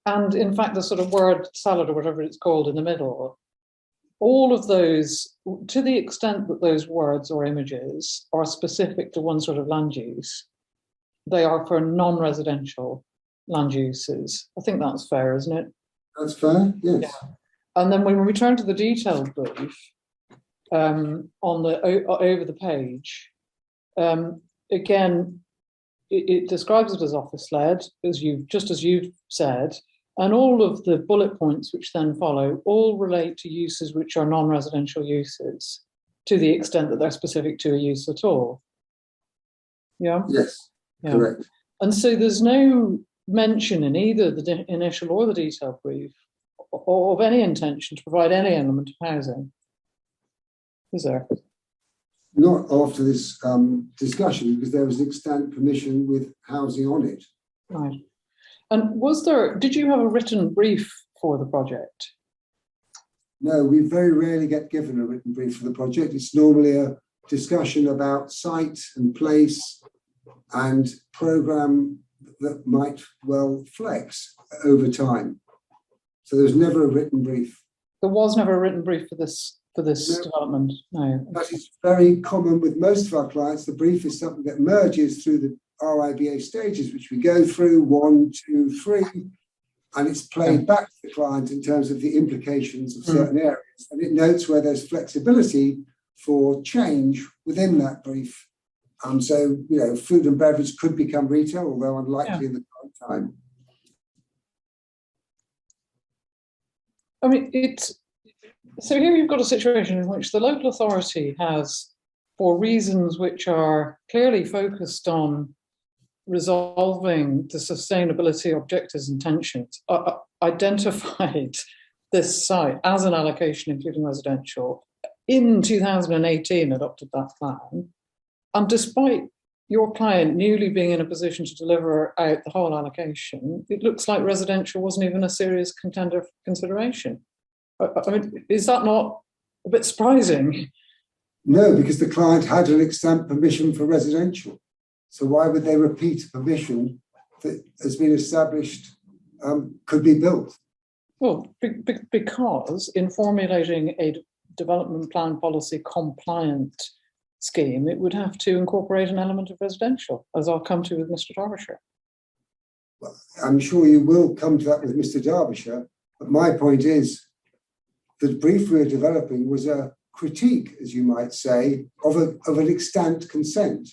and in fact the sort of word salad or whatever it's called in the middle, all of those, to the extent that those words or images are specific to one sort of land use, they are for non-residential land uses. I think that's fair, isn't it? That's fair, yes. Yeah. And then when we return to the detailed brief, on the over the page, again, it describes it as office-led, as you've said, and all of the bullet points which then follow all relate to uses which are non-residential uses, to the extent that they're specific to a use at all. Yeah. Yes. Yeah. Correct. And so there's no mention in either the initial or the detailed brief or of any intention to provide any element of housing, is there? Not after this discussion, because there was an extant permission with housing on it. Right. And did you have a written brief for the project? No, we very rarely get given a written brief for the project. It's normally a discussion about site and place and programme that might well flex over time. So there's never a written brief. There was never a written brief for this development. No. That is very common with most of our clients. The brief is something that emerges through the RIBA stages, which we go through 1, 2, 3, and it's played back to the client in terms of the implications of certain areas. And it notes where there's flexibility for change within that brief. So, food and beverage could become retail, although unlikely in the current time. I mean, so here you've got a situation in which the local authority has, for reasons which are clearly focused on resolving the sustainability objectives and tensions, identified this site as an allocation, including residential, in 2018 adopted that plan. And despite your client newly being in a position to deliver out the whole allocation, it looks like residential wasn't even a serious contender for consideration. I mean, is that not a bit surprising? No, because the client had an extant permission for residential. So why would they repeat a permission that has been established, could be built? Well, because in formulating a development plan policy compliant scheme, it would have to incorporate an element of residential, as I'll come to with Mr. Derbyshire. Well, I'm sure you will come to that with Mr. Derbyshire, but my point is the brief we're developing was a critique, as you might say, of an extant consent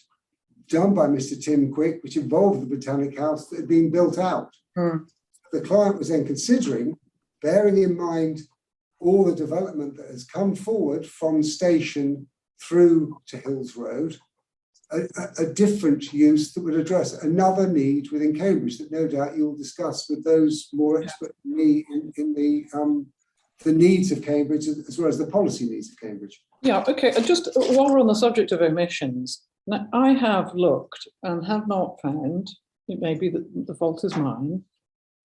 done by Mr. Tim Quick, which involved the Botanic House that had been built out. The client was then considering, bearing in mind all the development that has come forward from Station through to Hills Road, a different use that would address another need within Cambridge that no doubt you'll discuss with those more expert than me in the needs of Cambridge as well as the policy needs of Cambridge. Yeah, okay. Just while we're on the subject of omissions, now I have looked and have not found, it may be that the fault is mine,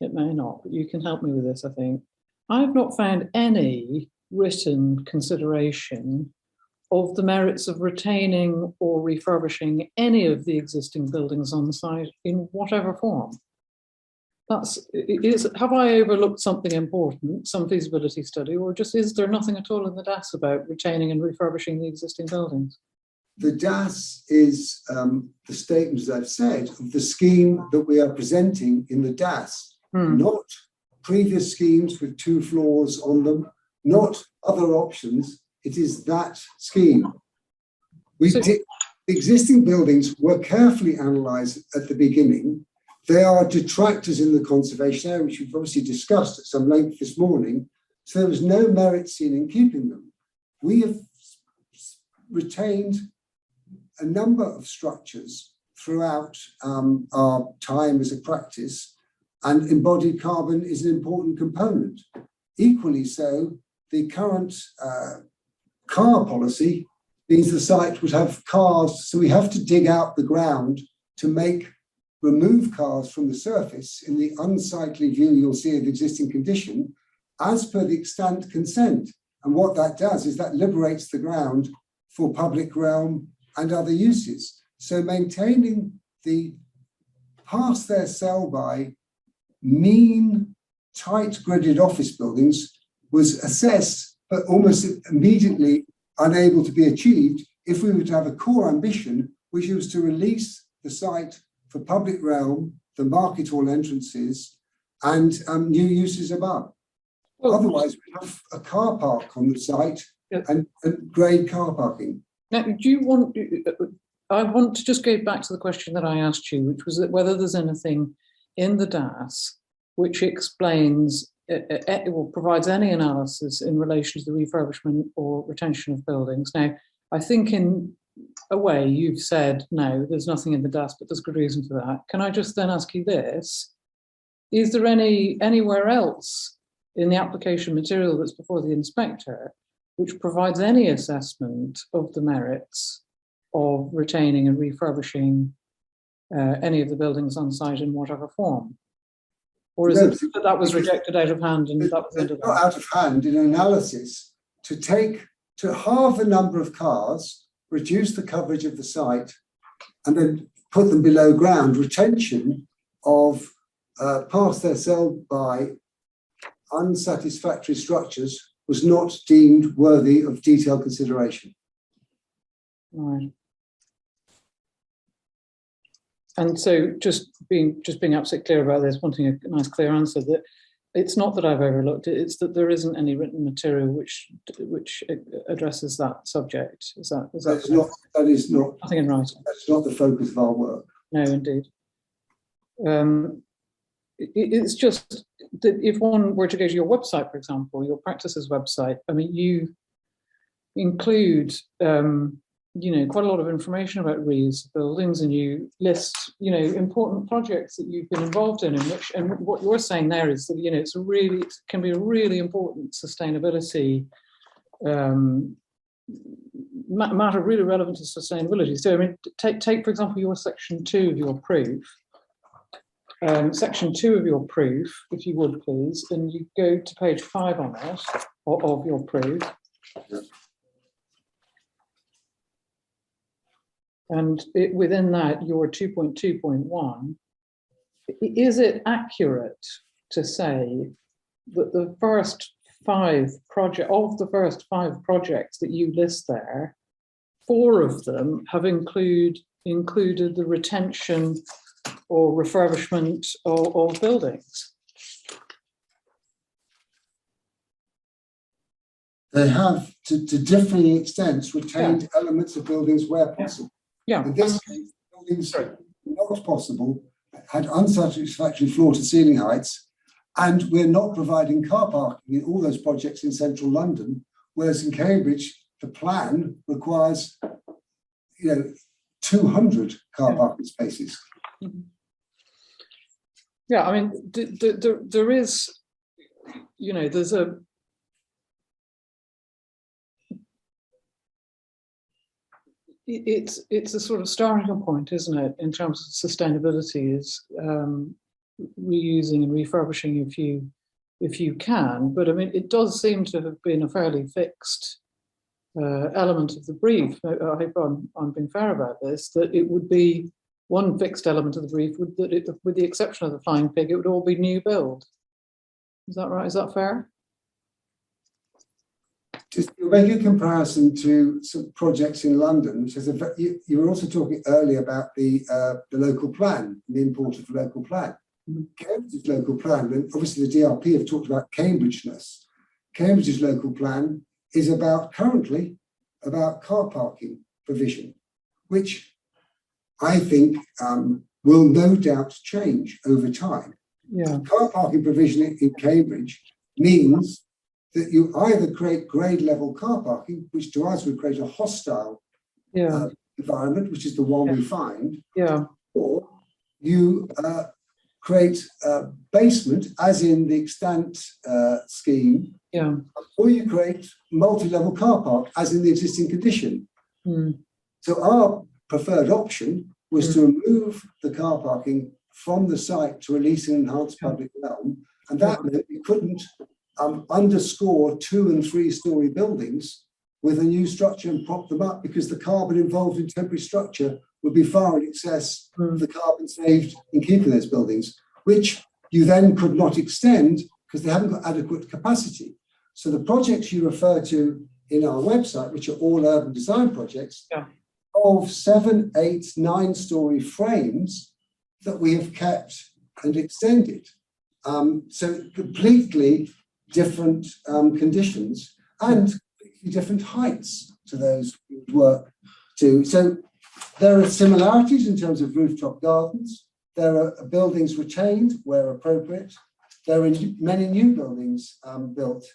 it may not, but you can help me with this, I think. I've not found any written consideration of the merits of retaining or refurbishing any of the existing buildings on site in whatever form. Have I overlooked something important, some feasibility study, or just is there nothing at all in the DAS about retaining and refurbishing the existing buildings? The DAS is the statement, as I've said, of the scheme that we are presenting in the DAS, not previous schemes with 2 floors on them, not other options. It is that scheme. The existing buildings were carefully analysed at the beginning. They are detractors in the conservation area, which we've obviously discussed at some length this morning. So there was no merit seen in keeping them. We have retained a number of structures throughout our time as a practice, and embodied carbon is an important component. Equally so, the current car policy means the site would have cars, so we have to dig out the ground to remove cars from the surface in the unsightly view you'll see of the existing condition, as per the extant consent. And what that does is that liberates the ground for public realm and other uses. So maintaining the pass their sell by mean, tight gridded office buildings was assessed but almost immediately unable to be achieved if we were to have a core ambition, which was to release the site for public realm, the market hall entrances, and new uses above. Well, otherwise, we have a car park on the site and grade car parking. Now, I want to just go back to the question that I asked you, which was that whether there's anything in the DAS which explains or provides any analysis in relation to the refurbishment or retention of buildings. Now, I think in a way you've said, no, there's nothing in the DAS, but there's good reason for that. Can I just then ask you this? Is there anywhere else in the application material that's before the inspector which provides any assessment of the merits of retaining and refurbishing any of the buildings on site in whatever form? Or is it that was rejected out of hand and that was the end of that? Not out of hand in analysis to halve the number of cars, reduce the coverage of the site, and then put them below ground. Retention of pass their sell by unsatisfactory structures was not deemed worthy of detailed consideration. Right. And so just being absolutely clear about this, wanting a nice clear answer, that it's not that I've overlooked it, it's that there isn't any written material which addresses that subject. That is not nothing in writing. That's not the focus of our work. No, indeed. It's just that if one were to go to your website, for example, your practices website, I mean, you include quite a lot of information about reuse of buildings, and you list, important projects that you've been involved in which, and what you're saying there is that, it can be a really important sustainability matter, really relevant to sustainability. So, I mean, take for example, your section 2 of your proof. Section 2 of your proof, if you would please, and you go to page 5 on it, of your proof. Yeah. And within that, your 2.2.1, is it accurate to say that the first 5 projects that you list there, 4 of them have included the retention or refurbishment of buildings? They have, to differing extents, retained elements of buildings where possible. Yeah. In this case, buildings not possible, had unsatisfactory floor to ceiling heights, And we're not providing car parking in all those projects in central London, whereas in Cambridge, the plan requires, 200 car parking spaces. Yeah, I mean, there is, there's a, it's a sort of starting point, isn't it, in terms of sustainability, is reusing and refurbishing if you can. But I mean, it does seem to have been a fairly fixed element of the brief. I hope I'm being fair about this, that it would be one fixed element of the brief, with the exception of the Flying Pig, it would all be new build. Is that right? Is that fair? Just to make a comparison to some projects in London, which is you were also talking earlier about the local plan, the import of the local plan. Cambridge's local plan, and obviously the DRP have talked about Cambridgeness. Cambridge's local plan is currently about car parking provision, which I think will no doubt change over time. Yeah. Car parking provision in Cambridge means that you either create grade level car parking, which to us would create a hostile environment, which is the one we find, or you create a basement, as in the extant scheme, or you create multi-level car park, as in the existing condition. So our preferred option was to remove the car parking from the site to release an enhanced public realm, and that meant we couldn't underscore 2- and 3-story buildings with a new structure and prop them up, because the carbon involved in temporary structure would be far in excess of the carbon saved in keeping those buildings, which you then could not extend because they haven't got adequate capacity. So the projects you refer to in our website, which are all urban design projects, of 7, 8, 9-story frames that we have kept and extended. So completely different conditions and completely different heights to those we would work to. So there are similarities in terms of rooftop gardens. There are buildings retained where appropriate. There are many new buildings built.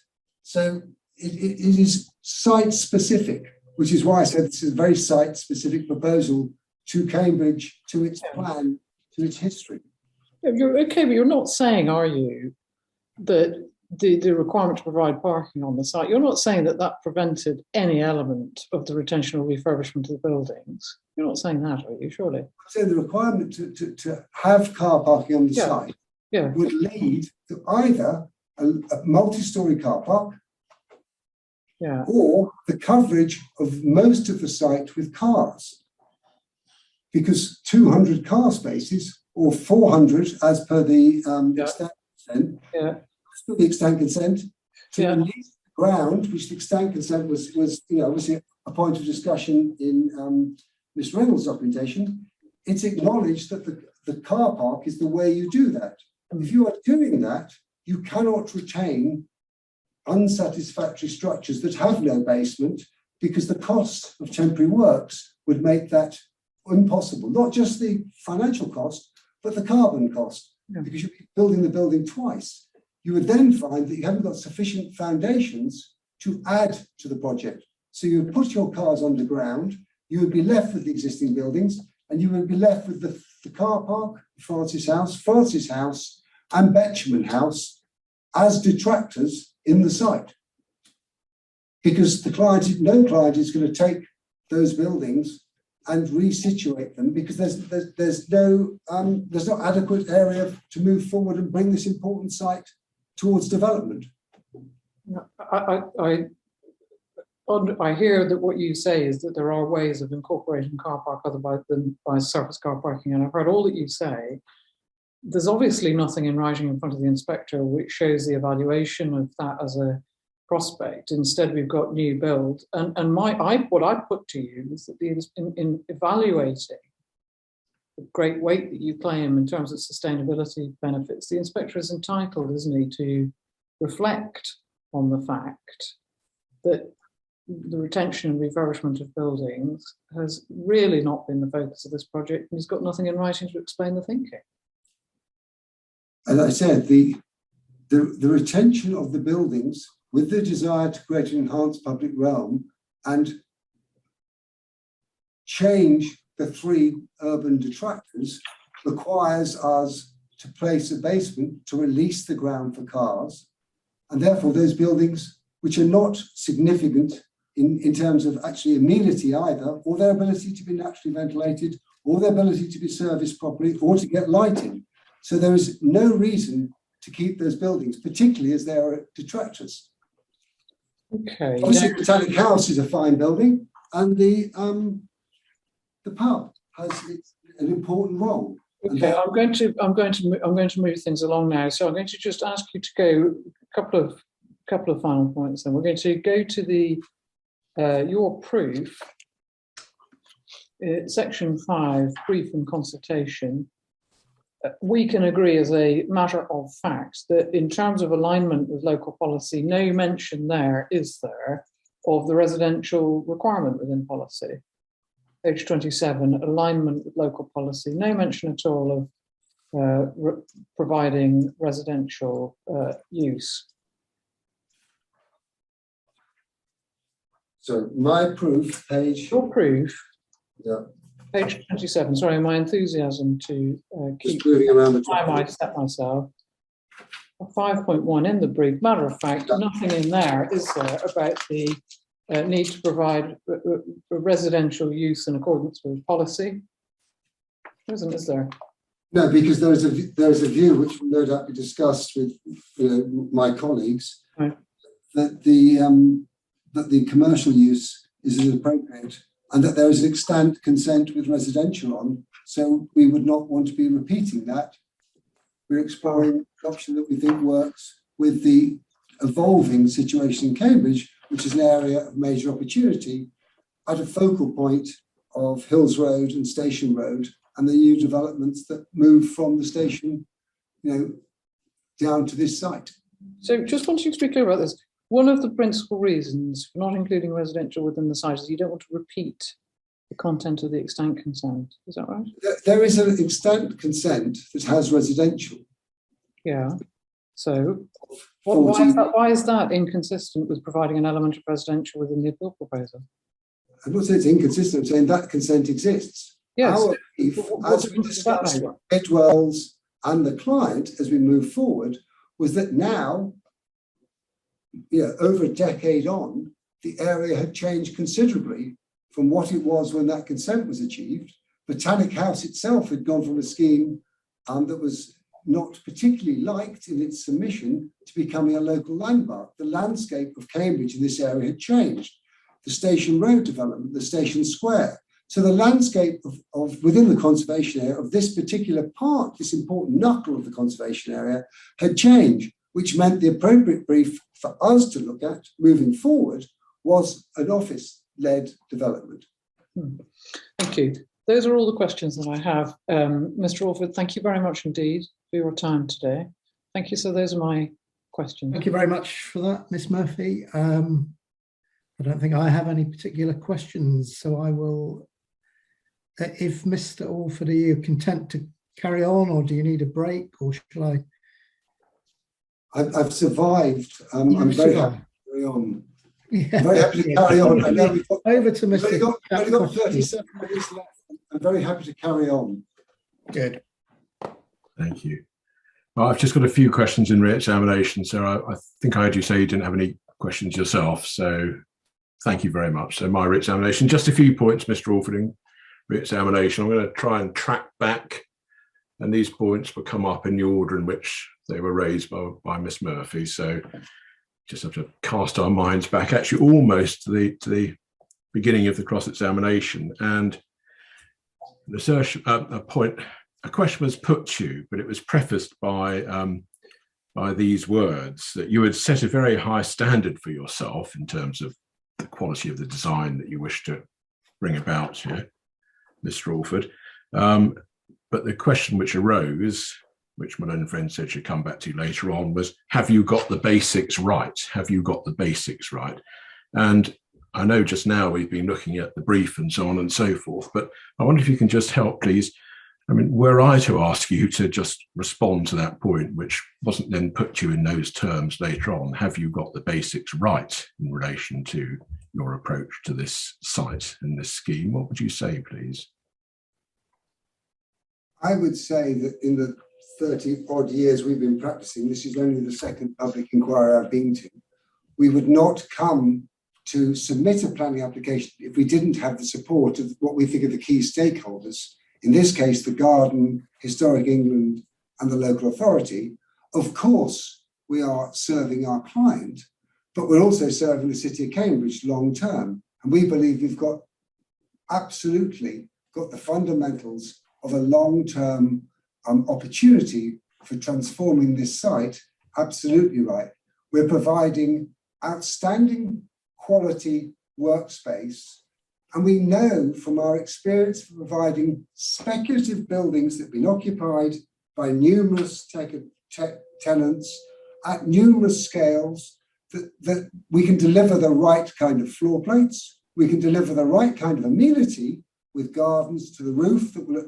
So it is site specific, which is why I said this is a very site specific proposal to Cambridge, to its plan, to its history. You're okay, but you're not saying, are you, that the requirement to provide parking on the site, you're not saying that that prevented any element of the retention or refurbishment of the buildings? You're not saying that, are you, surely? I'm saying the requirement to have car parking on the site would lead to either a multi-storey car park or the coverage of most of the site with cars. Because 200 car spaces, or 400 as per the extant consent, the extant consent, to release the ground, which the extant consent was obviously a point of discussion in Ms. Reynolds' documentation. It's acknowledged that the car park is the way you do that. If you are doing that, you cannot retain unsatisfactory structures that have no basement, because the cost of temporary works would make that impossible. Not just the financial cost, but the carbon cost, because you're building the building twice. You would then find that you haven't got sufficient foundations to add to the project. So you would put your cars underground, you would be left with the existing buildings, and you would be left with the car park, Francis House, and Betjeman House as detractors in the site. Because no client is going to take those buildings and resituate them, because there's not adequate area to move forward and bring this important site towards development. I hear that what you say is that there are ways of incorporating car park other than by surface car parking, and I've heard all that you say. There's obviously nothing in writing in front of the inspector which shows the evaluation of that as a prospect. Instead, we've got new build, and what I put to you is that in evaluating the great weight that you claim in terms of sustainability benefits, the inspector is entitled, isn't he, to reflect on the fact that the retention and refurbishment of buildings has really not been the focus of this project, and he's got nothing in writing to explain the thinking. As I said, the retention of the buildings with the desire to create an enhanced public realm and change the 3 urban detractors requires us to place a basement to release the ground for cars. And therefore those buildings, which are not significant in terms of actually amenity either, or their ability to be naturally ventilated, or their ability to be serviced properly, or to get lighting. So there is no reason to keep those buildings, particularly as they are detractors. Okay. Obviously, the Botanic House is a fine building, and the pub has an important role. Okay, I'm going to move things along now. So I'm going to just ask you to go a couple of final points. Then we're going to go to the your proof, section 5, brief and consultation. We can agree as a matter of fact that in terms of alignment with local policy, no mention there is there of the residential requirement within policy. Page 27, alignment with local policy, no mention at all of providing residential use. So my proof, page. Your proof, Yeah. page 27. Sorry, my enthusiasm to keep Just moving around the time I set myself. 5.1 in the brief, matter of fact, nothing in there is there about the need to provide residential use in accordance with policy. Is there? No, because there is a view which will no doubt be discussed with my colleagues, right, that the commercial use is inappropriate and that there is an extant consent with residential on. So we would not want to be repeating that. We're exploring an option that we think works with the evolving situation in Cambridge, which is an area of major opportunity at a focal point of Hills Road and Station Road and the new developments that move from the station, down to this site. So just wanting to be clear about this, one of the principal reasons for not including residential within the site is you don't want to repeat the content of the extant consent. Is that right? There is an extant consent that has residential. Yeah. So why is that inconsistent with providing an element of residential within the appeal proposal? I'm not saying it's inconsistent, I'm saying that consent exists. Yes. Our belief, as we discussed with Bidwells and the client as we move forward, was that now, over a decade on, the area had changed considerably from what it was when that consent was achieved. Botanic House itself had gone from a scheme that was not particularly liked in its submission to becoming a local landmark. The landscape of Cambridge in this area had changed. The Station Road development, the Station Square. So the landscape of within the conservation area of this particular part, this important knuckle of the conservation area, had changed, which meant the appropriate brief for us to look at moving forward was an office-led development. Thank you. Those are all the questions that I have. Mr. Alford, thank you very much indeed for your time today. Thank you. So those are my questions. Thank you very much for that, Miss Murphy. I don't think I have any particular questions, so I will, if Mr. Alford, are you content to carry on, or do you need a break, or shall I? I've survived. I'm very happy to carry on. Yeah. Very happy to carry on. I know we've got, over to Mr. we've only got 37 minutes left. I'm very happy to carry on. Good. Thank you. Well, I've just got a few questions in re-examination. So I think I heard you say you didn't have any questions yourself. So thank you very much. So my re-examination, just a few points, Mr. Alford, in re-examination. I'm going to try and track back, and these points will come up in the order in which they were raised by Miss Murphy. So just have to cast our minds back, actually almost to the beginning of the cross-examination. And a question was put to you, but it was prefaced by these words, that you had set a very high standard for yourself in terms of the quality of the design that you wish to bring about here, Mr. Alford. But the question which arose, which my own friend said she'd come back to later on, was, have you got the basics right? Have you got the basics right? And I know just now we've been looking at the brief and so on and so forth, but I wonder if you can just help, please, I mean, were I to ask you to just respond to that point, which wasn't then put to you in those terms later on, have you got the basics right in relation to your approach to this site and this scheme? What would you say, please? I would say that in the 30 odd years we've been practicing, this is only the second public inquiry I've been to. We would not come to submit a planning application if we didn't have the support of what we think are the key stakeholders. In this case, the Garden, Historic England, and the local authority. Of course, we are serving our client, but we're also serving the City of Cambridge long term. And we believe we've got absolutely got the fundamentals of a long-term opportunity for transforming this site absolutely right. We're providing outstanding quality workspace, and we know from our experience of providing speculative buildings that have been occupied by numerous tenants at numerous scales that we can deliver the right kind of floor plates, we can deliver the right kind of amenity with gardens to the roof that will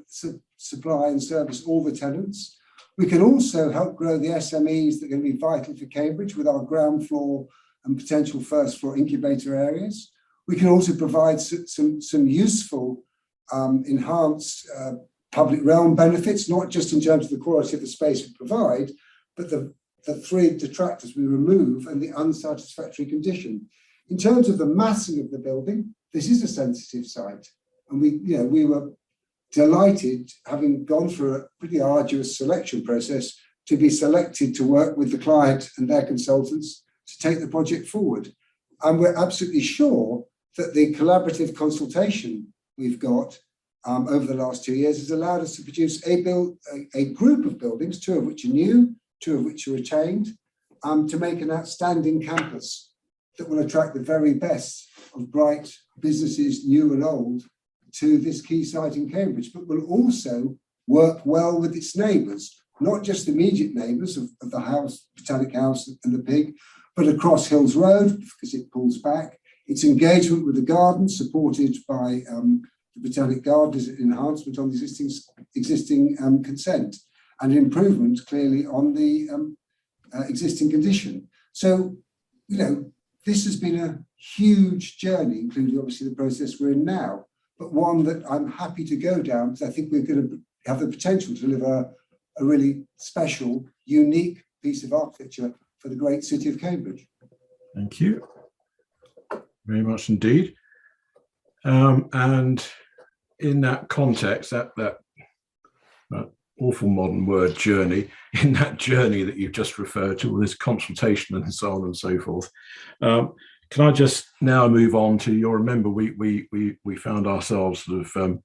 supply and service all the tenants. We can also help grow the SMEs that are going to be vital for Cambridge with our ground floor and potential first floor incubator areas. We can also provide some useful enhanced public realm benefits, not just in terms of the quality of the space we provide, but the three detractors we remove and the unsatisfactory condition. In terms of the massing of the building, this is a sensitive site. And we were delighted, having gone through a pretty arduous selection process, to be selected to work with the client and their consultants to take the project forward. And we're absolutely sure that the collaborative consultation we've got over the last 2 years has allowed us to produce a group of buildings, 2 of which are new, 2 of which are retained, to make an outstanding campus that will attract the very best of bright businesses, new and old, to this key site in Cambridge, but will also work well with its neighbours, not just immediate neighbours of the house, Botanic House and the Pig, but across Hills Road, because it pulls back. Its engagement with the garden, supported by the Botanic Garden, is an enhancement on the existing consent, and improvement clearly on the existing condition. So, this has been a huge journey, including obviously the process we're in now, but one that I'm happy to go down because I think we're going to have the potential to deliver a really special, unique piece of architecture for the great city of Cambridge. Thank you very much indeed. And in that context, that awful modern word journey, in that journey that you've just referred to, all this consultation and so on and so forth, can I just now move on to, you'll remember we found ourselves sort of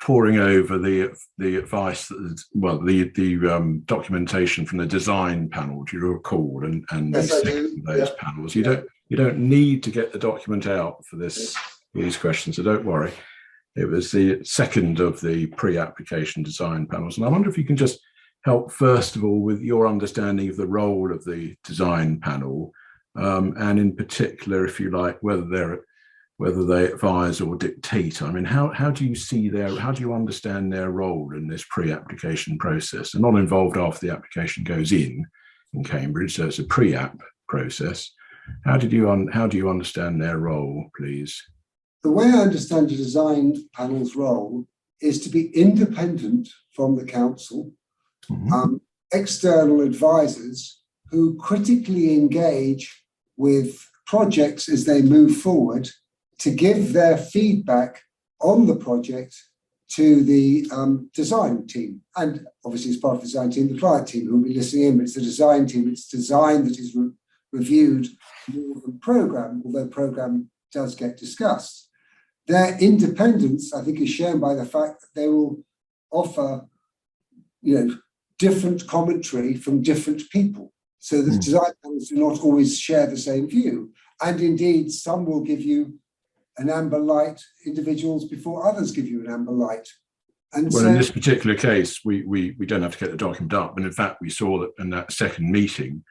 poring over the advice, the documentation from the design panel, do you recall? And yes, I do. Those panels. You don't need to get the document out for these questions, so don't worry. It was the second of the pre-application design panels, and I wonder if you can just help first of all with your understanding of the role of the design panel, and in particular, if you like, whether they advise or dictate. I mean, how do you see how do you understand their role in this pre-application process? They're not involved after the application goes in Cambridge, so it's a pre-app process. How do you understand their role, please? The way I understand the design panel's role is to be independent from the council, external advisors who critically engage with projects as they move forward, to give their feedback on the project to the design team. And obviously as part of the design team, the client team who will be listening in, but it's the design team, it's design that is reviewed more than programme, although programme does get discussed. Their independence, I think, is shown by the fact that they will offer, different commentary from different people. So the design panels do not always share the same view. And indeed, some will give you an amber light, individuals, before others give you an amber light. And well, in this particular case, we don't have to get the document up. And in fact, we saw that in that second meeting,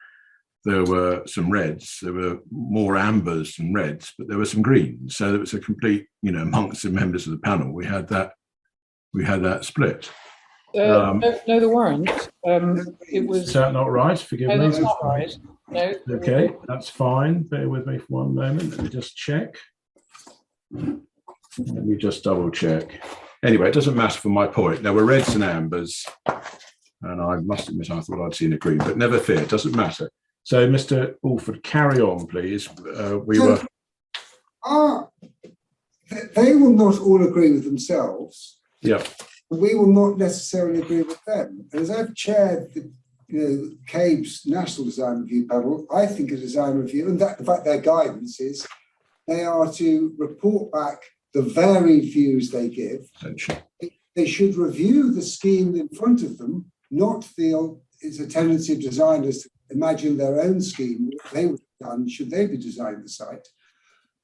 there were some reds, there were more ambers than reds, but there were some greens. So there was a complete, amongst the members of the panel, we had that we had that split. No, there weren't. It was. Is that not right? Forgive No, me. that's not right. No. Okay, that's fine. Bear with me for one moment. Let me just check. Let me just double check. Anyway, it doesn't matter for my point. There were reds and ambers, and I must admit I thought I'd seen a green, but never fear, it doesn't matter. So, Mr. Alford, carry on, please. They will not all agree with themselves. Yeah. We will not necessarily agree with them. And as I've chaired the CABE's National Design Review panel, I think a design review, and that, in fact, their guidance is they are to report back the varied views they give. They should review the scheme in front of them, not feel it's a tendency of designers to imagine their own scheme, what they would have done should they be designing the site,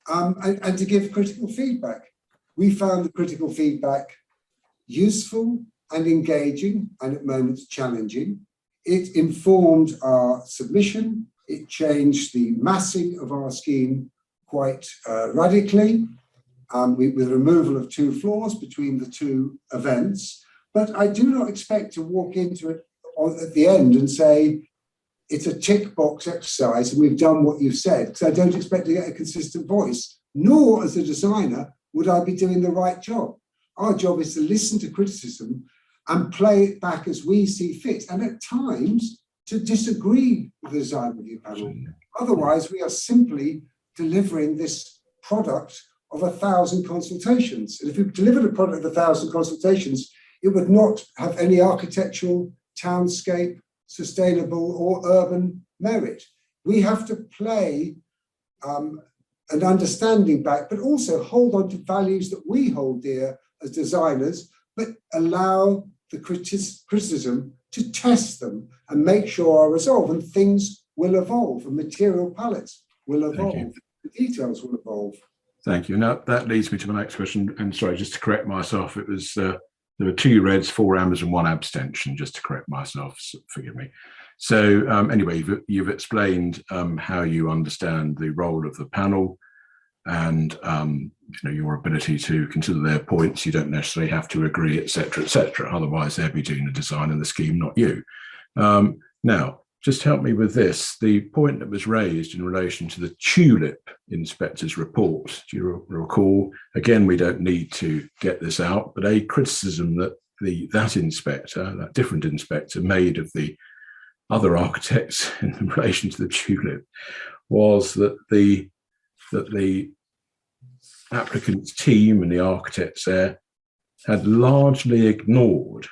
and to give critical feedback. We found the critical feedback useful and engaging, and at moments challenging. It informed our submission. It changed the massing of our scheme quite radically, with the removal of 2 floors between the 2 events. But I do not expect to walk into it at the end and say, it's a tick box exercise and we've done what you've said, because I don't expect to get a consistent voice, nor as a designer would I be doing the right job. Our job is to listen to criticism and play it back as we see fit, and at times to disagree with the design review panel. Otherwise, we are simply delivering this product of 1,000 consultations. And if we delivered a product of 1,000 consultations, it would not have any architectural, townscape, sustainable or urban merit. We have to play an understanding back, but also hold on to values that we hold dear as designers, but allow the criticism to test them and make sure are resolved, and things will evolve, and material palettes will evolve, the details will evolve. Thank you. Now that leads me to my next question. And sorry, just to correct myself, it was there were 2 reds, 4 ambers, and 1 abstention. Just to correct myself, so forgive me. So anyway, you've explained how you understand the role of the panel, and your ability to consider their points. You don't necessarily have to agree, etc., etc. Otherwise, they'd be doing the design and the scheme, not you. Now, just help me with this. The point that was raised in relation to the tulip inspector's report, do you recall? Again, we don't need to get this out, but a criticism that that different inspector made of the other architects in relation to the tulip was that the applicant's team and the architects there had largely ignored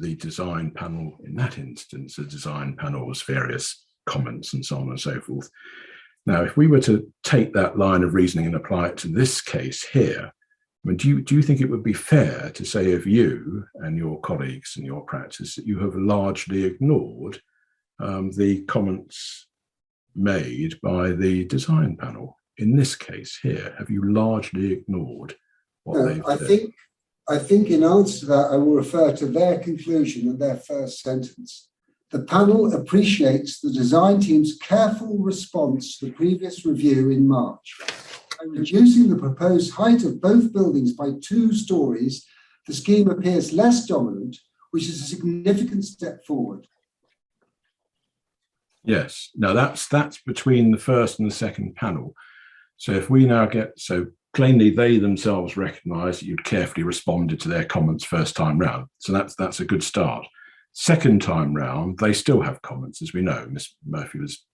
the design panel in that instance, the design panel's various comments and so on and so forth. Now, if we were to take that line of reasoning and apply it to this case here, I mean, do you think it would be fair to say of you and your colleagues in your practice that you have largely ignored the comments made by the design panel? In this case here, have you largely ignored what they've said? I think in answer to that, I will refer to their conclusion in their first sentence. The panel appreciates the design team's careful response to the previous review in March. By reducing the proposed height of both buildings by 2 stories, the scheme appears less dominant, which is a significant step forward. Yes. Now that's between the first and the second panel. So if we now so plainly they themselves recognise that you'd carefully responded to their comments first time round. So that's a good start. Second time round, they still have comments, as we know. Miss Murphy was,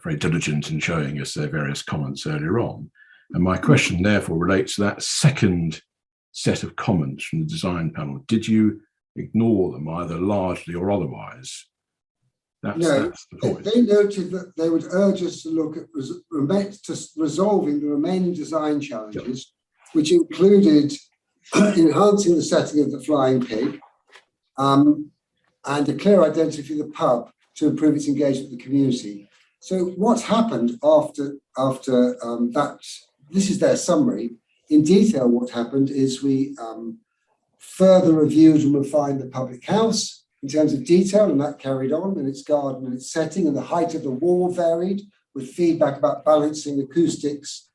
very diligent in showing us their various comments earlier on. And my question therefore relates to that second set of comments from the design panel. Did you ignore them either largely or otherwise? That's the point. They noted that they would urge us to look at resolving the remaining design challenges, which included enhancing the setting of the flying pig and a clear identity of the pub to improve its engagement with the community. So what's happened after that, this is their summary. In detail, what happened is we further reviewed and refined the public house in terms of detail, and that carried on, and its garden and its setting, and the height of the wall varied with feedback about balancing acoustics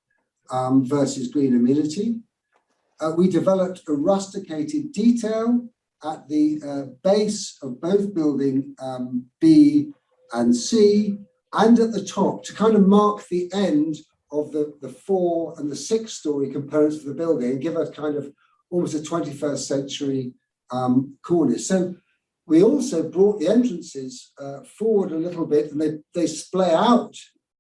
versus green amenity. We developed a rusticated detail at the base of both building B and C, and at the top to kind of mark the end of the 4 and the 6 story components of the building and give us kind of almost a 21st century cornice. So we also brought the entrances forward a little bit, and they splay out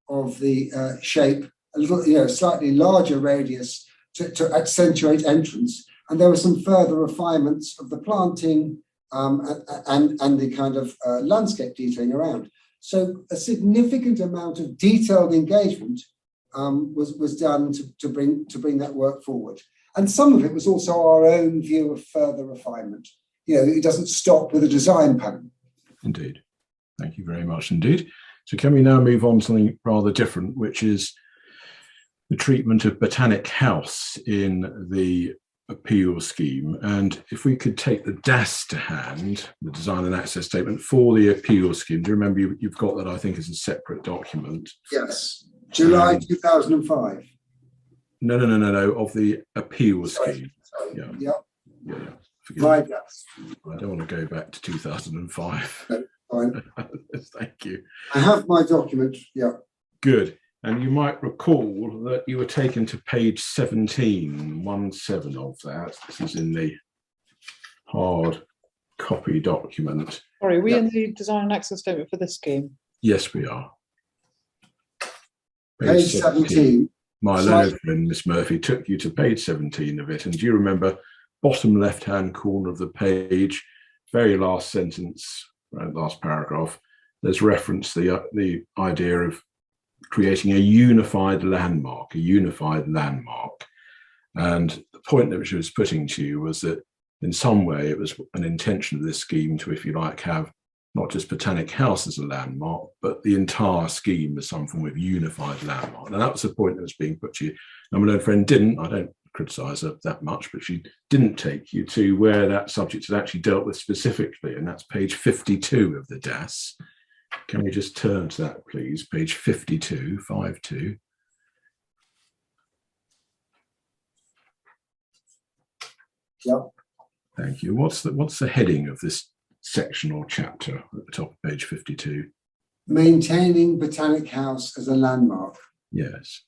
of the shape a little, slightly larger radius to accentuate entrance. And there were some further refinements of the planting and the kind of landscape detailing around. So a significant amount of detailed engagement was done to bring that work forward. And some of it was also our own view of further refinement. It doesn't stop with a design pattern. Indeed. Thank you very much indeed. So can we now move on to something rather different, which is the treatment of Botanic House in the appeal scheme? And if we could take the DAS to hand, the design and access statement for the appeal scheme. Do you remember you've got that, I think, as a separate document? Yes, July 2005. No, of the appeal scheme. Sorry. Yeah. Right, yes. I don't want to go back to 2005. No, fine. Thank you. I have my document, yeah. Good. And you might recall that you were taken to page 17 of that. This is in the hard copy document. Sorry, are we in the design and access statement for this scheme? Yes, we are. Page 17. My learned friend, Miss Murphy, took you to page 17 of it. And do you remember, bottom left-hand corner of the page, very last sentence, last paragraph, there's reference to the idea of creating a unified landmark. And the point that she was putting to you was that in some way it was an intention of this scheme to, if you like, have not just Botanic House as a landmark, but the entire scheme as some form of unified landmark. And that was the point that was being put to you. And my learned friend didn't, I don't criticise her that much, but she didn't take you to where that subject is actually dealt with specifically, and that's page 52 of the DAS. Can we just turn to that, please? Page 52, 52. Yep. Thank you. What's the heading of this section or chapter at the top of page 52? Maintaining Botanic House as a landmark. Yes.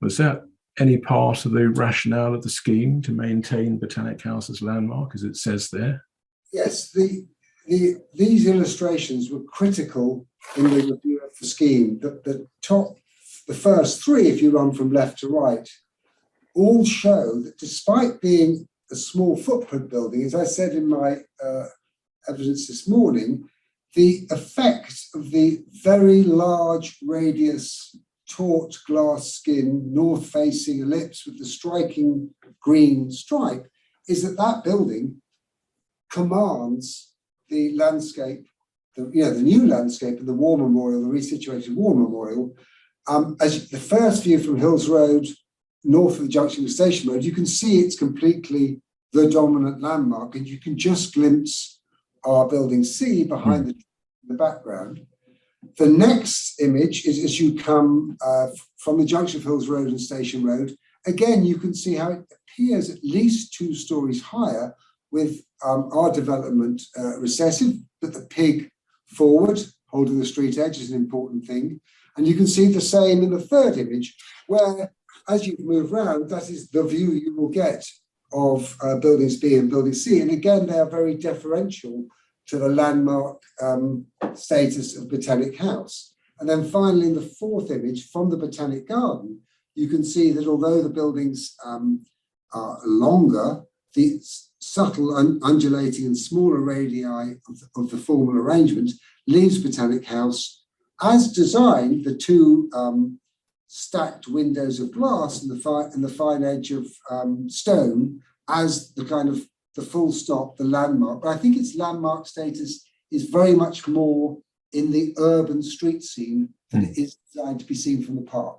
Was that any part of the rationale of the scheme to maintain Botanic House as a landmark, as it says there? Yes, these illustrations were critical in the review of the scheme. The first 3, if you run from left to right, all show that despite being a small footprint building, as I said in my evidence this morning, the effect of the very large radius taut glass skin north-facing ellipse with the striking green stripe is that building commands the landscape, the new landscape of the War Memorial, the resituated War Memorial. As the first view from Hills Road, north of the junction with Station Road, you can see it's completely the dominant landmark, and you can just glimpse our building C behind the background. The next image is as you come from the junction of Hills Road and Station Road. Again, you can see how it appears at least 2 stories higher with our development recessive, but the pig forward, holding the street edge is an important thing. And you can see the same in the third image, where as you move around, that is the view you will get of buildings B and building C. And again, they are very deferential to the landmark status of Botanic House. And then finally, in the fourth image from the Botanic Garden, you can see that although the buildings are longer, the subtle undulating and smaller radii of the formal arrangement leaves Botanic House as designed, the 2 stacked windows of glass and the fine edge of stone as the kind of the full stop, the landmark. But I think its landmark status is very much more in the urban street scene than it is designed to be seen from the park.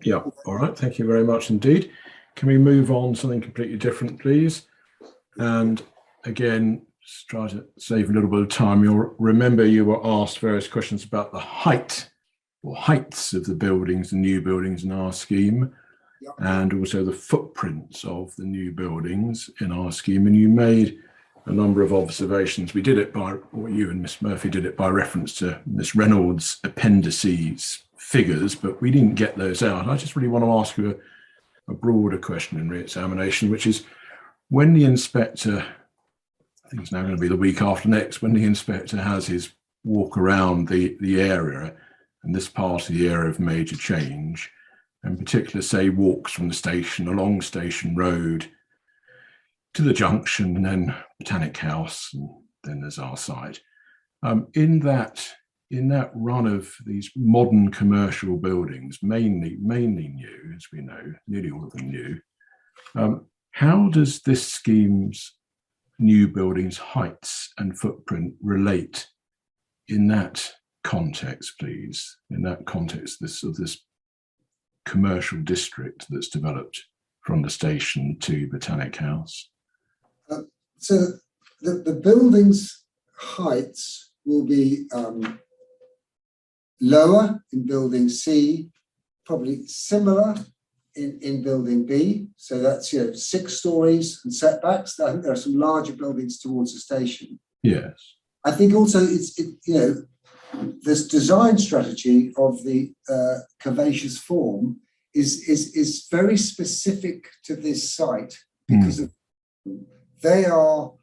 Yeah, all right, thank you very much indeed. Can we move on to something completely different, please? And again, just try to save a little bit of time. You'll remember you were asked various questions about the height or heights of the buildings and new buildings in our scheme. and also the footprints of the new buildings in our scheme. And you made a number of observations. We did it by, or you and Miss Murphy did it by reference to Miss Reynolds' appendices figures, but we didn't get those out. I just really want to ask you a broader question in re-examination, which is when the inspector, I think it's now going to be the week after next, when the inspector has his walk around the area, and this part of the area of major change, in particular, say, walks from the station along Station Road to the junction and then Botanic House, and then there's our side. In that run of these modern commercial buildings, mainly new, as we know, nearly all of them new, how does this scheme's new buildings' heights and footprint relate in that context, please? In that context, this commercial district that's developed from the station to Botanic House? So the building's heights will be lower in building C, probably similar in building B. So that's 6 stories and setbacks. I think there are some larger buildings towards the station. Yes. I think also this design strategy of the curvaceous form is very specific to this site because they are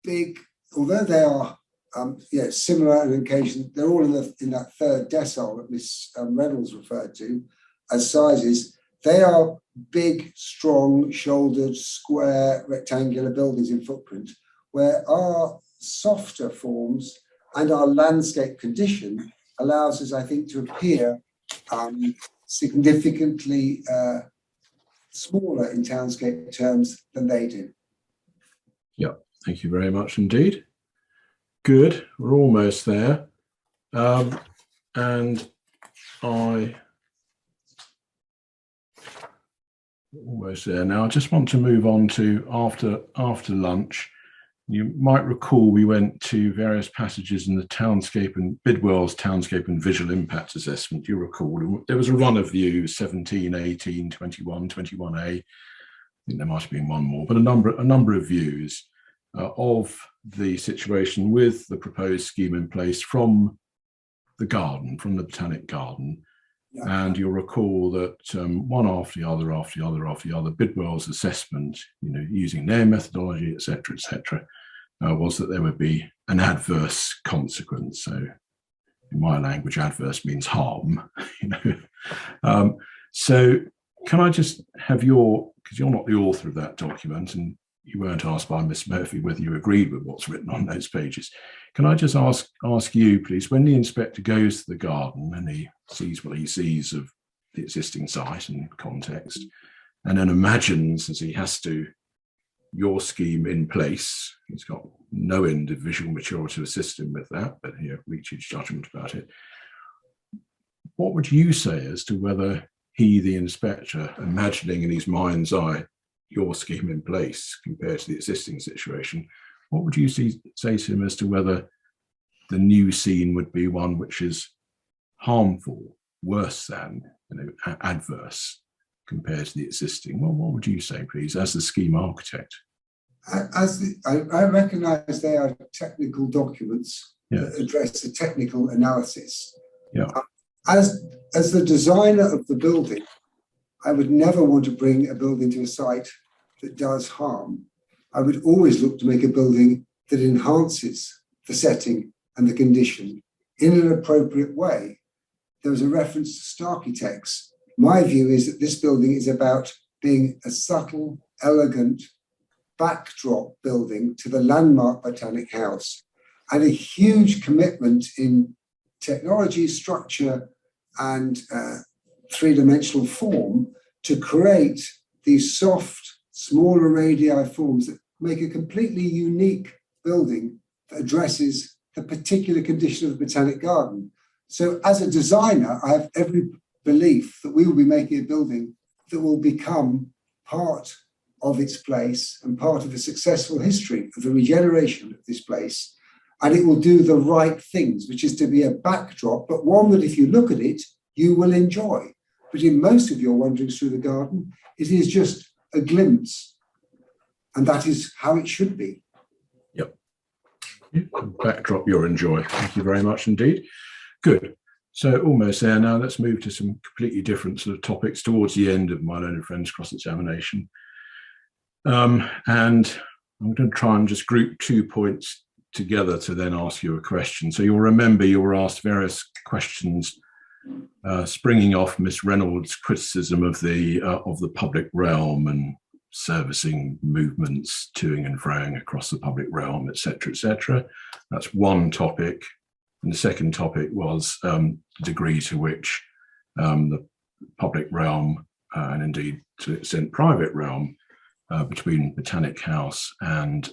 big, although they are similar in occasion. They're all in that third decile that Miss Reynolds referred to as sizes. They are big, strong, shouldered, square, rectangular buildings in footprint, where our softer forms and our landscape condition allows us, I think, to appear significantly smaller in townscape terms than they do. Yeah, thank you very much indeed. Good, we're almost there. And almost there now. I just want to move on to after lunch. You might recall we went to various passages in the townscape and Bidwell's townscape and visual impact assessment. You recall there was a run of views, 17, 18, 21, 21A. I think there might have been one more, but a number of views of the situation with the proposed scheme in place from the garden, from the Botanic Garden. Yeah. And you'll recall that one after the other, Bidwell's assessment, using their methodology, etc., was that there would be an adverse consequence. So, in my language, adverse means harm. So, can I just have because you're not the author of that document, and you weren't asked by Miss Murphy whether you agreed with what's written on those pages. Can I just ask you, please, when the inspector goes to the garden and he sees what he sees of the existing site and context, and then imagines, as he has to, your scheme in place, he's got no end of visual maturity to assist him with that, but he'll reach his judgment about it. What would you say as to whether he, the inspector, imagining in his mind's eye your scheme in place compared to the existing situation, what would you say to him as to whether the new scene would be one which is harmful, worse than, adverse compared to the existing? Well, what would you say, please, as the scheme architect? I recognise they are technical documents that address the technical analysis. Yeah. As the designer of the building, I would never want to bring a building to a site that does harm. I would always look to make a building that enhances the setting and the condition in an appropriate way. There was a reference to Starkey-Tex. My view is that this building is about being a subtle, elegant backdrop building to the landmark Botanic House, and a huge commitment in technology, structure, and three-dimensional form to create these soft, smaller radii forms that make a completely unique building that addresses the particular condition of the Botanic Garden. So as a designer, I have every belief that we will be making a building that will become part of its place and part of the successful history of the regeneration of this place. And it will do the right things, which is to be a backdrop, but one that if you look at it, you will enjoy. but in most of your wanderings through the garden, it is just a glimpse. And that is how it should be. Yep. Backdrop you'll enjoy. Thank you very much indeed. Good. So almost there now. Let's move to some completely different sort of topics towards the end of my learned friends cross-examination. And I'm going to try and just group 2 points together to then ask you a question. So you'll remember you were asked various questions springing off Miss Reynolds' criticism of the public realm and servicing movements toing and froing across the public realm, etc., etc. That's one topic. And the second topic was the degree to which the public realm and indeed to an extent private realm between Botanic House and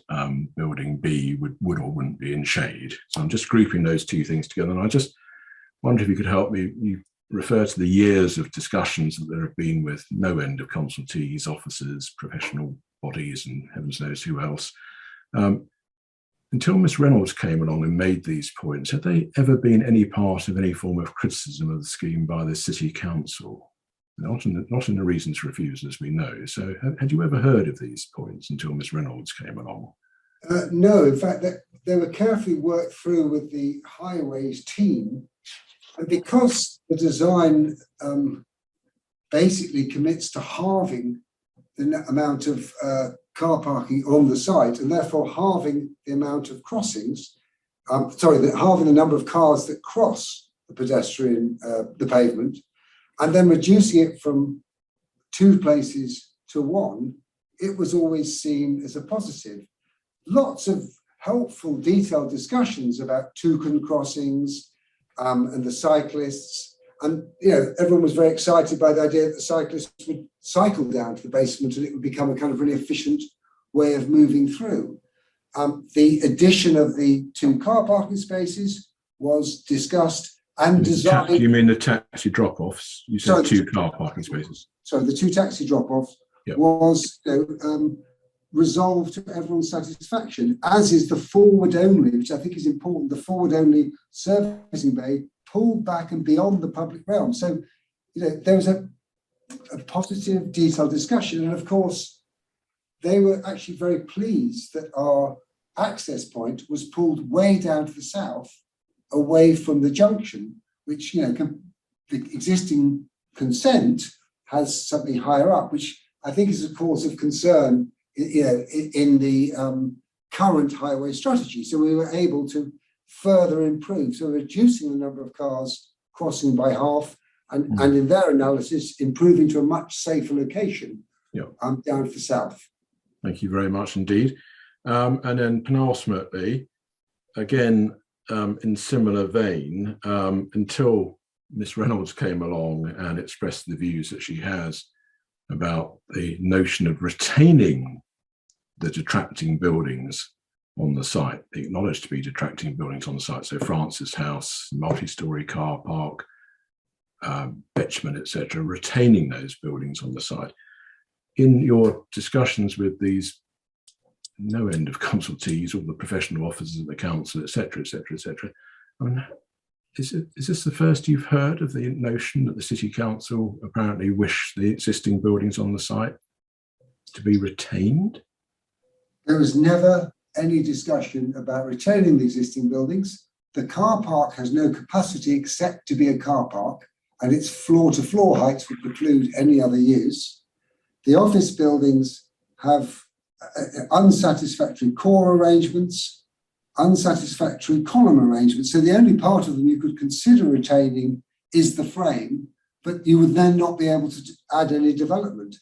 Building B would or wouldn't be in shade. So I'm just grouping those two things together. And I just wonder if you could help me. You refer to the years of discussions that there have been with no end of consultees, officers, professional bodies, and heavens knows who else. Until Miss Reynolds came along and made these points, had they ever been any part of any form of criticism of the scheme by the City Council? Not in the reasons for refusal, as we know. So had you ever heard of these points until Miss Reynolds came along? No, in fact, they were carefully worked through with the highways team. And because the design basically commits to halving the amount of car parking on the site, and therefore halving the amount of crossings, halving the number of cars that cross the pedestrian, the pavement, and then reducing it from 2 places to 1, it was always seen as a positive. Lots of helpful, detailed discussions about toucan crossings and the cyclists. And everyone was very excited by the idea that the cyclists would cycle down to the basement and it would become a kind of really efficient way of moving through. The addition of the 2 car parking spaces was discussed and designed. You mean the taxi drop-offs? You said 2 car parking spaces. So the 2 taxi drop-offs was resolved to everyone's satisfaction, as is the forward-only, which I think is important, the forward-only servicing bay pulled back and beyond the public realm. So, there was a positive, detailed discussion. And of course, they were actually very pleased that our access point was pulled way down to the south, away from the junction, which, the existing consent has something higher up, which I think is a cause of concern, in the current highway strategy. So we were able to further improve, so reducing the number of cars crossing by half, and in their analysis, improving to a much safer location down to the south. Thank you very much indeed. And then penultimately, again, in similar vein, until Miss Reynolds came along and expressed the views that she has about the notion of retaining the detracting buildings on the site, acknowledged to be detracting buildings on the site. So Francis House, multi-storey car park, Betchman, etc., retaining those buildings on the site. In your discussions with these no end of consultees, all the professional officers of the council, etc., etc., etc., I mean, is this the first you've heard of the notion that the City Council apparently wish the existing buildings on the site to be retained? There was never any discussion about retaining the existing buildings. The car park has no capacity except to be a car park, and its floor-to-floor heights would preclude any other use. The office buildings have unsatisfactory core arrangements, unsatisfactory column arrangements. So the only part of them you could consider retaining is the frame, but you would then not be able to add any development.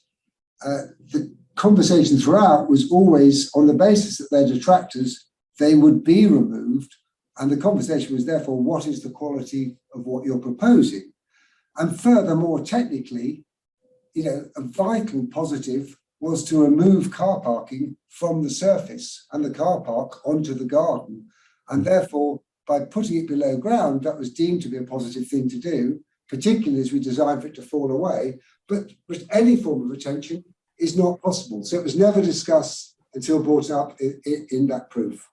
The conversation throughout was always on the basis that they're detractors, they would be removed. And the conversation was therefore, what is the quality of what you're proposing? And furthermore, technically, a vital positive was to remove car parking from the surface and the car park onto the garden. And therefore, by putting it below ground, that was deemed to be a positive thing to do, particularly as we designed for it to fall away. But any form of retention is not possible. So it was never discussed until brought up in that proof.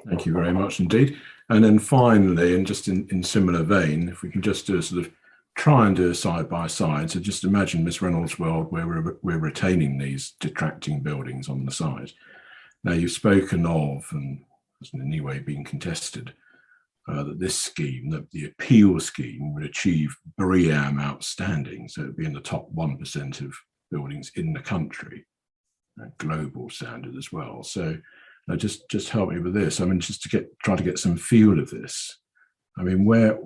Thank you very much indeed. And then finally, and just in similar vein, if we can just do a sort of try and do a side by side. So just imagine Miss Reynolds' world where we're retaining these detracting buildings on the side. Now you've spoken of, and hasn't in any way been contested, that this scheme, that the appeal scheme, would achieve BREEAM outstanding. So it would be in the top 1% of buildings in the country, a global standard as well. So just help me with this. I mean, just to try to get some feel of this. I mean, where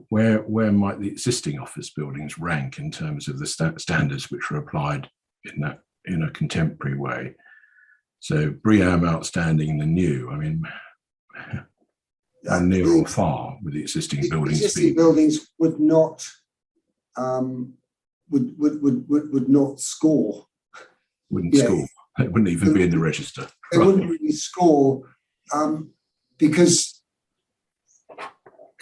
might the existing office buildings rank in terms of the standards which are applied in a contemporary way? So BREEAM outstanding, the new. I mean, how near or far with the existing buildings? Existing buildings would not would not score. Wouldn't score. It wouldn't even be in the register. They wouldn't really score because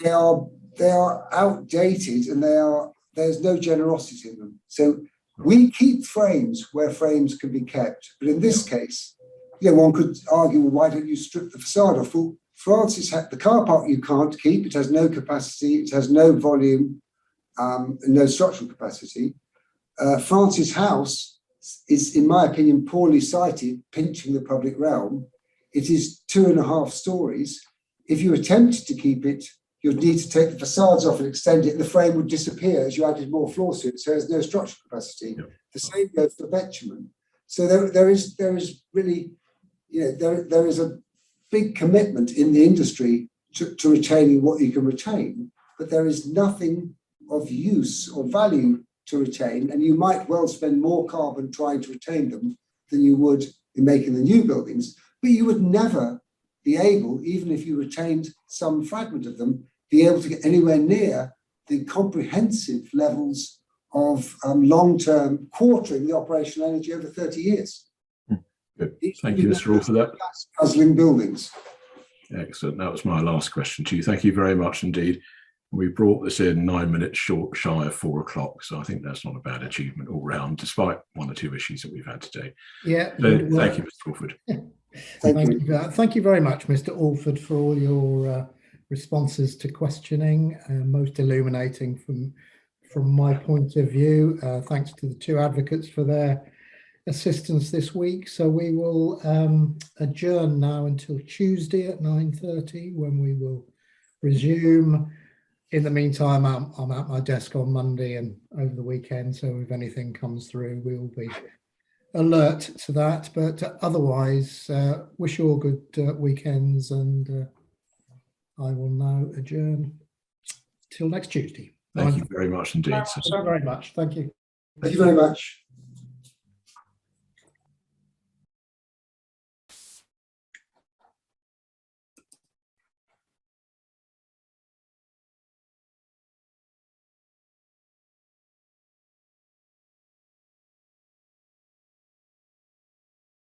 they are outdated and there's no generosity in them. So we keep frames where frames can be kept, but in this case, one could argue, well, why don't you strip the facade off? Well, Francis had the car park you can't keep. It has no capacity. It has no volume, no structural capacity. Francis House is, in my opinion, poorly sited, pinching the public realm. It is 2.5 stories. If you attempted to keep it, you'd need to take the facades off and extend it, and the frame would disappear as you added more floors to it. So there's no structural capacity. Yep. The same goes for bitumen. So there is really, there is a big commitment in the industry to retaining what you can retain, but there is nothing of use or value to retain, and you might well spend more carbon trying to retain them than you would in making the new buildings, but you would never be able, even if you retained some fragment of them, be able to get anywhere near the comprehensive levels of long-term quartering the operational energy over 30 years. Good. Thank you, Mr. All, for that. Puzzling buildings. Excellent. That was my last question to you. Thank you very much indeed. We brought this in 9 minutes shy of 4 o'clock, so I think that's not a bad achievement all round, despite 1 or 2 issues that we've had today. Yeah. So, thank you, Mr. Alford. Thank you. Thank you very much, Mr. Alford, for all your responses to questioning, most illuminating from my point of view. Thanks to the 2 advocates for their assistance this week. So we will adjourn now until Tuesday at 9:30, when we will resume. In the meantime, I'm at my desk on Monday and over the weekend, so if anything comes through, we'll be alert to that. But otherwise, wish you all good weekends, and I will now adjourn till next Tuesday. Thank you very much indeed. Thank you very much. Thank you. Thank you very much.